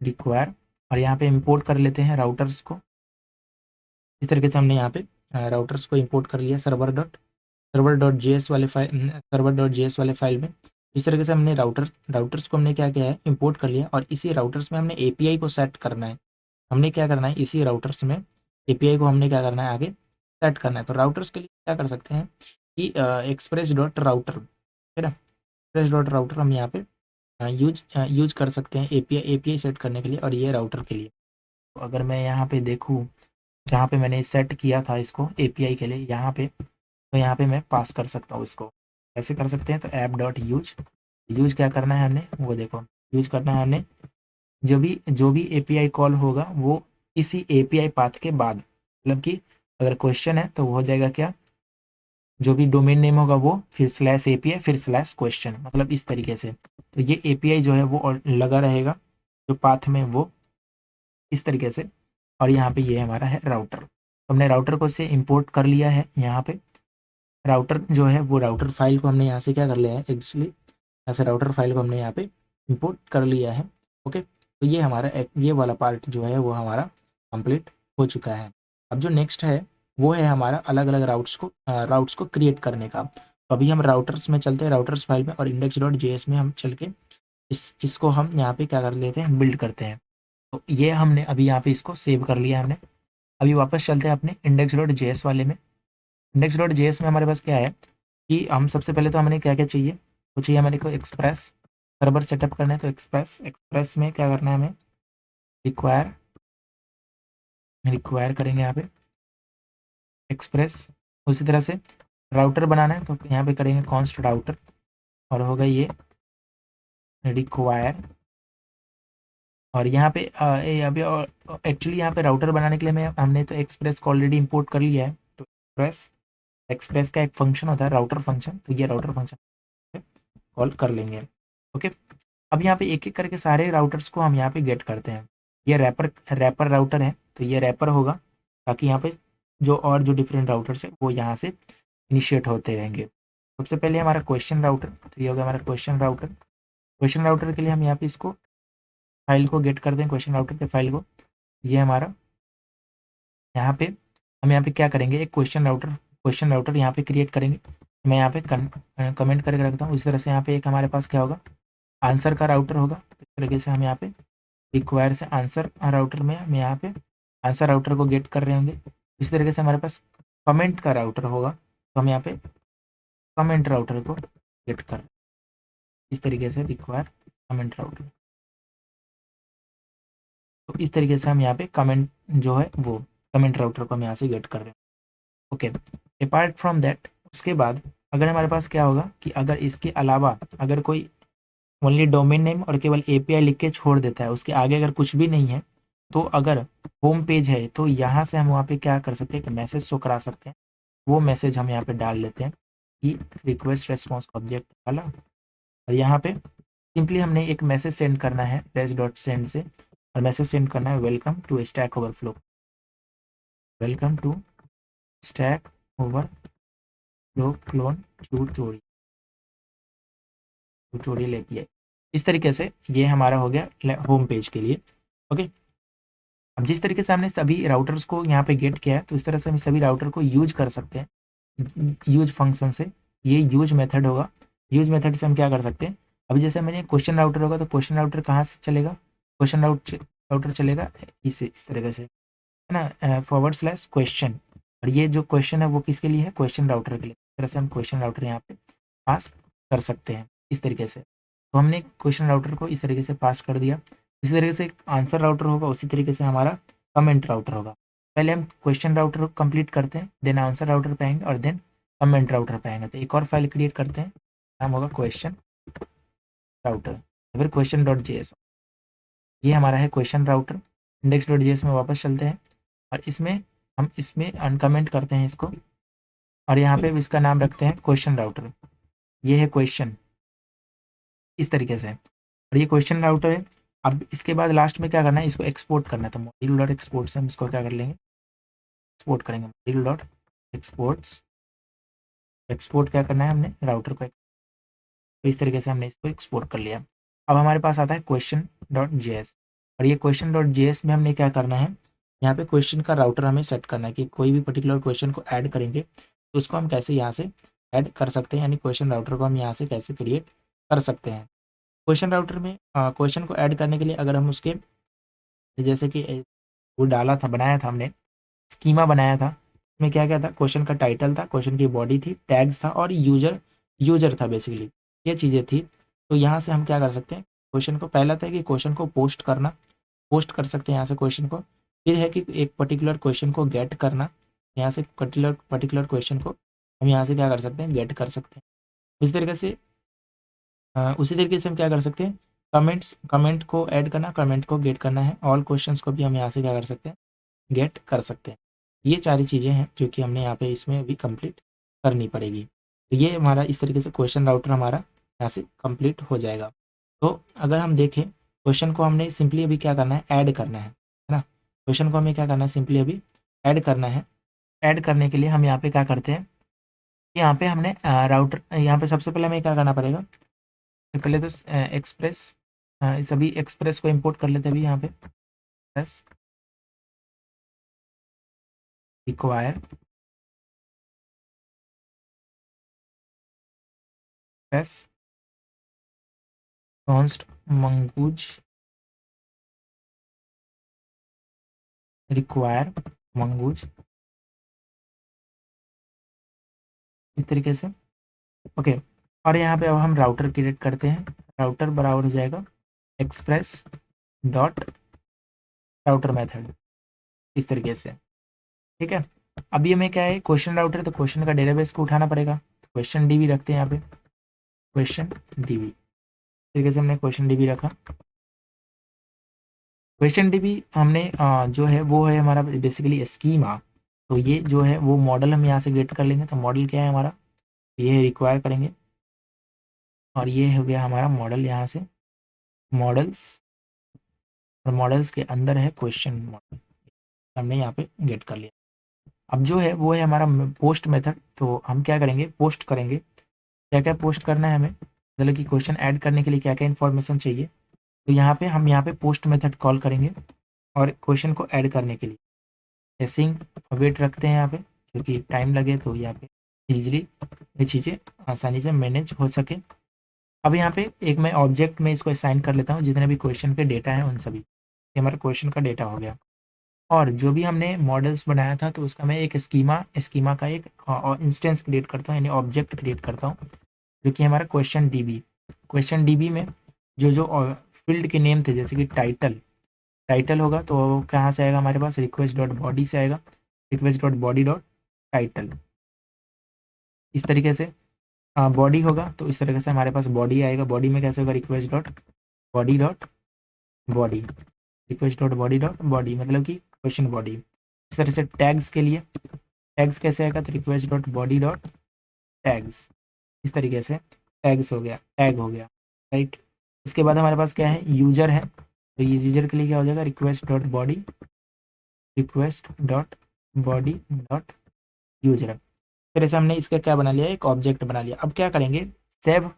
require, और यहाँ पे इंपोर्ट कर लेते हैं राउटर्स को। इस तरीके से हमने यहाँ पे राउटर्स को इंपोर्ट कर लिया सर्वर डॉट JS वाले फाइल में। इस तरीके से हमने राउटर्स को हमने क्या किया है, इंपोर्ट कर लिया। और इसी राउटर्स में हमने API को सेट करना है। हमने क्या करना है, इसी राउटर्स में API को हमने क्या करना है, आगे सेट करना है। तो राउटर्स के लिए क्या कर सकते हैं कि एक्सप्रेस डॉट राउटर है ना, एक्सप्रेस डॉट राउटर हम यहाँ पे यूज कर सकते हैं API सेट करने के लिए और ये राउटर के लिए। तो अगर मैं यहाँ पे देखूँ, जहाँ पे मैंने सेट किया था इसको API के लिए, यहाँ पे तो यहाँ पे मैं पास कर सकता हूँ इसको। कैसे कर सकते हैं, तो ऐप डॉट यूज क्या करना है हमने, वो देखो यूज करना है हमने। जो भी API कॉल होगा वो इसी API पाथ के बाद, मतलब कि अगर क्वेश्चन है तो वो हो जाएगा क्या, जो भी डोमेन नेम होगा वो फिर स्लैश API फिर स्लैश क्वेश्चन, मतलब इस तरीके से। तो ये API जो है वो लगा रहेगा जो पाथ में, वो इस तरीके से। और यहाँ पे ये हमारा है राउटर। तो हमने राउटर को से इंपोर्ट कर लिया है यहाँ पे। राउटर जो है वो राउटर फाइल को हमने यहाँ से क्या कर लिया है, एक्चुअली यहाँ से राउटर फाइल को हमने यहाँ पे इंपोर्ट कर लिया है। ओके, तो ये हमारा ये वाला पार्ट जो है वो हमारा कंप्लीट हो चुका है। अब जो नेक्स्ट है वो है हमारा अलग अलग राउट्स को क्रिएट करने का। तो अभी हम राउटर्स में चलते हैं, राउटर्स फाइल में, और index.js में हम चल के इसको हम यहाँ पे क्या कर लेते हैं, बिल्ड करते हैं। तो ये हमने अभी यहाँ पे इसको सेव कर लिया हमने। अभी वापस चलते हैं अपने index.js वाले में। index.js में हमारे पास क्या है कि हम सबसे पहले तो हमें क्या क्या चाहिए, तो चाहिए हमारे को एक्सप्रेस सर्वर सेटअप करना है। तो एक्सप्रेस में क्या करना है, हमें रिक्वायर करेंगे यहाँ पे एक्सप्रेस। उसी तरह से राउटर बनाना है, तो यहाँ पे करेंगे कॉन्स्ट राउटर, और होगा ये रिक्वायर। और यहाँ पे अभी एक्चुअली यहाँ पे राउटर बनाने के लिए हमने तो एक्सप्रेस को ऑलरेडी इंपोर्ट कर लिया है। तो एक्सप्रेस का एक फंक्शन होता है राउटर फंक्शन, तो ये राउटर फंक्शन कॉल कर लेंगे। ओके, अब यहाँ पे एक एक करके सारे राउटर्स को हम यहाँ पे गेट करते हैं। ये रैपर राउटर है, तो ये रैपर होगा ताकि यहाँ पे जो डिफरेंट राउटर्स है वो यहाँ से इनिशिएट होते रहेंगे। सबसे पहले हमारा क्वेश्चन राउटर, तो ये होगा हमारा क्वेश्चन राउटर के लिए हम यहाँ पे इसको फाइल को गेट कर दें, क्वेश्चन राउटर के फाइल को। ये हमारा यहाँ पे हम यहाँ पे क्या करेंगे, एक क्वेश्चन राउटर यहाँ पे क्रिएट करेंगे। मैं यहाँ पे कमेंट करके रखता हूँ। इसी तरह से यहाँ पे एक हमारे पास क्या होगा, आंसर का राउटर होगा। इस तरीके से हम यहाँ पे रिक्वायर से आंसर राउटर में हम यहाँ पे आंसर राउटर को गेट कर रहे होंगे। इसी तरीके से हमारे पास कमेंट का राउटर होगा, तो हम यहाँ पे कमेंट राउटर को गेट कर रहे हैं। इस तरीके से रिक्वायर कमेंट राउटर, तो इस तरीके से हम यहाँ पे कमेंट जो है वो कमेंट राउटर को हम यहाँ से गेट कर रहे हैं। ओके, अपार्ट फ्रॉम दैट उसके बाद अगर हमारे पास क्या होगा कि अगर इसके अलावा अगर कोई ओनली डोमेन नेम और केवल एपीआई लिख के छोड़ देता है, उसके आगे अगर कुछ भी नहीं है, तो अगर होम पेज है तो यहाँ से हम वहाँ पे क्या कर सकते हैं कि मैसेज शो करा सकते हैं। वो मैसेज हम यहाँ पे डाल लेते हैं कि रिक्वेस्ट रेस्पॉन्स ऑब्जेक्ट डाला, और यहाँ पे सिंपली हमने एक मैसेज सेंड करना है res.send से, और मैसेज सेंड करना है welcome to Stack Overflow, welcome to Stack Overflow clone tutorial API. इस तरीके से ये हमारा हो गया होम पेज के लिए। ओके, अब जिस तरीके से हमने सभी राउटर्स को यहाँ पे गेट किया है, तो इस तरह से हम सभी राउटर को यूज कर सकते हैं यूज फंक्शन से। ये यूज मेथड होगा, यूज मेथड से हम क्या कर सकते हैं, अभी जैसे मैंने क्वेश्चन राउटर होगा, तो क्वेश्चन राउटर कहाँ से चलेगा, क्वेश्चन राउटर चलेगा इस तरीके से, है ना, /क्वेश्चन। और ये जो क्वेश्चन है वो किसके लिए है, क्वेश्चन राउटर के लिए। इस तरह से हम क्वेश्चन राउटर यहाँ पे पास कर सकते हैं इस तरीके से। तो हमने क्वेश्चन राउटर को इस तरीके से पास कर दिया। इसी तरीके से एक आंसर राउटर होगा, उसी तरीके से हमारा कमेंट राउटर होगा। पहले हम क्वेश्चन राउटर को कंप्लीट करते हैं, देन आंसर राउटर पे आएंगे, और देन कमेंट राउटर पे आएंगे। तो एक और फाइल क्रिएट करते हैं, नाम होगा क्वेश्चन राउटर, फिर question.js। ये हमारा है क्वेश्चन राउटर। index.js में वापस चलते हैं, और इसमें अनकमेंट करते हैं इसको, और यहाँ पे इसका नाम रखते हैं क्वेश्चन राउटर। ये है क्वेश्चन इस तरीके से, और ये क्वेश्चन राउटर है। अब इसके बाद लास्ट में क्या करना है, इसको एक्सपोर्ट करना है। तो module.export से हम इसको क्या कर लेंगे, एक्सपोर्ट करेंगे। module.exports एक्सपोर्ट क्या करना है हमने, राउटर को। तो इस तरीके से हमने इसको एक्सपोर्ट कर लिया। अब हमारे पास आता है question.js, और ये question.js में हमने क्या करना है, यहाँ पे क्वेश्चन का राउटर हमें सेट करना है कि कोई भी पर्टिकुलर क्वेश्चन को ऐड करेंगे तो उसको हम कैसे यहाँ से ऐड कर सकते हैं, यानी क्वेश्चन राउटर को हम यहाँ से कैसे क्रिएट कर सकते हैं। क्वेश्चन राउटर में क्वेश्चन को ऐड करने के लिए अगर हम उसके जैसे कि वो डाला था, बनाया था हमने, स्कीमा बनाया था, उसमें क्या क्या था, क्वेश्चन का टाइटल था, क्वेश्चन की बॉडी थी, टैग्स था, और यूजर था, बेसिकली ये चीज़ें थी। तो यहाँ से हम क्या कर सकते हैं, क्वेश्चन को, पहला था कि क्वेश्चन को पोस्ट कर सकते हैं यहाँ से क्वेश्चन को। फिर है कि एक पर्टिकुलर क्वेश्चन को गेट करना, यहाँ से पर्टिकुलर क्वेश्चन को हम यहाँ से क्या कर सकते हैं, गेट कर सकते हैं। इस तरीके से उसी तरीके से हम क्या कर सकते हैं, कमेंट को ऐड करना, कमेंट को गेट करना है, ऑल क्वेश्चंस को भी हम यहाँ से क्या कर सकते हैं, गेट कर सकते हैं। ये सारी चीज़ें हैं जो कि हमने यहाँ पे इसमें भी कंप्लीट करनी पड़ेगी। तो ये हमारा इस तरीके से क्वेश्चन राउटर हमारा यहाँ से कंप्लीट हो जाएगा। तो अगर हम देखें, क्वेश्चन को हमने सिंपली अभी क्या करना है, ऐड करना है ना। क्वेश्चन को हमें क्या करना है, सिंपली अभी ऐड करना है। ऐड करने के लिए हम यहाँ पे क्या करते हैं, यहाँ पे हमने राउटर, यहाँ पे सबसे पहले हमें क्या करना पड़ेगा, पहले तो एक्सप्रेस, सभी एक्सप्रेस को इंपोर्ट कर लेते हैं अभी यहाँ पे। Plus require plus const mongoose require mongoose, इस तरीके से। ओके, और यहाँ पे अब हम राउटर क्रिएट करते हैं। राउटर बराबर हो जाएगा एक्सप्रेस डॉट राउटर मेथड, इस तरीके से। ठीक है, अभी हमें क्या है, क्वेश्चन राउटर, तो क्वेश्चन का डेटाबेस को उठाना पड़ेगा, तो क्वेश्चन डीबी रखते हैं यहाँ पे, क्वेश्चन डीबी तरीके से हमने क्वेश्चन डीबी रखा। क्वेश्चन डीबी हमने जो है वो है हमारा बेसिकली स्कीमा। तो ये जो है वो मॉडल हम यहाँ से गेट कर लेंगे। तो मॉडल क्या है हमारा, ये रिक्वायर करेंगे, और ये हो गया हमारा मॉडल यहाँ से, मॉडल्स, और मॉडल्स के अंदर है क्वेश्चन मॉडल, हमने यहाँ पे गेट कर लिया। अब जो है वो है हमारा पोस्ट मेथड। तो हम क्या करेंगे, पोस्ट करेंगे। क्या क्या पोस्ट करना है हमें, मतलब कि क्वेश्चन ऐड करने के लिए क्या क्या इन्फॉर्मेशन चाहिए। तो यहाँ पे हम यहाँ पे पोस्ट मेथड कॉल करेंगे, और क्वेश्चन को ऐड करने के लिए एसिंग वेट रखते हैं यहाँ पे, क्योंकि टाइम लगे तो यहाँ पे इजीली ये चीज़ें आसानी से मैनेज हो सके। अब यहाँ पे एक मैं ऑब्जेक्ट में इसको असाइन कर लेता हूँ, जितने भी क्वेश्चन के डेटा हैं उन सभी, ये हमारा क्वेश्चन का डेटा हो गया। और जो भी हमने मॉडल्स बनाया था तो उसका मैं एक स्कीमा का एक इंस्टेंस क्रिएट करता हूँ, यानी ऑब्जेक्ट क्रिएट करता हूँ, जो कि हमारा क्वेश्चन डीबी में जो जो फील्ड के नेम थे, जैसे कि टाइटल होगा तो वो कहाँ से आएगा, हमारे पास रिक्वेस्ट डॉट बॉडी से आएगा, request dot body dot title, इस तरीके से। बॉडी होगा तो इस तरीके से हमारे पास बॉडी आएगा, बॉडी में कैसे होगा, request dot body dot body, request dot body dot body, मतलब कि क्वेश्चन बॉडी। इस तरह से टैग्स के लिए टैग्स कैसे आएगा, तो request dot body dot tags, इस तरीके से टैग्स हो गया, टैग हो गया, राइट। उसके बाद हमारे पास क्या है, यूजर है, तो ये यूजर के लिए क्या हो जाएगा, request dot body dot user. फिर ऐसे हमने इसका क्या बना लिया, एक ऑब्जेक्ट बना लिया। अब क्या करेंगे, सेव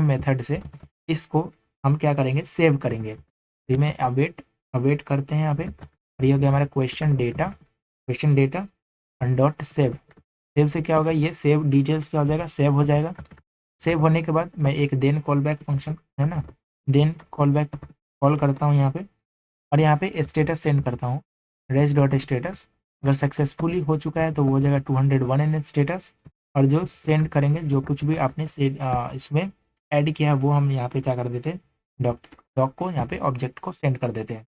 मेथड से इसको हम क्या करेंगे, सेव करेंगे। फिर में अवेट करते हैं यहाँ पे, और ये हो गया हमारा क्वेश्चन डेटा डॉट सेव से क्या होगा, ये सेव डिटेल्स क्या हो जाएगा, सेव हो जाएगा। सेव होने के बाद मैं एक देन कॉल बैक फंक्शन है ना, देन कॉल बैक कॉल करता हूँ यहाँ पे, और यहाँ पे स्टेटस सेंड करता हूँ, रेस डॉट स्टेटस। अगर सक्सेसफुली हो चुका है तो वो हो जाएगा 201 इन स्टेटस, और जो सेंड करेंगे, जो कुछ भी आपने इसमें ऐड किया है वो हम यहाँ पे क्या कर देते हैं, डॉक को यहाँ पे ऑब्जेक्ट को सेंड कर देते हैं।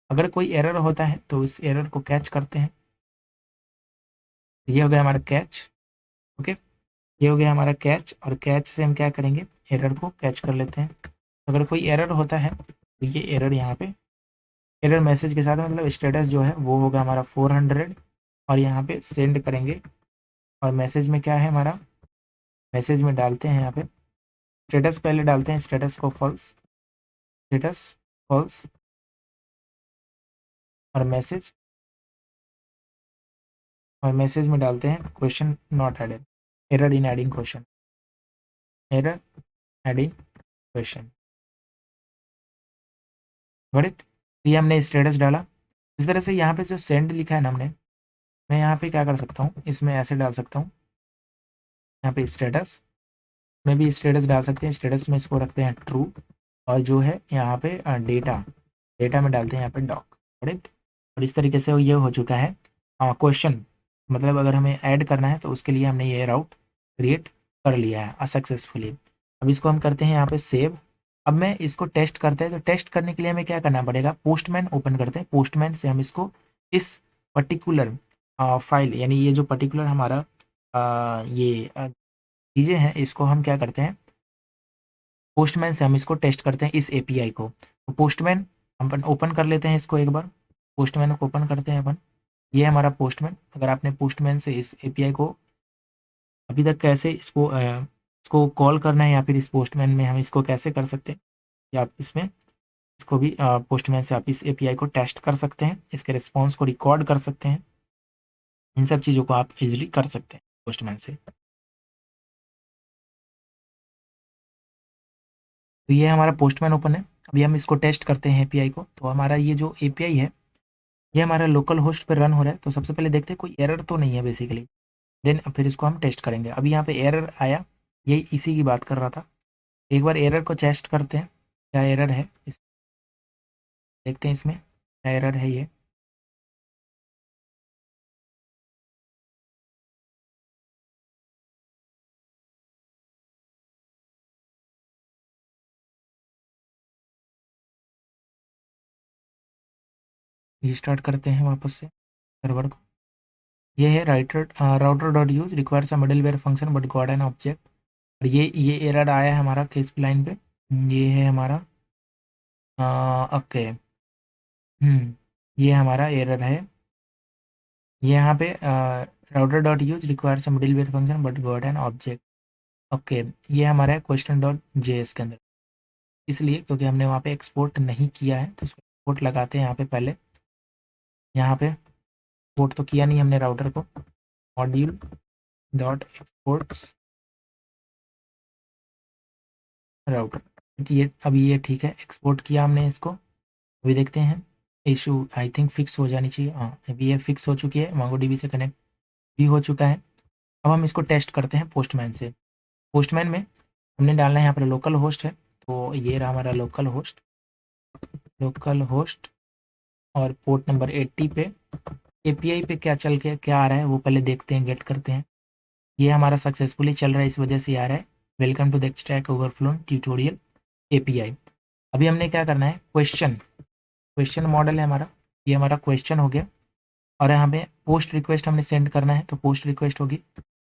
अगर कोई एरर होता है तो उस एरर को कैच करते हैं। ये हो गया हमारा कैच। ओके, ये हो गया हमारा कैच, और कैच से हम क्या करेंगे, एरर को कैच कर लेते हैं। अगर कोई एरर होता है तो ये एरर यहाँ पे एरर मैसेज के साथ, मतलब स्टेटस जो है वो होगा हमारा 400, और यहाँ पे सेंड करेंगे। और मैसेज में क्या है हमारा, मैसेज में डालते हैं यहाँ पे स्टेटस, पहले डालते हैं स्टेटस को स्टेटस फॉल्स, और मैसेज में डालते हैं question not added, error in adding question, error adding question, got it. ये हमने स्टेटस डाला। इस तरह से यहाँ पे जो सेंड लिखा है ना हमने, मैं यहाँ पे क्या कर सकता हूँ, इसमें ऐसे डाल सकता हूँ, यहाँ पे स्टेटस में भी स्टेटस डाल सकते हैं, स्टेटस में इसको रखते हैं ट्रू, और जो है यहाँ पे डेटा में डालते हैं यहाँ पे डॉक, राइट। और इस तरीके से ये हो चुका है क्वेश्चन, मतलब अगर हमें ऐड करना है तो उसके लिए हमने ये राउट क्रिएट कर लिया है सक्सेसफुली। अब इसको हम करते हैं यहाँ पे सेव। अब मैं इसको टेस्ट करते हैं, तो टेस्ट करने के लिए हमें क्या करना पड़ेगा, पोस्टमैन ओपन करते हैं, पोस्टमैन से हम इसको इस पर्टिकुलर फाइल, यानी ये जो पर्टिकुलर हमारा ये चीज़ें हैं, इसको हम क्या करते हैं, पोस्टमैन से हम इसको टेस्ट करते हैं इस एपीआई को। तो पोस्टमैन हम ओपन कर लेते हैं इसको एक बार, पोस्टमैन को ओपन करते हैं अपन। ये हमारा पोस्टमैन। अगर आपने पोस्टमैन से इस एपीआई को अभी तक कैसे इसको कॉल करना है, या फिर इस पोस्टमैन में हम इसको कैसे कर सकते हैं, या आप इसमें इसको भी पोस्टमैन से आप इस एपीआई को टेस्ट कर सकते हैं, इसके रिस्पॉन्स को रिकॉर्ड कर सकते हैं। इन सब चीज़ों को आप इजीली कर सकते हैं पोस्टमैन से। तो ये हमारा पोस्टमैन ओपन है। अभी हम इसको टेस्ट करते हैं एपीआई को। तो हमारा ये जो एपीआई है ये हमारा लोकल होस्ट पर रन हो रहा है। तो सबसे पहले देखते हैं कोई एरर तो नहीं है बेसिकली, देन फिर इसको हम टेस्ट करेंगे। अभी यहाँ पे एरर आया, यही इसी की बात कर रहा था। एक बार एरर को टेस्ट करते हैं क्या एरर है देखते हैं इसमें क्या एरर है। ये स्टार्ट करते हैं वापस से सर्वर को। ये है router dot use requires a middleware function but got an object. और ये एरर आया है हमारा केस लाइन पे। ये है हमारा ओके। ये हमारा एरर है। ये यहाँ पे router dot use requires a middleware function but got an object. Okay, ये हमारा है क्वेश्चन डॉट जेएस के अंदर, इसलिए क्योंकि हमने वहाँ पे एक्सपोर्ट नहीं किया है। तो इसको एक्सपोर्ट लगाते हैं यहाँ पे पहले। यहाँ पे एक्सपोर्ट तो किया नहीं हमने राउटर को। मॉड्यूल डॉट एक्सपोर्ट्स राउटर, ये अभी ये ठीक है, एक्सपोर्ट किया हमने इसको। अभी देखते हैं इशू आई थिंक फिक्स हो जानी चाहिए। हाँ, अभी ये फिक्स हो चुकी है, मोंगोडीबी से कनेक्ट भी हो चुका है। अब हम इसको टेस्ट करते हैं पोस्टमैन से। पोस्टमैन में हमने डालना है यहाँ पर लोकल होस्ट है। तो ये रहा हमारा लोकल होस्ट और पोर्ट नंबर 80 पे एपीआई पे क्या चल के क्या आ रहा है वो पहले देखते हैं, गेट करते हैं। ये हमारा सक्सेसफुली चल रहा है, इस वजह से आ रहा है welcome to the Stack Overflow tutorial API. अभी हमने क्या करना है, क्वेश्चन मॉडल है हमारा, ये हमारा क्वेश्चन हो गया। और यहाँ पे पोस्ट रिक्वेस्ट हमने सेंड करना है, तो पोस्ट रिक्वेस्ट होगी।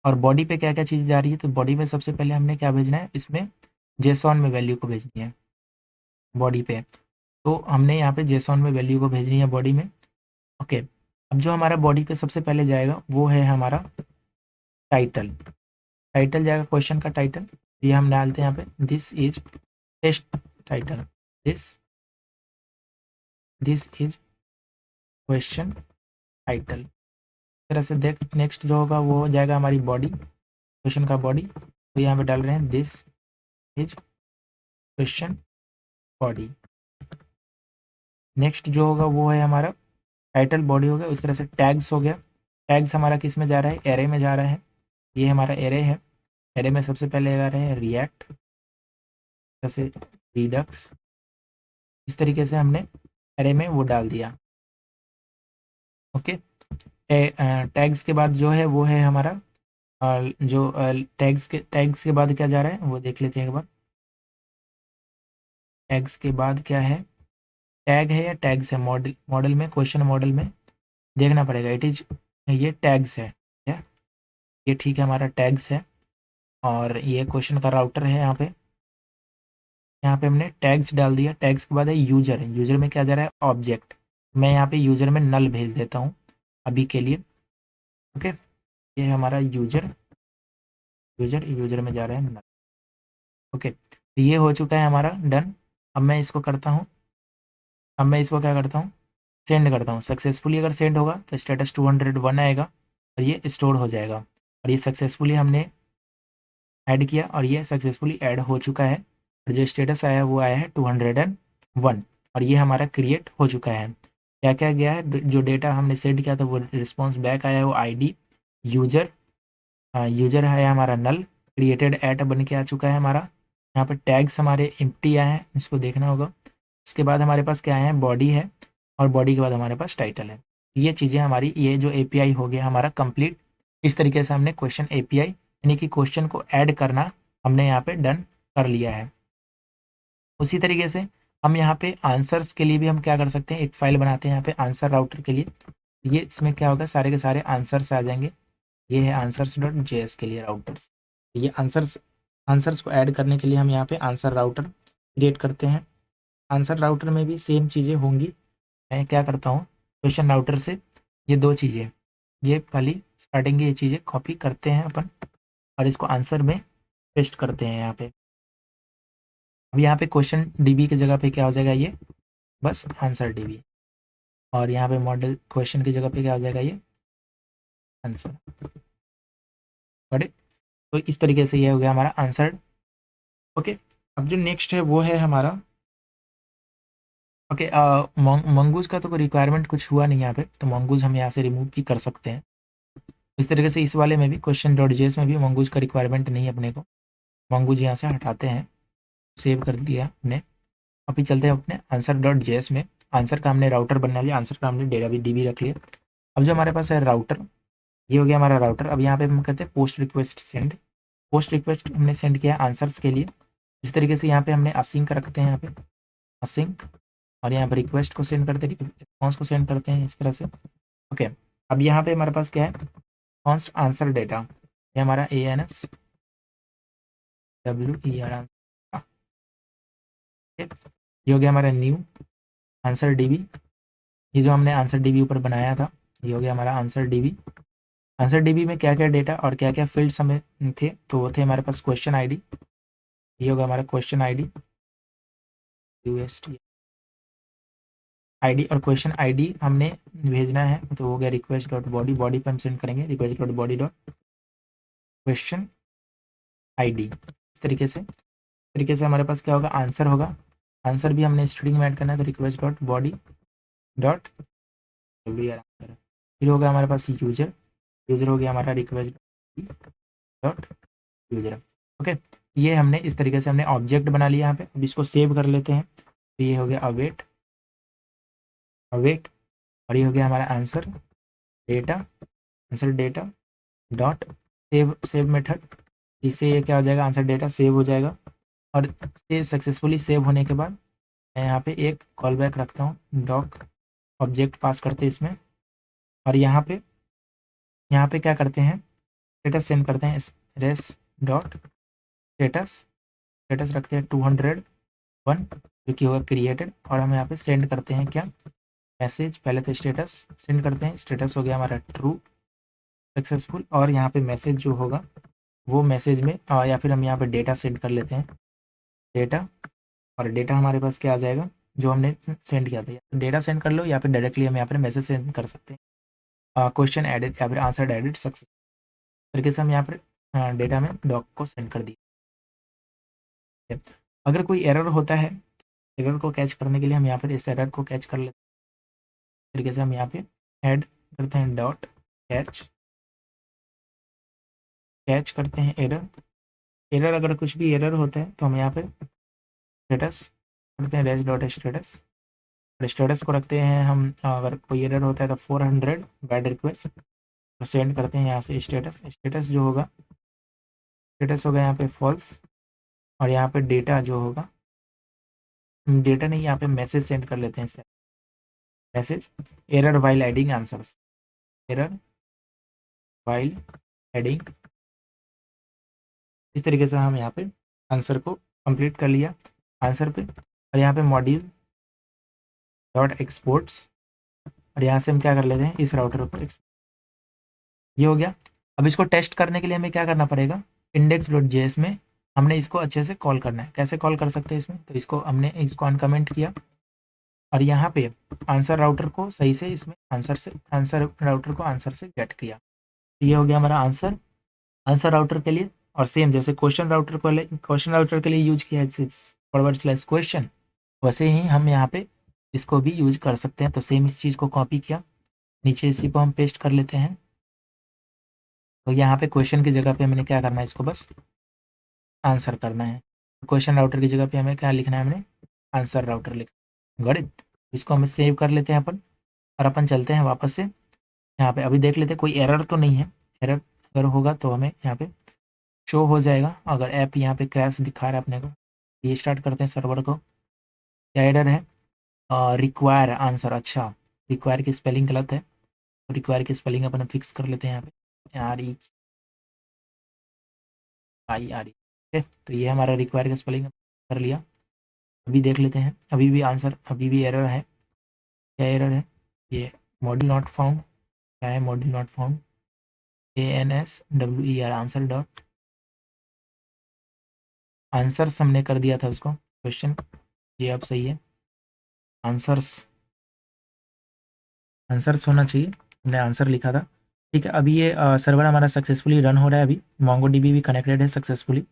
और बॉडी पे क्या क्या चीज़ जा रही है, तो बॉडी पे सबसे पहले हमने क्या भेजना है, इसमें जेसॉन में वैल्यू को भेजनी है बॉडी पे। तो हमने यहाँ पे जेसॉन में वैल्यू को भेजनी है बॉडी में। ओके, अब जो हमारा बॉडी पे सबसे पहले जाएगा वो है हमारा टाइटल। टाइटल जाएगा क्वेश्चन का टाइटल। ये हम डालते हैं यहाँ पे this is test title, this this is question title. इस तरह से देख नेक्स्ट जो होगा वो हो जाएगा हमारी बॉडी, क्वेश्चन का बॉडी। तो यहाँ पे डाल रहे हैं this is question body. Next जो होगा वो है हमारा टाइटल बॉडी हो गया। उस तरह से टैग्स हो गया। टैग्स हमारा किस में जा रहा है, एरे में जा रहा है। ये हमारा एरे है। एरे में सबसे पहले आ रहे हैं रिएक्ट, जैसे रिडक्स। इस तरीके से हमने एरे में वो डाल दिया। ओके, टैग्स के बाद जो है वो है हमारा जो टैग्स के बाद क्या जा रहा है वो देख लेते हैं एक बार। टैग्स के बाद क्या है, टैग है या टैग्स है, मॉडल में क्वेश्चन मॉडल में देखना पड़ेगा। इट इज ये टैग्स है क्या, ये ठीक है हमारा टैग्स है। और ये क्वेश्चन का राउटर है। यहाँ पे हमने टैग्स डाल दिया। टैग्स के बाद है यूजर। है यूजर में क्या जा रहा है, ऑब्जेक्ट। मैं यहाँ पे यूजर में नल भेज देता हूँ अभी के लिए। ओके, ये है हमारा यूजर। यूजर में जा रहा है नल। ओके, तो ये हो चुका है हमारा डन। अब मैं इसको करता हूँ, अब मैं इसको क्या करता हूँ, सेंड करता हूँ। सक्सेसफुली अगर सेंड होगा तो स्टेटस 201 आएगा और ये स्टोर हो जाएगा। और ये सक्सेसफुली हमने ऐड किया और ये सक्सेसफुली ऐड हो चुका है। और जो स्टेटस आया वो आया है 201 और ये हमारा क्रिएट हो चुका है। क्या क्या गया है, जो डेटा हमने सेंड किया था वो रिस्पॉन्स बैक आया है, वो आईडी यूजर, यूजर है हमारा नल, क्रिएटेड ऐड बन के आ चुका है हमारा। यहाँ पर टैग्स हमारे एम्प्टी आए हैं, इसको देखना होगा। उसके बाद हमारे पास क्या है, बॉडी है। और बॉडी के बाद हमारे पास टाइटल है। ये चीज़ें हमारी, ये जो एपीआई हो गया हमारा कंप्लीट। इस तरीके से हमने क्वेश्चन एपीआई यानी कि क्वेश्चन को ऐड करना हमने यहाँ पे डन कर लिया है। उसी तरीके से हम यहाँ पे आंसर्स के लिए भी हम क्या कर सकते हैं, एक फाइल बनाते हैं यहाँ पे आंसर राउटर के लिए। ये इसमें क्या होगा, सारे के सारे आंसर्स आ जाएंगे। ये है आंसर्स डॉट जेएस के लिए राउटर्स। ये आंसर्स को ऐड करने के लिए हम यहाँ पे आंसर राउटर क्रिएट करते हैं। आंसर राउटर में भी सेम चीज़ें होंगी। मैं क्या करता हूँ, क्वेश्चन राउटर से ये दो चीज़ें, ये खाली स्टार्टिंग की ये चीज़ें कॉपी करते हैं अपन और इसको आंसर में पेस्ट करते हैं यहाँ पे। अब यहाँ पे क्वेश्चन डीबी की जगह पे क्या हो जाएगा, ये बस आंसर डीबी। और यहाँ पे मॉडल क्वेश्चन की जगह पे क्या हो जाएगा, ये आंसर। बड़े तो इस तरीके से ये हो गया हमारा आंसर। ओके, अब जो नेक्स्ट है वो है हमारा ओके मंगूज का तो कोई रिक्वायरमेंट कुछ हुआ नहीं यहाँ पे, तो मंगूज हम यहाँ से रिमूव भी कर सकते हैं। इस तरीके से इस वाले में भी क्वेश्चन डॉट जेएस में भी मंगूज का रिक्वायरमेंट नहीं है अपने को, मंगूज यहाँ से हटाते हैं, सेव कर दिया हमने। अभी चलते हैं अपने आंसर डॉट जेएस में। आंसर का हमने राउटर बना लिया, आंसर का हमने डेटा भी डीबी रख लिया। अब जो हमारे पास है राउटर, ये हो गया हमारा राउटर। अब यहाँ पे हम करते हैं post request send. Post request हमने सेंड किया आंसर्स के लिए। इस तरीके से यहाँ पे हमने असिंक रखते हैं, यहाँ पे असिंक, और यहाँ पे रिक्वेस्ट को सेंड करते हैं, रिस्पॉन्स को सेंड करते हैं इस तरह से। ओके, अब यहाँ पे हमारे पास क्या है, कॉन्स्ट आंसर डेटा, ये हमारा ANS WER, ये हो गया हमारा न्यू आंसर डीबी। ये जो हमने आंसर डीबी ऊपर बनाया था, ये हो गया हमारा आंसर डीबी। आंसर डीबी में क्या क्या डेटा और क्या क्या फील्ड्स हमें थे, तो वो थे हमारे पास क्वेश्चन आईडी, ये होगा हमारा क्वेश्चन आईडी UST आईडी, और क्वेश्चन आईडी हमने भेजना है तो हो गया रिक्वेस्ट डॉट बॉडी, बॉडी पर हम सेंड करेंगे request dot body dot question ID. इस तरीके से हमारे पास क्या होगा, आंसर होगा। आंसर भी हमने स्ट्रिंग में ऐड करना है, तो request dot body dot answer. फिर होगा हमारे पास यूजर, यूजर हो गया हमारा रिक्वेस्ट डॉट यूजर। ओके, ये हमने इस तरीके से हमने ऑब्जेक्ट बना लिया यहाँ पे। अब इसको सेव कर लेते हैं, तो ये हो गया अवेट, अवेट, और ये हो गया हमारा answer data, answer data dot save, save method. इससे ये क्या हो जाएगा, आंसर डेटा सेव हो जाएगा। और सेव सक्सेसफुली सेव होने के बाद मैं यहाँ पे एक कॉल बैक रखता हूँ, डॉक ऑब्जेक्ट पास करते हैं इसमें, और यहाँ पे क्या करते हैं, स्टेटस सेंड करते हैं, रेस डॉट स्टेटस, स्टेटस रखते हैं 201 जो कि होगा क्रिएटेड, और हम यहाँ पे सेंड करते हैं क्या, मैसेज। पहले तो स्टेटस सेंड करते हैं, स्टेटस हो गया हमारा ट्रू सक्सेसफुल, और यहाँ पे मैसेज जो होगा वो मैसेज में या फिर हम यहाँ पे डेटा सेंड कर लेते हैं, डेटा, और डेटा हमारे पास क्या आ जाएगा जो हमने सेंड किया था। डेटा सेंड कर लो या फिर डायरेक्टली हम यहाँ पर मैसेज सेंड कर सकते हैं, क्वेश्चन एडिट या फिर आंसर एडिट सक्सेस तरीके से हम यहाँ पर डेटा में डॉक को सेंड कर दिए। अगर कोई एरर होता है, एरर को कैच करने के लिए हम यहाँ पर इस एरर को कैच कर लेते हैं, तरीके से हम यहाँ पे ऐड करते हैं डॉट कैच, कैच करते हैं एरर। एरर अगर कुछ भी एरर होता है तो हम यहाँ पे स्टेटस करते हैं रेस डॉट स्टेटस, और स्टेटस को रखते हैं हम, अगर कोई एरर होता है तो 400 बैड रिक्वेस्ट, तो सेंड करते हैं यहाँ से स्टेटस। स्टेटस जो होगा, स्टेटस होगा यहाँ पे फॉल्स, और यहाँ पे डेटा जो होगा, डेटा नहीं, यहाँ पे मैसेज सेंड कर लेते हैं, message error while adding answers, error while adding. इस तरीके से हम यहाँ पे आंसर को कंप्लीट कर लिया आंसर पे, और यहाँ पे मॉड्यूल डॉट एक्सपोर्ट्स, और यहाँ से हम क्या कर लेते हैं, इस राउटर को ये हो गया। अब इसको टेस्ट करने के लिए हमें क्या करना पड़ेगा, इंडेक्स डॉट जेएस में हमने इसको अच्छे से कॉल करना है। कैसे कॉल कर सकते हैं इसमें, तो इसको हमने इसको अनकमेंट किया, और यहाँ पे आंसर राउटर को सही से इसमें आंसर राउटर को आंसर से गेट किया। ये हो गया हमारा आंसर, आंसर राउटर के लिए। और सेम जैसे क्वेश्चन राउटर के लिए यूज किया है फॉरवर्ड स्लैश क्वेश्चन, वैसे ही हम यहाँ पे इसको भी यूज कर सकते हैं। तो सेम इस चीज़ को कॉपी किया, नीचे इसी को हम पेस्ट कर लेते हैं। तो यहाँ पे क्वेश्चन की जगह पे हमने क्या करना है, इसको बस आंसर करना है। क्वेश्चन राउटर की जगह पे हमें क्या लिखना है, हमने आंसर राउटर लिखना। Got it. इसको हमें सेव कर लेते हैं अपन, और अपन चलते हैं वापस से यहाँ पे। अभी देख लेते हैं कोई एरर तो नहीं है, एरर अगर होगा तो हमें यहाँ पे शो हो जाएगा। अगर ऐप यहाँ पे क्रैश दिखा रहा है अपने को, ये स्टार्ट करते हैं सर्वर को। क्या एरर है, रिक्वायर आंसर, अच्छा रिक्वायर की स्पेलिंग गलत है, तो रिक्वायर की स्पेलिंग अपन फिक्स कर लेते हैं यहाँ पे, REQUIRE। ठीक है, तो ये हमारा रिक्वायर का स्पेलिंग कर लिया। अभी देख लेते हैं, अभी भी आंसर, अभी भी एरर है। क्या एरर है, ये मॉड्यूल नॉट फाउंड। क्या है module not found, ANSWER answer dot answers हमने कर दिया था उसको क्वेश्चन, ये अब सही है। आंसर्स, आंसर्स होना चाहिए, हमने आंसर लिखा था। ठीक है, अभी ये सर्वर हमारा सक्सेसफुली रन हो रहा है। अभी MongoDB भी कनेक्टेड है सक्सेसफुली।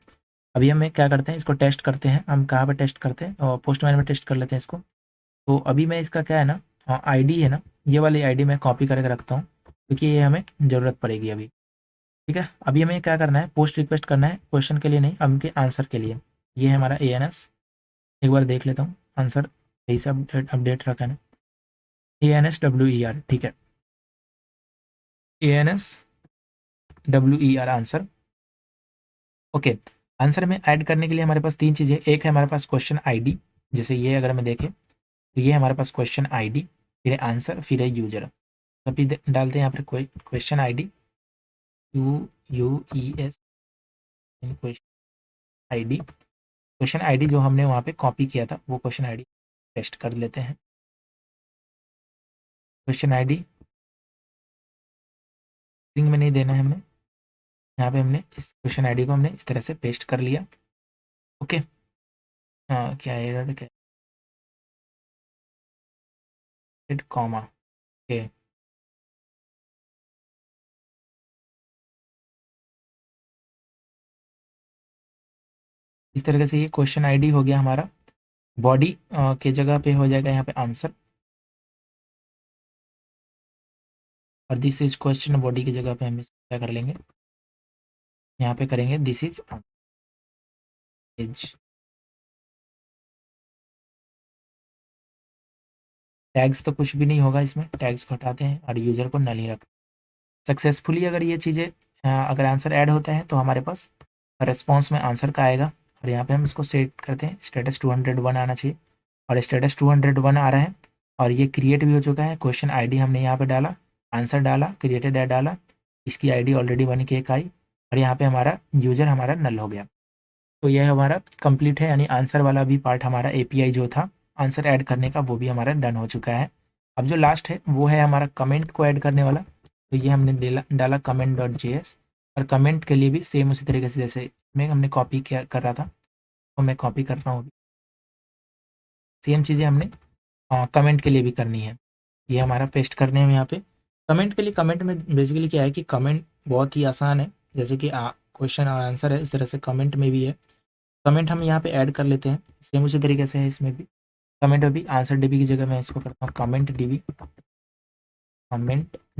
अभी हमें क्या करते हैं, इसको टेस्ट करते हैं। हम कहाँ पर टेस्ट करते हैं, और पोस्टमैन में टेस्ट कर लेते हैं इसको। तो अभी मैं इसका क्या है ना, आईडी है ना, ये वाली आईडी मैं कॉपी करके रखता हूँ, क्योंकि ये हमें ज़रूरत पड़ेगी अभी। ठीक है, अभी हमें क्या करना है, पोस्ट रिक्वेस्ट करना है, क्वेश्चन के लिए नहीं, उनके आंसर के लिए। ये है हमारा ANS। एक बार देख लेता हूँ आंसर सही से अपडेट रखा है ना, ANSWER। ठीक है, ANSWER आंसर। ओके, आंसर में ऐड करने के लिए हमारे पास तीन चीज़ें। एक है हमारे पास क्वेश्चन आईडी, जैसे ये अगर मैं देखें तो ये हमारे पास क्वेश्चन आईडी, फिर है आंसर, फिर है यूजर। अभी डालते हैं यहाँ पर कोई question ID, UUES, question ID. Question ID जो हमने वहाँ पे कॉपी किया था वो क्वेश्चन आईडी टेस्ट कर लेते हैं। क्वेश्चन आईडी स्ट्रिंग में नहीं देना है हमने, यहाँ पे हमने इस क्वेश्चन आईडी को हमने इस तरह से पेस्ट कर लिया। ओके, हाँ क्या आएगा, क्या कॉमा। ओके, इस तरीके से ये क्वेश्चन आईडी हो गया हमारा। बॉडी के जगह पे हो जाएगा यहाँ पे आंसर, और दिस इज क्वेश्चन। बॉडी की जगह पे हम क्या कर लेंगे, यहाँ पे करेंगे दिस इज एज। टैग्स तो कुछ भी नहीं होगा इसमें, टैग्स को हटाते हैं और यूजर को नल ही रखते हैं। सक्सेसफुली अगर ये चीज़ें अगर आंसर ऐड होता है तो हमारे पास रिस्पॉन्स में आंसर का आएगा, और यहाँ पे हम इसको सेट करते हैं, स्टेटस 201 आना चाहिए, और स्टेटस 201 आ रहा है। और ये क्रिएट भी हो चुका है। क्वेश्चन आईडी हमने यहाँ पे डाला, आंसर डाला, क्रिएटेड ऐड डाला, इसकी आईडी ऑलरेडी बन के एक आई, और यहाँ पे हमारा यूजर हमारा नल हो गया। तो यह हमारा कंप्लीट है, यानी आंसर वाला भी पार्ट हमारा API जो था आंसर ऐड करने का वो भी हमारा डन हो चुका है। अब जो लास्ट है वो है हमारा कमेंट को ऐड करने वाला। तो ये हमने डाला comment.js, और कमेंट के लिए भी सेम उसी तरीके से जैसे मैं हमने कॉपी किया कर रहा था, तो मैं कॉपी कर रहा हूँ। सेम चीज़ें हमने कमेंट के लिए भी करनी है। ये हमारा पेस्ट करने में यहाँ पे कमेंट के लिए, कमेंट में बेसिकली क्या है कि कमेंट बहुत ही आसान है, जैसे कि क्वेश्चन और आंसर है, इस तरह से कमेंट में भी है। कमेंट हम यहाँ पे ऐड कर लेते हैं, सेम उसी तरीके से है इसमें भी। कमेंट में भी आंसर DB की जगह मैं इसको करता हूँ कमेंट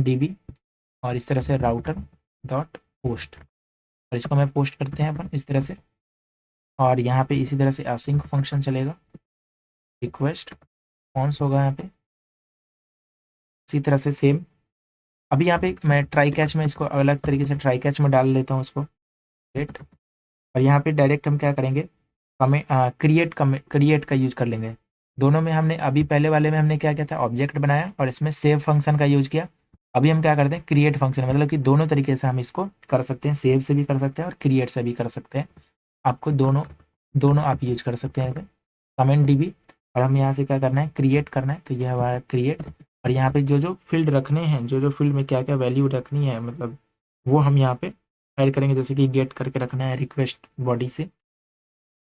DB, और इस तरह से router.post, और इसको मैं पोस्ट करते हैं अपन इस तरह से। और यहाँ पे इसी तरह से async फंक्शन चलेगा, रिक्वेस्ट कौन होगा यहाँ पे, इसी तरह से सेम। अभी यहाँ पे मैं ट्राई कैच में इसको अलग तरीके से ट्राई कैच में डाल लेता हूँ उसको डेट, और यहाँ पे डायरेक्ट हम क्या करेंगे, क्रिएट का यूज कर लेंगे। दोनों में हमने अभी पहले वाले में हमने क्या किया था, ऑब्जेक्ट बनाया और इसमें सेव फंक्शन का यूज किया। अभी हम क्या करते हैं, क्रिएट फंक्शन, मतलब कि दोनों तरीके से हम इसको कर सकते हैं, सेव से भी कर सकते हैं और क्रिएट से भी कर सकते हैं। आपको दोनों दोनों आप यूज कर सकते हैं कमेंट DB, और हम यहाँ से क्या करना है, क्रिएट करना है। तो यह हमारा क्रिएट, और यहाँ पे जो जो फील्ड रखने हैं, जो जो फील्ड में क्या क्या वैल्यू रखनी है, मतलब वो हम यहाँ पे ऐड करेंगे। जैसे कि गेट करके रखना है रिक्वेस्ट बॉडी से, तो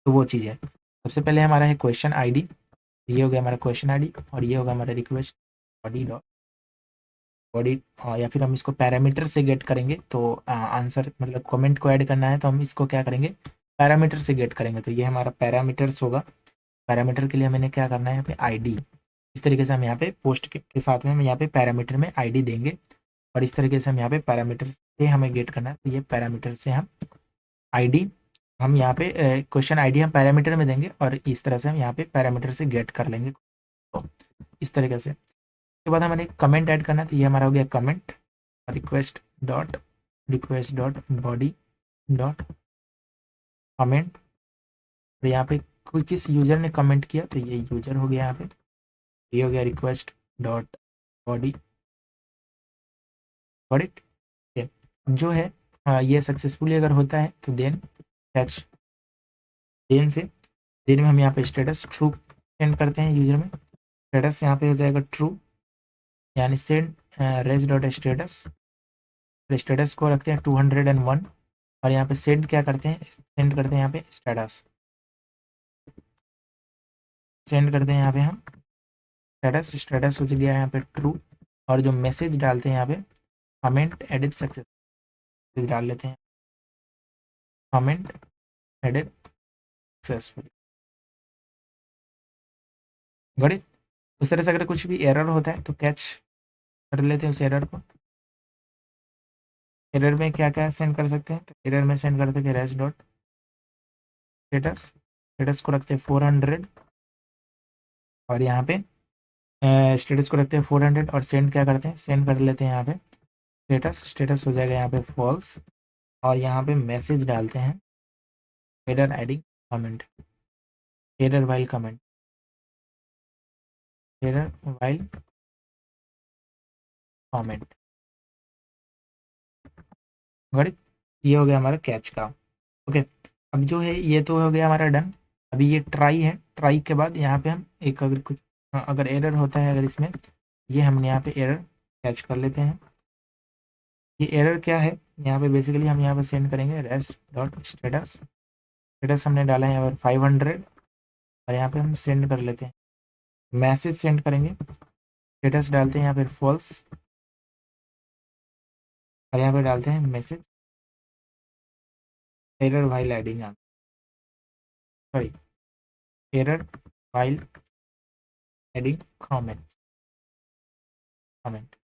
वो चीज़ है। सबसे पहले हमारा है क्वेश्चन आईडी, ये हो गया हमारा क्वेश्चन आईडी, और ये होगा हमारा रिक्वेस्ट बॉडी डॉट बॉडी। या फिर हम इसको पैरामीटर से गेट करेंगे, तो आंसर मतलब कमेंट को ऐड करना है तो हम इसको क्या करेंगे, पैरामीटर से गेट करेंगे। तो ये हमारा पैरामीटर्स होगा। पैरामीटर के लिए हमें क्या करना है, यहाँ पे आईडी, इस तरीके से हम यहाँ पे पोस्ट के साथ में हम यहाँ पे पैरामीटर में आईडी देंगे, और इस तरीके से हम यहाँ पे पैरामीटर से हमें गेट करना है। तो ये पैरामीटर से हम आईडी, हम यहाँ पे क्वेश्चन आईडी हम पैरामीटर में देंगे, और इस तरह से हम यहाँ पे पैरामीटर से गेट कर लेंगे। तो इस तरीके से उसके बाद हमें कमेंट ऐड करना है। तो ये हमारा हो गया comment request dot body dot comment, और यहाँ पे कोई किस यूजर ने कमेंट किया, तो ये यूजर हो गया यहाँ पे। ये हो गया रिक्वेस्ट डॉट बॉडी इट। जो है ये सक्सेसफुली अगर होता है तो देन देन में हम यहाँ पे स्टेटस ट्रू सेंड करते हैं यूजर में। स्टेटस यहाँ पे हो जाएगा ट्रू, यानी सेंड रेज डॉट स्टेटस को रखते हैं 201, और यहाँ पे सेंड क्या करते हैं, सेंड करते हैं यहाँ पे स्टेटस, सेंड करते हैं यहाँ पे हम स्टेटस हो गया यहाँ पे ट्रू, और जो मैसेज डालते हैं यहाँ पे कमेंट एडिट सक्सेस डाल लेते हैं, कमेंट एडेड सक्सेसफुली। गॉट। उस तरह से अगर कुछ भी एरर होता है तो कैच कर लेते हैं उस एरर को। एरर में क्या क्या सेंड कर सकते हैं, तो एरर में सेंड करते हैं रैश डॉट स्टेटस, स्टेटस को रखते हैं 400 और यहाँ पे स्टेटस को रखते हैं 400 और सेंड क्या करते हैं, सेंड कर लेते हैं यहाँ पे स्टेटस, स्टेटस हो जाएगा यहाँ पे फॉल्स और यहाँ पे मैसेज डालते हैं error adding comment, error while comment, error while comment. Got. ये हो गया हमारा कैच का। ओके। अब जो है ये तो हो गया हमारा डन। अभी ये ट्राई है, ट्राई के बाद यहाँ पे हम एक अगर कुछ अगर एरर होता है अगर इसमें, ये हम यहाँ पे एरर कैच कर लेते हैं। ये एरर क्या है, यहाँ पे बेसिकली हम यहाँ पे सेंड करेंगे रेस्ट डॉट स्टेटस, स्टेटस हमने डाला है यहाँ पर 500 और यहाँ पे हम सेंड कर लेते हैं, मैसेज सेंड करेंगे, स्टेटस डालते हैं यहाँ पर फॉल्स और यहाँ पे डालते हैं message error while adding, sorry error while adding comment, comment.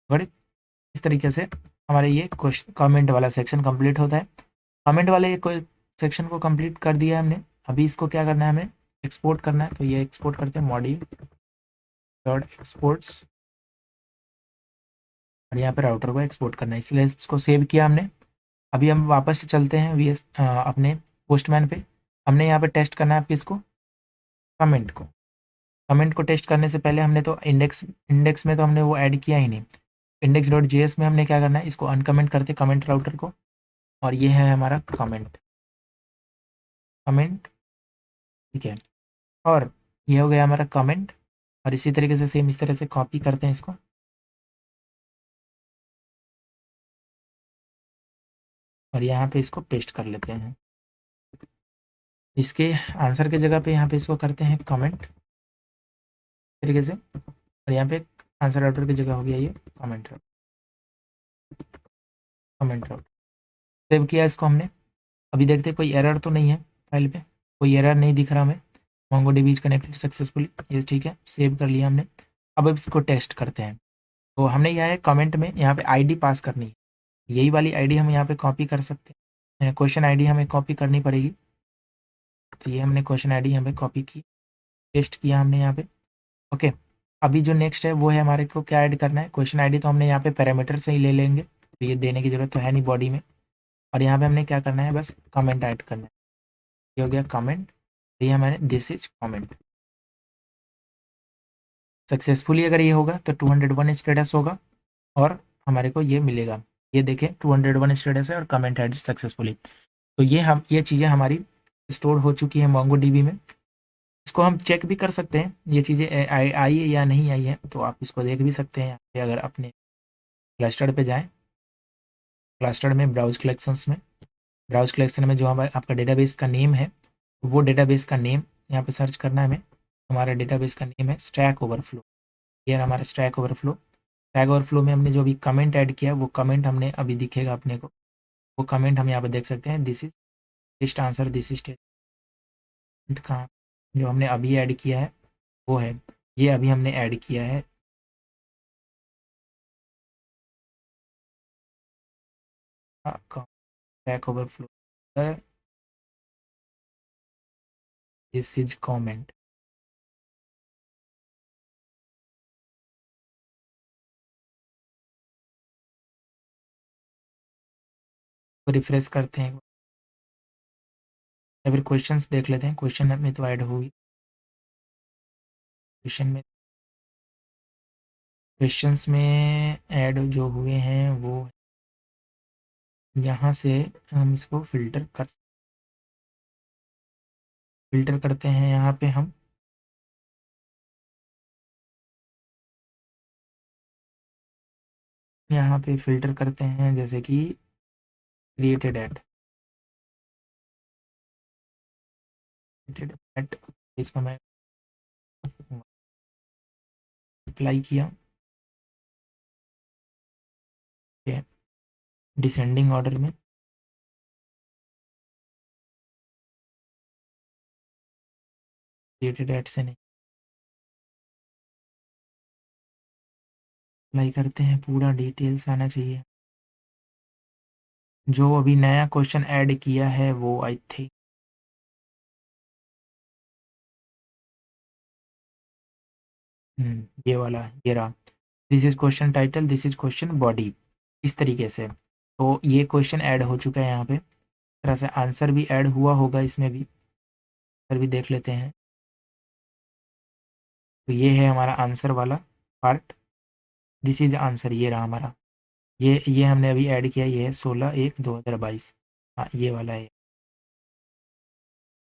बड़े इस तरीके से हमारे ये क्वेश्चन कमेंट वाला सेक्शन कंप्लीट होता है। कमेंट वाले कोई सेक्शन को कंप्लीट कर दिया है हमने। अभी इसको क्या करना है, हमें एक्सपोर्ट करना है। तो ये एक्सपोर्ट करते हैं मॉड्यूल डॉट एक्सपोर्ट्स और यहाँ पे राउटर को एक्सपोर्ट करना है, इसलिए इसको सेव किया हमने। अभी हम वापस चलते हैं अपने पोस्टमैन पे। हमने यहाँ पे टेस्ट करना है किसको, कमेंट को। कमेंट को टेस्ट करने से पहले हमने तो इंडेक्स इंडेक्स में तो हमने वो ऐड किया ही नहीं। इंडेक्स डॉट जेएस में हमने क्या करना है, इसको अनकमेंट करते कमेंट राउटर को और ये है हमारा कमेंट, कमेंट। ठीक है। और ये हो गया हमारा कमेंट और इसी तरीके से सेम इस तरह से कॉपी करते हैं इसको और यहाँ पे इसको पेस्ट कर लेते हैं। इसके आंसर की जगह पे यहाँ पे इसको करते हैं कमेंट तरीके से और यहाँ पे आंसर राउटर की जगह हो गया ये comment router, comment router. Save किया इसको हमने। अभी देखते हैं कोई एरर तो नहीं है फाइल पे, कोई एरर नहीं दिख रहा हमें। Mongo dB is connected successfully, ये ठीक है, सेव कर लिया हमने। अब इसको टेस्ट करते हैं। तो हमने यहाँ है कमेंट में यहाँ पे आईडी पास करनी है, यही वाली आईडी हम यहाँ पे कॉपी कर सकते हैं। क्वेश्चन आईडी हमें कॉपी करनी पड़ेगी। तो ये हमने क्वेश्चन आईडी यहाँ पे कॉपी की, पेस्ट किया हमने यहाँ पे। ओके। अभी जो नेक्स्ट है वो है हमारे को क्या ऐड करना है, क्वेश्चन आईडी तो हमने यहाँ पे पैरामीटर से ही ले लेंगे, तो ये देने की जरूरत तो है नहीं बॉडी में। और यहाँ पे हमने क्या करना है, बस कमेंट ऐड करना है। ये हो गया कमेंट, ये हमारे दिस इज कमेंट। सक्सेसफुली अगर ये होगा तो 201 स्टेटस होगा और हमारे को ये मिलेगा। ये देखें 201 स्टेटस है और कमेंट ऐड सक्सेसफुली। तो ये चीज़ें हमारी स्टोर हो चुकी है मोंगो डीबी में। इसको हम चेक भी कर सकते हैं ये चीज़ें आई है या नहीं आई है, तो आप इसको देख भी सकते हैं यहाँ पे। अगर अपने क्लस्टर पे जाएं, क्लस्टर में ब्राउज कलेक्शंस में, ब्राउज कलेक्शन में जो हमारे आपका डेटाबेस का नेम है, वो डेटाबेस का नेम यहाँ पे सर्च करना है हमें। हमारा डेटाबेस का नेम है स्टैक ओवरफ्लो। ये हमारा स्टैक ओवरफ्लो। स्टैक ओवरफ्लो में हमने जो अभी कमेंट ऐड किया वो कमेंट हमने अभी दिखेगा अपने को, वो कमेंट हम यहाँ पे देख सकते हैं। This is test answer, this is test. कहाँ जो हमने अभी ऐड किया है वो है, ये अभी हमने ऐड किया है। Stack overflow, this is comment. Refresh करते हैं या फिर क्वेश्चंस देख लेते हैं। क्वेश्चन में तो ऐड होगी, क्वेश्चन में, क्वेश्चंस में ऐड जो हुए हैं वो यहाँ से हम इसको फिल्टर करते हैं यहाँ पे हम। यहाँ पे फिल्टर करते हैं जैसे कि क्रिएटेड एट, इसको मैं अप्लाई किया, डिसेंडिंग ऑर्डर में। क्रिएटेड एड से नहीं अप्लाई करते हैं, पूरा डिटेल्स आना चाहिए। जो अभी नया क्वेश्चन ऐड किया है वो आई थिंक ये वाला, ये रहा। This is question title, this is question body, इस तरीके से। तो ये क्वेश्चन ऐड हो चुका है यहाँ पे। इस तरह से आंसर भी ऐड हुआ होगा इसमें भी, आंसर भी देख लेते हैं। तो ये है हमारा आंसर वाला पार्ट, दिस इज आंसर, ये रहा हमारा। ये हमने अभी ऐड किया, ये है 16/1/2022। हाँ ये वाला है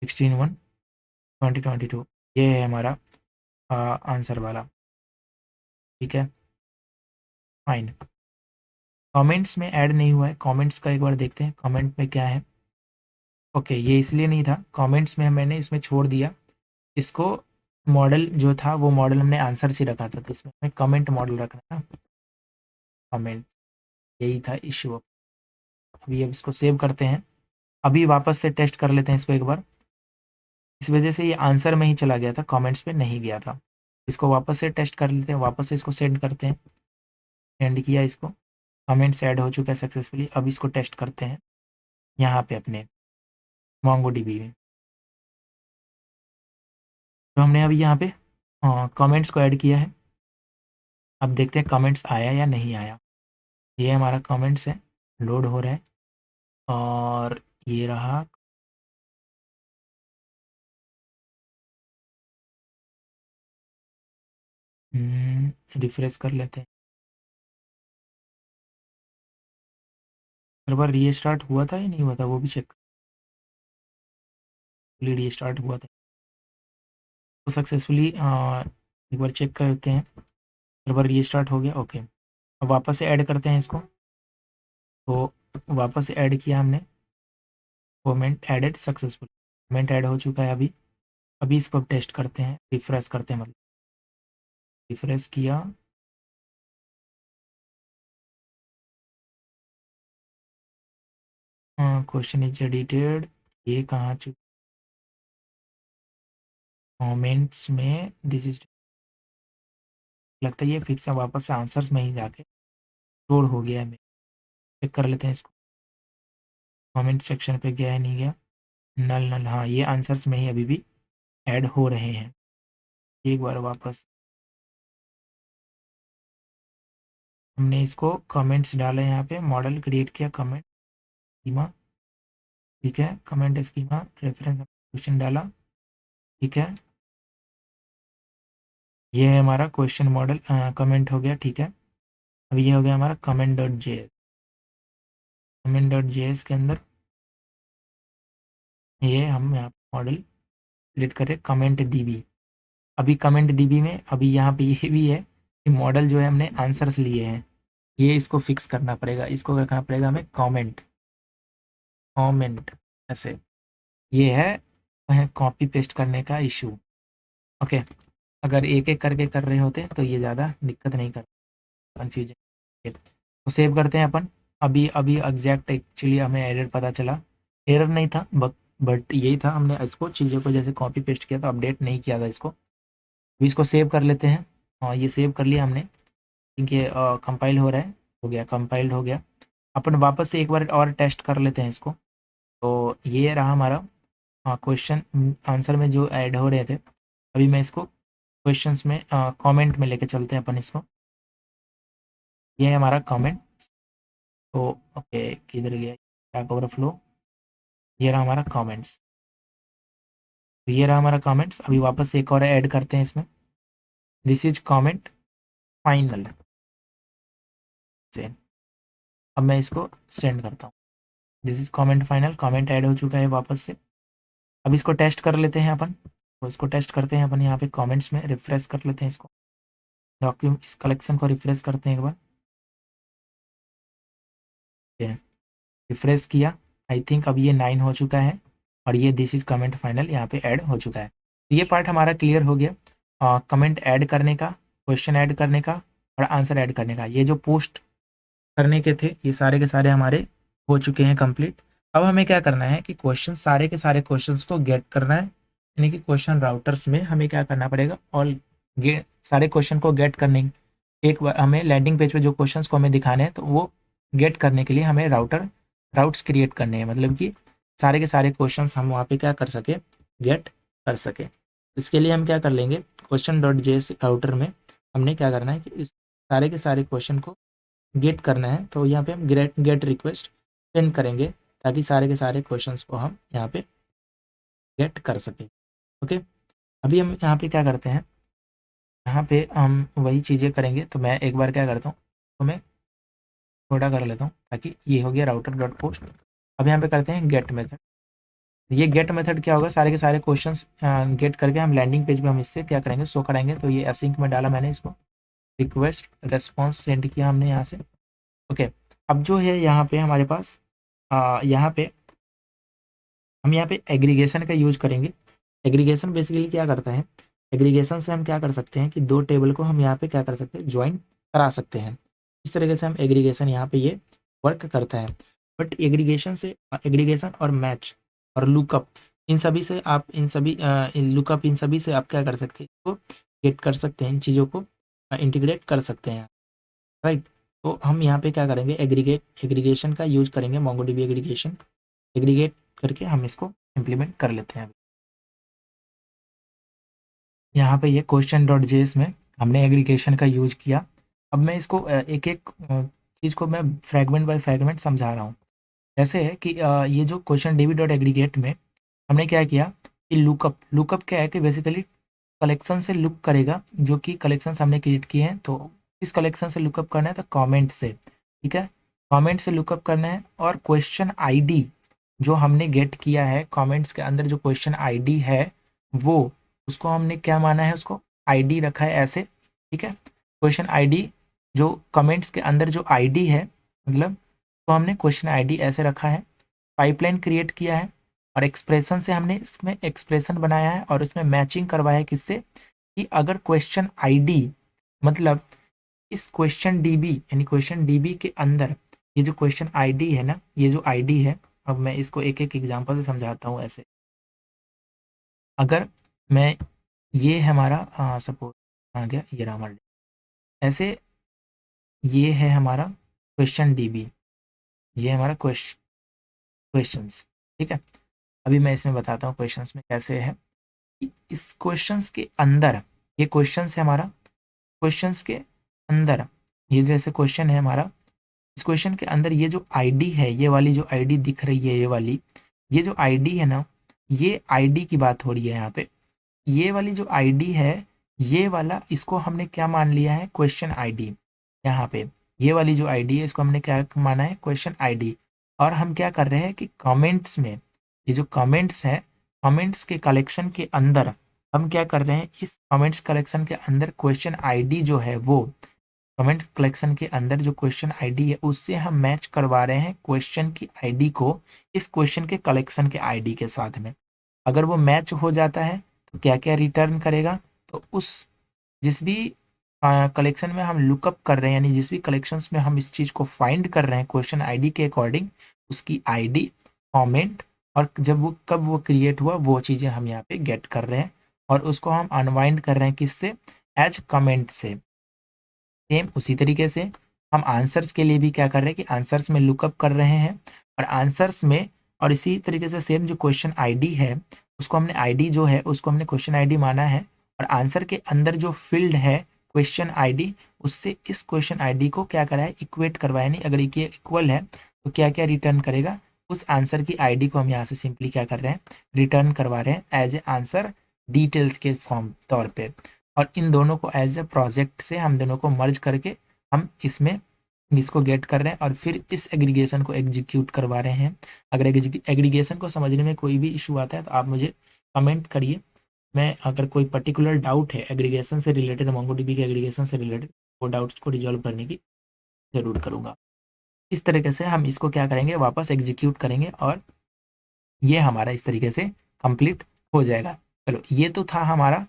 16/1/2022, ये है हमारा आंसर वाला। ठीक है, फाइन। कमेंट्स में ऐड नहीं हुआ है, कमेंट्स का एक बार देखते हैं कमेंट में क्या है। ओके, ये इसलिए नहीं था, कमेंट्स में मैंने इसमें छोड़ दिया इसको। मॉडल जो था वो मॉडल हमने आंसर से रखा था, तो इसमें हमें कमेंट मॉडल रखना था, कमेंट, यही था इशू। अभी अब इसको सेव करते हैं, अभी वापस से टेस्ट कर लेते हैं इसको एक बार। इस वजह से ये आंसर में ही चला गया था, कमेंट्स पे नहीं गया था। इसको वापस से टेस्ट कर लेते हैं, वापस से इसको सेंड करते हैं। सेंड किया इसको, कमेंट्स ऐड हो चुका है सक्सेसफुली। अब इसको टेस्ट करते हैं यहाँ पे अपने मोंगोडीबी में। तो हमने अभी यहाँ पे कमेंट्स को ऐड किया है। अब देखते हैं कमेंट्स आया या नहीं आया। ये हमारा कमेंट्स है, लोड हो रहा है, और ये रहा। रिफ्रेश कर लेते हैं, सर्वर रीस्टार्ट हुआ था या नहीं हुआ था वो भी चेक। रीस्टार्ट हुआ था तो सक्सेसफुली, एक बार चेक करते हैं। सर्वर रीस्टार्ट हो गया, ओके। अब वापस से ऐड करते हैं इसको। तो वापस से ऐड किया हमने, comment added successful, comment add हो चुका है अभी। अभी इसको अब टेस्ट करते हैं, रिफ्रेश करते हैं, मतलब रिफ्रेश किया। क्वेश्चन इज एडिटेड, ये कहाँ चुका, कमेंट्स में दिस इज, लगता है ये फिर से वापस से आंसर्स में ही जाके स्टोर हो गया है। चेक कर लेते हैं इसको, कमेंट सेक्शन पे गया है नहीं गया। नल नल, हाँ ये आंसर्स में ही अभी भी ऐड हो रहे हैं। एक बार वापस हमने इसको कमेंट्स डाले, यहाँ पे मॉडल क्रिएट किया, कमेंट स्कीमा, ठीक है, कमेंट स्कीमा रेफरेंस क्वेश्चन डाला, ठीक है। ये है हमारा क्वेश्चन मॉडल, कमेंट हो गया, ठीक है। अब ये हो गया हमारा कमेंट.js। कमेंट.js के अंदर ये हम यहाँ मॉडल क्रिएट करें, कमेंट डीबी। अभी कमेंट डीबी में अभी यहाँ पे ये भी है कि मॉडल जो है हमने आंसर्स लिए हैं, ये इसको फिक्स करना पड़ेगा, इसको रखना पड़ेगा हमें कमेंट, कमेंट ऐसे। ये है कॉपी पेस्ट करने का इशू। ओके, अगर एक एक करके कर रहे होते तो ये ज़्यादा दिक्कत नहीं कर, कन्फ्यूजन। तो सेव करते हैं अपन। अभी अभी एग्जैक्ट एक्चुअली हमें एरर पता चला, एरर नहीं था बट यही था, हमने इसको चीज़ों को जैसे कॉपी पेस्ट किया था, अपडेट नहीं किया था इसको। अभी इसको सेव कर लेते हैं। हाँ ये सेव कर लिया हमने, क्योंकि कंपाइल हो रहा है, हो गया, कंपाइल्ड हो गया। अपन वापस से एक बार और टेस्ट कर लेते हैं इसको। तो ये रहा हमारा क्वेश्चन आंसर में जो ऐड हो रहे थे। अभी मैं इसको क्वेश्चंस में कमेंट में लेके चलते हैं अपन इसको। ये है हमारा कमेंट। तो ओके, किधर गया स्टैक ओवरफ्लो, ये रहा हमारा कमेंट्स। तो ये रहा हमारा कमेंट्स। अभी वापस से एक और ऐड करते हैं इसमें, दिस इज कमेंट फाइनल से। अब मैं इसको सेंड करता हूँ, this is comment final, comment add हो चुका है वापस से। अब इसको टेस्ट कर लेते हैं अपन। तो इसको टेस्ट करते हैं अपन, यहाँ पे कमेंट्स में रिफ्रेश कर लेते हैं इसको, डॉक्यूमेंट इस कलेक्शन को रिफ्रेश करते हैं एक बार। रिफ्रेश किया, आई थिंक अब ये 9 हो चुका है, और ये दिस इज कमेंट फाइनल यहाँ पे ऐड हो चुका है। तो ये पार्ट हमारा क्लियर हो गया, कमेंट ऐड करने का, क्वेश्चन ऐड करने का, और आंसर ऐड करने का। ये जो पोस्ट करने के थे ये सारे के सारे हमारे हो चुके हैं कंप्लीट। अब हमें क्या करना है कि क्वेश्चन, सारे के सारे क्वेश्चंस को गेट करना है, यानी कि क्वेश्चन राउटर्स में हमें क्या करना पड़ेगा, सारे क्वेश्चन को गेट करने, एक बार हमें लैंडिंग पेज पे जो क्वेश्चंस को हमें दिखाने हैं तो वो गेट करने के लिए हमें राउट्स क्रिएट करने हैं, मतलब कि सारे के सारे क्वेश्चंस हम वहाँ पे क्या कर सके, गेट कर सके। इसके लिए हम क्या कर लेंगे, क्वेश्चन डॉट जेएस राउटर में हमने क्या करना है कि इस सारे के सारे क्वेश्चन को गेट करना है। तो यहाँ पे हम गेट रिक्वेस्ट सेंड करेंगे ताकि सारे के सारे क्वेश्चंस को हम यहाँ पे गेट कर सकें। ओके, अभी हम यहाँ पे क्या करते हैं, यहाँ पे हम वही चीज़ें करेंगे। तो मैं एक बार क्या करता हूँ, तो मैं थोड़ा कर लेता हूँ ताकि ये हो गया राउटर डॉट पोस्ट। अब यहाँ पे करते हैं गेट मेथड। ये गेट मेथड क्या होगा, सारे के सारे क्वेश्चंस गेट करके हम लैंडिंग पेज पे हम इससे क्या करेंगे, शो कराएंगे। तो ये एसिंक में डाला मैंने इसको, रिक्वेस्ट रेस्पॉन्स सेंड किया हमने यहाँ से। ओके, अब जो है यहाँ पे हमारे पास यहाँ पे हम यहाँ पे एग्रीगेशन का यूज करेंगे। एग्रीगेशन बेसिकली क्या करता है, एग्रीगेशन से हम क्या कर सकते हैं कि दो टेबल को हम यहाँ पे क्या कर सकते हैं, ज्वाइन करा सकते हैं। इस तरीके से हम एग्रीगेशन यहाँ पे ये वर्क करता है। बट एग्रीगेशन से, एग्रीगेशन और मैच और लुकअप, इन सभी से आप लुकअप इन सभी से आप क्या कर सकते हैं, इसको गेट कर सकते हैं, इन चीज़ों को इंटीग्रेट कर सकते हैं, राइट। तो हम यहाँ पे क्या करेंगे, एग्रीगेशन का यूज करेंगे, मोंगोडीबी एग्रीगेशन एग्रीगेट करके हम इसको इम्प्लीमेंट कर लेते हैं। यहाँ पे ये क्वेश्चन डॉट जेएस में हमने एग्रीगेशन का यूज किया। अब मैं इसको एक एक चीज़ को मैं फ्रेगमेंट बाय फ्रेगमेंट समझा रहा हूँ। जैसे है कि ये जो क्वेश्चन डीबी डॉट एग्रीगेट में हमने क्या किया कि लुकअप क्या है कि बेसिकली कलेक्शन से लुक करेगा, जो कि कलेक्शन हमने क्रिएट किए हैं। तो इस कलेक्शन से लुकअप करना है तो कमेंट से, ठीक है, कमेंट से लुकअप करना है। और क्वेश्चन आईडी जो हमने गेट किया है, कमेंट्स के अंदर जो क्वेश्चन आईडी है वो, उसको हमने क्या माना है, उसको आईडी रखा है ऐसे, ठीक है। क्वेश्चन आईडी जो कमेंट्स के अंदर जो आईडी है, मतलब तो हमने क्वेश्चन आईडी ऐसे रखा है। पाइपलाइन क्रिएट किया है और एक्सप्रेशन से हमने इसमें एक्सप्रेशन बनाया है और उसमें मैचिंग करवाया है किससे, कि अगर क्वेश्चन आईडी मतलब इस क्वेश्चन डीबी यानी क्वेश्चन डीबी के अंदर ये जो क्वेश्चन आईडी है ना, ये जो आईडी है, अब मैं इसको एक एक एग्जांपल से समझाता हूँ। ऐसे अगर मैं, ये है हमारा सपोज आ गया ये रहा हमारा, ऐसे ये है हमारा क्वेश्चन डीबी, ये हमारा क्वेश्चंस, ठीक है। अभी मैं इसमें बताता हूँ क्वेश्चंस में कैसे है। इस क्वेश्चंस के अंदर, ये क्वेश्चंस है हमारा, क्वेश्चंस के अंदर ये जैसे क्वेश्चन है हमारा, इस क्वेश्चन के अंदर ये जो आईडी है, ये वाली जो आईडी दिख रही है, ये वाली, ये जो आईडी है ना, ये आईडी की बात हो रही है यहाँ पे। ये वाली जो आईडी है, ये वाला, इसको हमने क्या मान लिया है, क्वेश्चन आईडी। यहाँ पे ये वाली जो आईडी है, इसको हमने क्या माना है, क्वेश्चन आईडी। और हम क्या कर रहे हैं कि कमेंट्स में, ये जो कमेंट्स है, कमेंट्स के कलेक्शन के अंदर हम क्या कर रहे हैं, इस कमेंट्स कलेक्शन के अंदर क्वेश्चन आईडी जो है, वो कमेंट कलेक्शन के अंदर जो क्वेश्चन आईडी है उससे हम मैच करवा रहे हैं क्वेश्चन की आईडी को इस क्वेश्चन के कलेक्शन के आईडी के साथ में। अगर वो मैच हो जाता है तो क्या क्या रिटर्न करेगा, तो उस जिस भी कलेक्शन में हम लुकअप कर रहे हैं, यानी जिस भी कलेक्शंस में हम इस चीज़ को फाइंड कर रहे हैं क्वेश्चन आईडी के अकॉर्डिंग, उसकी आईडी, कमेंट और जब वो कब वो क्रिएट हुआ, वो चीज़ें हम यहाँ पे गेट कर रहे हैं और उसको हम अनवाइंड कर रहे हैं किससे, एज कमेंट से। सेम उसी तरीके से हम आंसर्स के लिए भी क्या कर रहे हैं कि आंसर्स में लुकअप कर रहे हैं और आंसर्स में, और इसी तरीके से सेम जो क्वेश्चन आईडी है उसको हमने आईडी जो है उसको हमने क्वेश्चन आईडी माना है और आंसर के अंदर जो फील्ड है क्वेश्चन आईडी, उससे इस क्वेश्चन आईडी को क्या करा है, इक्वेट करवाया। नहीं, अगर ये इक्वल है तो क्या क्या रिटर्न करेगा, उस आंसर की आईडी को हम यहाँ से सिंपली क्या कर रहे हैं, रिटर्न करवा रहे हैं एज ए आंसर डिटेल्स के फॉर्म तौर पे। और इन दोनों को एज ए प्रोजेक्ट से हम दोनों को मर्ज करके हम इसमें इसको गेट कर रहे हैं और फिर इस एग्रीगेशन को एग्जीक्यूट करवा रहे हैं। अगर एग्रीगेशन को समझने में कोई भी इशू आता है तो आप मुझे कमेंट करिए। मैं अगर कोई पर्टिकुलर डाउट है एग्रीगेशन से रिलेटेड, मोंगोडीबी के एग्रीगेशन से रिलेटेड, वो डाउट्स को रिजॉल्व करने की ज़रूर करूँगा। इस तरीके से हम इसको क्या करेंगे, वापस एग्जीक्यूट करेंगे और ये हमारा इस तरीके से कंप्लीट हो जाएगा। चलो, ये तो था हमारा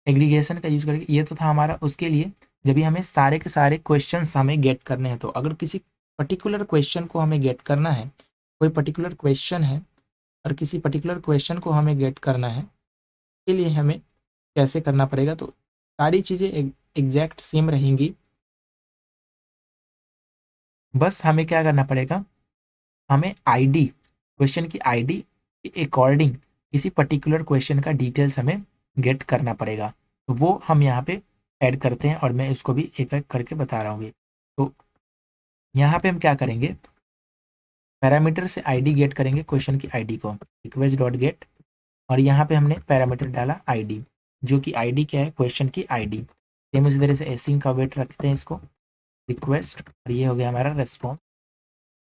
एग्रीगेशन का यूज करके, ये तो था हमारा उसके लिए जब भी हमें सारे के सारे क्वेश्चंस हमें गेट करने हैं। तो अगर किसी पर्टिकुलर क्वेश्चन को हमें गेट करना है, कोई पर्टिकुलर क्वेश्चन है और किसी पर्टिकुलर क्वेश्चन को हमें गेट करना है, के लिए हमें कैसे करना पड़ेगा, तो सारी चीज़ें एग्जैक्ट सेम रहेंगी, बस हमें क्या करना पड़ेगा, हमें आईडी, क्वेश्चन की आईडी के अकॉर्डिंग किसी पर्टिकुलर क्वेश्चन का डिटेल्स हमें गेट करना पड़ेगा। तो वो हम यहाँ पे ऐड करते हैं और मैं इसको भी एक एक करके बता रहा हूँ। तो यहाँ पे हम क्या करेंगे, पैरामीटर से आईडी गेट करेंगे, क्वेश्चन की आईडी को रिक्वेस्ट डॉट गेट, और यहाँ पे हमने पैरामीटर डाला आईडी, जो कि आईडी क्या है, क्वेश्चन की आईडी। सेम उसी तरह से एसिंग का वेट रखते हैं इसको, रिक्वेस्ट, और ये हो गया हमारा रेस्पॉन्स,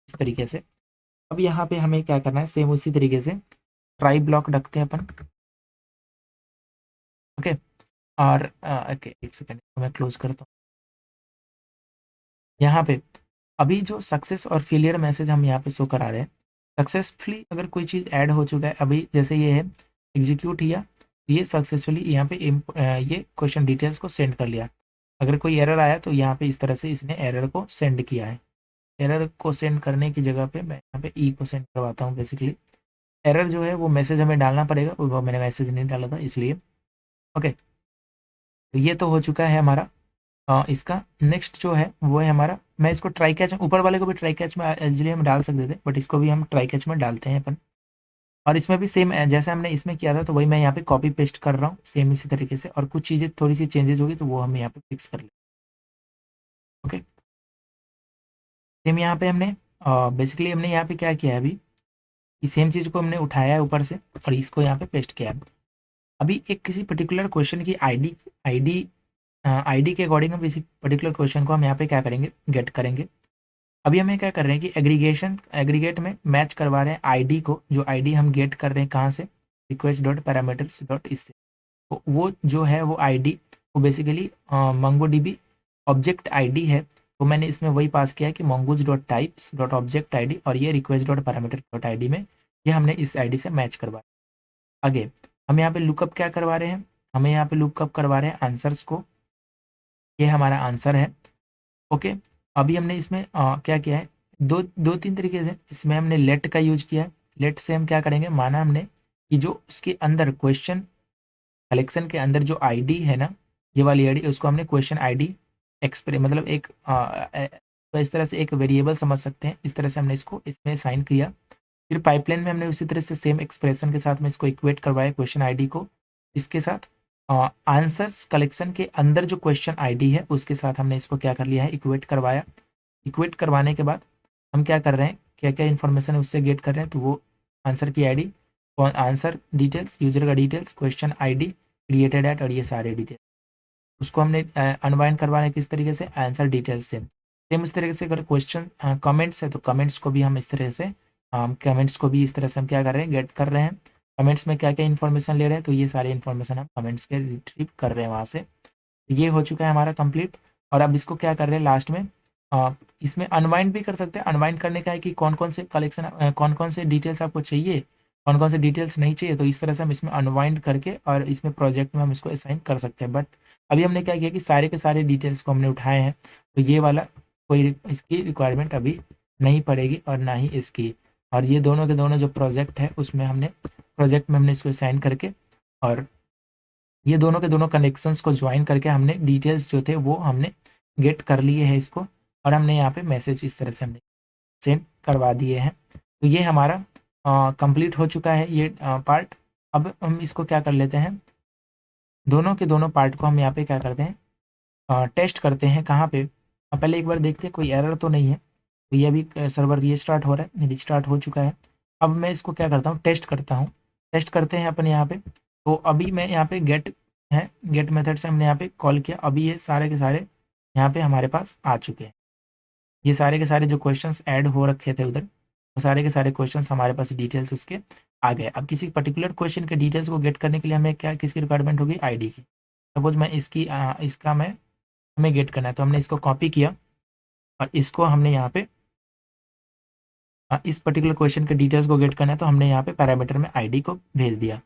इस तरीके से। अब यहाँ पे हमें क्या करना है, सेम उसी तरीके से ट्राई ब्लॉक रखते हैं अपन। ओके, और ओके एक सेकेंड मैं क्लोज करता हूँ। यहाँ पे अभी जो सक्सेस और फेलियर मैसेज हम यहाँ पे शो करा रहे हैं, सक्सेसफुली अगर कोई चीज़ ऐड हो चुका है, अभी जैसे ये है एग्जीक्यूट किया, ये सक्सेसफुली यहाँ पे ये क्वेश्चन डिटेल्स को सेंड कर लिया। अगर कोई एरर आया तो यहाँ पे इस तरह से इसने एरर को सेंड किया है। एरर को सेंड करने की जगह पे मैं यहाँ पे ई को सेंड करवाता हूँ। बेसिकली एरर जो है वो मैसेज हमें डालना पड़ेगा, वो मैंने मैसेज नहीं डाला था इसलिए। ओके, तो ये तो हो चुका है हमारा। इसका नेक्स्ट जो है वो है हमारा, मैं इसको ट्राई कैच, ऊपर वाले को भी ट्राई कैच में एक्चुअली हम डाल सकते थे, बट इसको भी हम ट्राई कैच में डालते हैं अपन। और इसमें भी सेम जैसे हमने इसमें किया था, तो वही मैं यहाँ पे कॉपी पेस्ट कर रहा हूँ सेम इसी तरीके से, और कुछ चीज़ें थोड़ी सी चेंजेस होगी तो वो हम यहाँ पे फिक्स कर लेंगे। ओके, सेम यहाँ पे हमने बेसिकली हमने यहाँ पे क्या किया है अभी, कि सेम चीज़ को हमने उठाया है ऊपर से और इसको यहाँ पे पेस्ट किया है। अभी एक किसी पर्टिकुलर क्वेश्चन की आईडी आईडी आईडी के अकॉर्डिंग हम किसी पर्टिकुलर क्वेश्चन को हम यहाँ पे क्या करेंगे, गेट करेंगे। अभी हमें क्या कर रहे हैं कि एग्रीगेट में मैच करवा रहे हैं आईडी को, जो आईडी हम गेट कर रहे हैं कहाँ से, रिक्वेस्ट डॉट पैरामीटर्स डॉट इससे। तो वो जो है वो आईडी वो बेसिकली मंगो डीबी ऑब्जेक्ट आईडी है। तो मैंने इसमें वही पास किया है कि mongoose dot types dot object ID, और ये request dot parameter dot ID में ये हमने इस आईडी से मैच करवा। आगे हम यहाँ पे लुकअप क्या करवा रहे हैं, हमें यहाँ पे लुकअप करवा रहे हैं आंसर्स को, ये हमारा आंसर है। ओके, अभी हमने इसमें क्या किया है, दो दो तीन तरीके से इसमें हमने लेट का यूज किया है। लेट से हम क्या करेंगे, माना हमने कि जो उसके अंदर क्वेश्चन कलेक्शन के अंदर जो आईडी है ना, ये वाली आईडी, उसको हमने क्वेश्चन आईडी एक्सप्रेस मतलब एक तो इस तरह से एक वेरिएबल समझ सकते हैं, इस तरह से हमने इसको इसमें साइन किया। फिर पाइपलाइन में हमने उसी तरह से सेम एक्सप्रेशन के साथ में इसको इक्वेट करवाया क्वेश्चन आईडी को इसके साथ, आंसर्स कलेक्शन के अंदर जो क्वेश्चन आईडी है उसके साथ हमने इसको क्या कर लिया है, इक्वेट करवाया। इक्वेट करवाने के बाद हम क्या कर रहे हैं, क्या क्या इन्फॉर्मेशन है उससे गेट कर रहे हैं, तो वो आंसर की आईडी, आंसर डिटेल्स, यूजर का details, question ID, created at, और ये सारे डिटेल्स उसको हमने अनबाइंड करवाना किस तरीके से, आंसर डिटेल्स से। सेम इस तरीके से अगर क्वेश्चन कमेंट्स है तो कमेंट्स को भी हम इस तरह से कमेंट्स को भी इस तरह से हम क्या कर रहे हैं, गेट कर रहे हैं। कमेंट्स में क्या क्या इन्फॉर्मेशन ले रहे हैं, तो ये सारे इन्फॉर्मेशन हम कमेंट्स के रिट्रीव कर रहे हैं वहाँ से। ये हो चुका है हमारा कंप्लीट। और अब इसको क्या कर रहे हैं लास्ट में, इसमें अनवाइंड भी कर सकते हैं। अनवाइंड करने का है कि कौन कौन से कलेक्शन, कौन कौन से डिटेल्स आपको चाहिए, कौन कौन से डिटेल्स नहीं चाहिए, तो इस तरह से हम इसमें अनवाइंड करके और इसमें प्रोजेक्ट में हम इसको असाइन कर सकते हैं। बट अभी हमने क्या किया कि सारे के सारे डिटेल्स को हमने उठाए हैं, तो ये वाला कोई इसकी रिक्वायरमेंट अभी नहीं पड़ेगी और ना ही इसकी। और ये दोनों के दोनों जो प्रोजेक्ट है उसमें हमने प्रोजेक्ट में हमने इसको असाइन करके और ये दोनों के दोनों कनेक्शंस को ज्वाइन करके हमने डिटेल्स जो थे वो हमने गेट कर लिए हैं इसको, और हमने यहाँ पे मैसेज इस तरह से हमने सेंड करवा दिए हैं। तो ये हमारा कंप्लीट हो चुका है ये पार्ट। अब हम इसको क्या कर लेते हैं, दोनों के दोनों पार्ट को हम यहाँ पे क्या करते हैं, टेस्ट करते हैं। कहाँ पे, पहले एक बार देखते हैं कोई एरर तो नहीं है। तो ये अभी सर्वर रीस्टार्ट हो रहा है, रिस्टार्ट हो चुका है। अब मैं इसको क्या करता हूँ, टेस्ट करता हूँ। टेस्ट करते हैं अपन यहाँ पे। तो अभी मैं यहाँ पे गेट है, गेट मेथड से हमने यहाँ पे कॉल किया। अभी ये सारे के सारे यहाँ पे हमारे पास आ चुके हैं। ये सारे के सारे जो क्वेश्चंस ऐड हो रखे थे उधर, वो सारे के सारे क्वेश्चंस हमारे पास डिटेल्स उसके आ गए। अब किसी पर्टिकुलर क्वेश्चन के डिटेल्स को गेट करने के लिए हमें क्या किसकी रिक्वायरमेंट होगी, आईडी की। सपोज मैं इसका मैं हमें गेट करना है, तो हमने इसको कॉपी किया और इसको हमने यहाँ पे इस पर्टिकुलर क्वेश्चन के डिटेल्स को गेट करना है, तो हमने यहाँ पे पैरामीटर में आईडी को भेज दिया।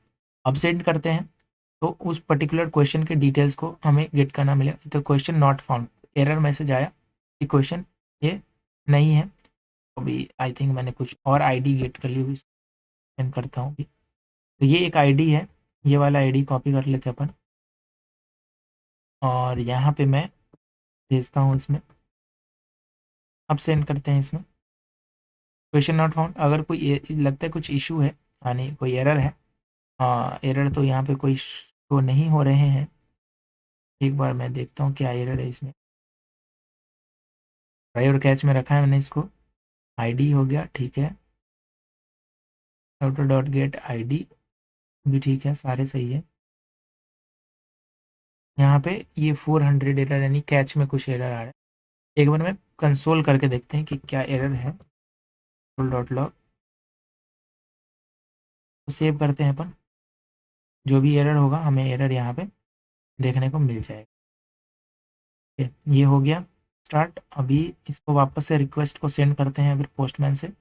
अब सेंड करते हैं, तो उस पर्टिकुलर क्वेश्चन के डिटेल्स को हमें गेट करना मिले, तो question not found, error message आया कि क्वेश्चन ये नहीं है। अभी आई थिंक मैंने कुछ और आईडी गेट कर ली हुई, सेंड करता हूँ। तो ये एक आईडी है ये वाला आईडी कॉपी कर लेते हैं अपन, और यहाँ पे मैं भेजता हूँ इसमें। अब सेंड करते हैं इसमें। क्वेश्चन नॉट फाउंड, अगर कोई लगता है कुछ इशू है, यानी कोई एरर है। हाँ, एरर तो यहाँ पे कोई शो नहीं हो रहे हैं। एक बार मैं देखता हूँ क्या एरर है इसमें। ट्राई और कैच में रखा है मैंने इसको। आईडी हो गया, ठीक है। ऑटो डॉट गेट आईडी भी ठीक है, सारे सही है। यहाँ पे ये 400 एरर, यानी कैच में कुछ एरर आ रहा है। एक बार मैं कंसोल करके देखते हैं कि क्या एरर है। डॉट लॉग तो सेव करते हैं अपन। जो भी एरर होगा हमें एरर यहाँ पे देखने को मिल जाएगा। ये हो गया स्टार्ट। अभी इसको वापस से रिक्वेस्ट को सेंड करते हैं फिर पोस्टमैन से।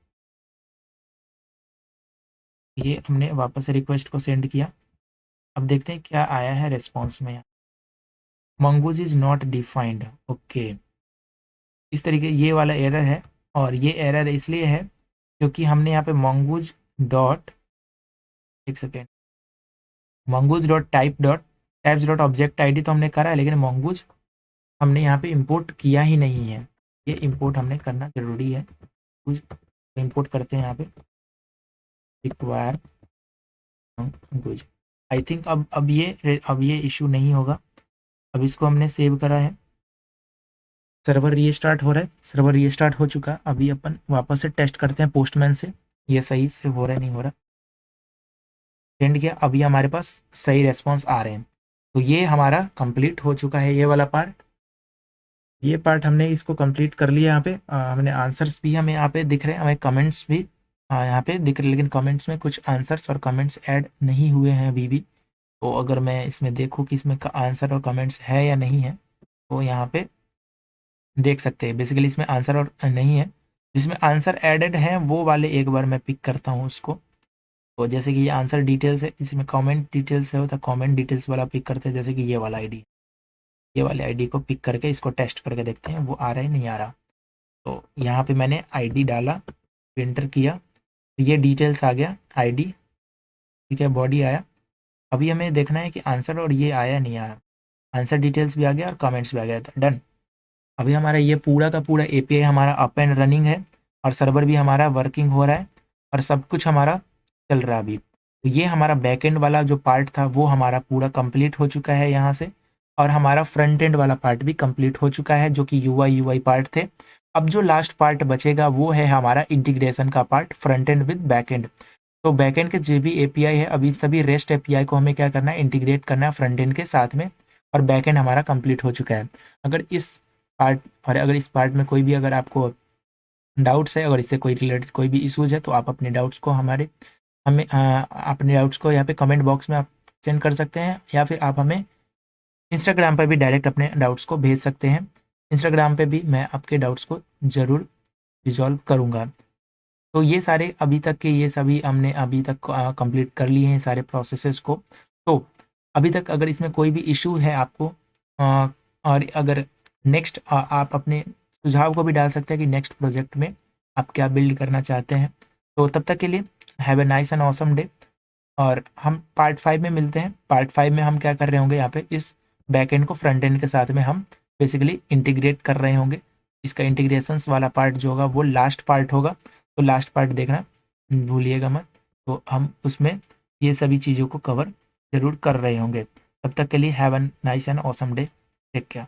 ये हमने वापस से रिक्वेस्ट को सेंड किया। अब देखते हैं क्या आया है रेस्पॉन्स में। Mongoose is not defined, okay. इस तरीके ये वाला एरर है, और ये एरर इसलिए है क्योंकि हमने यहाँ पे मंगूज डॉट, एक second, mongoose dot type dot types dot object ID तो हमने करा है, लेकिन मंगूज हमने यहाँ पे इंपोर्ट किया ही नहीं है। ये इंपोर्ट हमने करना जरूरी है। कुछ इंपोर्ट करते हैं यहाँ पे, रिक्वायर मंगूज। आई थिंक अब ये इशू नहीं होगा। अब इसको हमने सेव करा है। सर्वर रीस्टार्ट हो रहा है, सर्वर रीस्टार्ट हो चुका। अभी अपन वापस से टेस्ट करते हैं पोस्टमैन से, ये सही से हो रहा है नहीं हो रहा। सेंड किया, अभी हमारे पास सही रेस्पॉन्स आ रहे हैं। तो ये हमारा कंप्लीट हो चुका है, ये वाला पार्ट। ये पार्ट हमने इसको कंप्लीट कर लिया। यहाँ पे हमने आंसर्स भी हमें यहाँ पे दिख रहे हैं, हमें कमेंट्स भी यहाँ पे दिख रहे हैं, लेकिन कमेंट्स में कुछ आंसर्स और कमेंट्स ऐड नहीं हुए हैं अभी भी। तो अगर मैं इसमें देखूँ कि इसमें आंसर और कमेंट्स है या नहीं है, तो यहाँ पे देख सकते हैं। बेसिकली इसमें आंसर और नहीं है। जिसमें आंसर एडेड है वो वाले एक बार मैं पिक करता हूँ उसको। तो जैसे कि ये आंसर डिटेल्स है, इसमें कमेंट डिटेल्स है, तो कमेंट डिटेल्स वाला पिक करते हैं। जैसे कि ये वाला आईडी, ये वाले आईडी को पिक करके इसको टेस्ट करके देखते हैं वो आ रहा है नहीं आ रहा। तो यहाँ पे मैंने आईडी डाला, एंटर किया, तो ये डिटेल्स आ गया आईडी, ठीक है, बॉडी आया। अभी हमें देखना है कि आंसर और ये आया नहीं आया। आंसर डिटेल्स भी आ गया और कमेंट्स भी आ गया, डन। अभी हमारा ये पूरा का पूरा एपीआई हमारा अप एंड रनिंग है, और सर्वर भी हमारा वर्किंग हो रहा है, और सब कुछ हमारा चल रहा है अभी। तो ये हमारा बैक एंड वाला जो पार्ट था वो हमारा पूरा कंप्लीट हो चुका है यहाँ से, और हमारा फ्रंट एंड वाला पार्ट भी कंप्लीट हो चुका है, जो कि यूआई पार्ट थे। अब जो लास्ट पार्ट बचेगा वो है हमारा इंटीग्रेशन का part, front end with back and. तो बैक एंड के जो भी एपीआई है, अभी सभी रेस्ट एपीआई को हमें क्या करना है, इंटीग्रेट करना है फ्रंट एंड के साथ में, और बैक एंड हमारा कंप्लीट हो चुका है। अगर इस पार्ट में कोई भी अगर आपको डाउट्स है, अगर इससे कोई रिलेटेड कोई भी इश्यूज है, तो आप अपने डाउट्स को अपने डाउट्स को यहाँ पे कमेंट बॉक्स में आप सेंड कर सकते हैं, या फिर आप हमें इंस्टाग्राम पर भी डायरेक्ट अपने डाउट्स को भेज सकते हैं। इंस्टाग्राम पे भी मैं आपके डाउट्स को ज़रूर रिजॉल्व करूँगा। तो ये सारे अभी तक के ये सभी हमने अभी तक कंप्लीट कर लिए हैं सारे प्रोसेसेस को। तो अभी तक अगर इसमें कोई भी इशू है आपको, और अगर नेक्स्ट आप अपने सुझाव को भी डाल सकते हैं कि नेक्स्ट प्रोजेक्ट में आप क्या बिल्ड करना चाहते हैं। तो तब तक के लिए have a nice and awesome day, और हम पार्ट 5 में मिलते हैं। पार्ट 5 में हम क्या कर रहे होंगे, यहाँ पे इस बैक एंड को फ्रंट एंड के साथ में हम बेसिकली इंटीग्रेट कर रहे होंगे। इसका इंटीग्रेशंस वाला पार्ट जो होगा वो लास्ट पार्ट होगा, तो लास्ट पार्ट देखना भूलिएगा मत। तो हम उसमें ये सभी चीज़ों को कवर जरूर कर रहे होंगे। तब तक के लिए have a nice and awesome day, take care.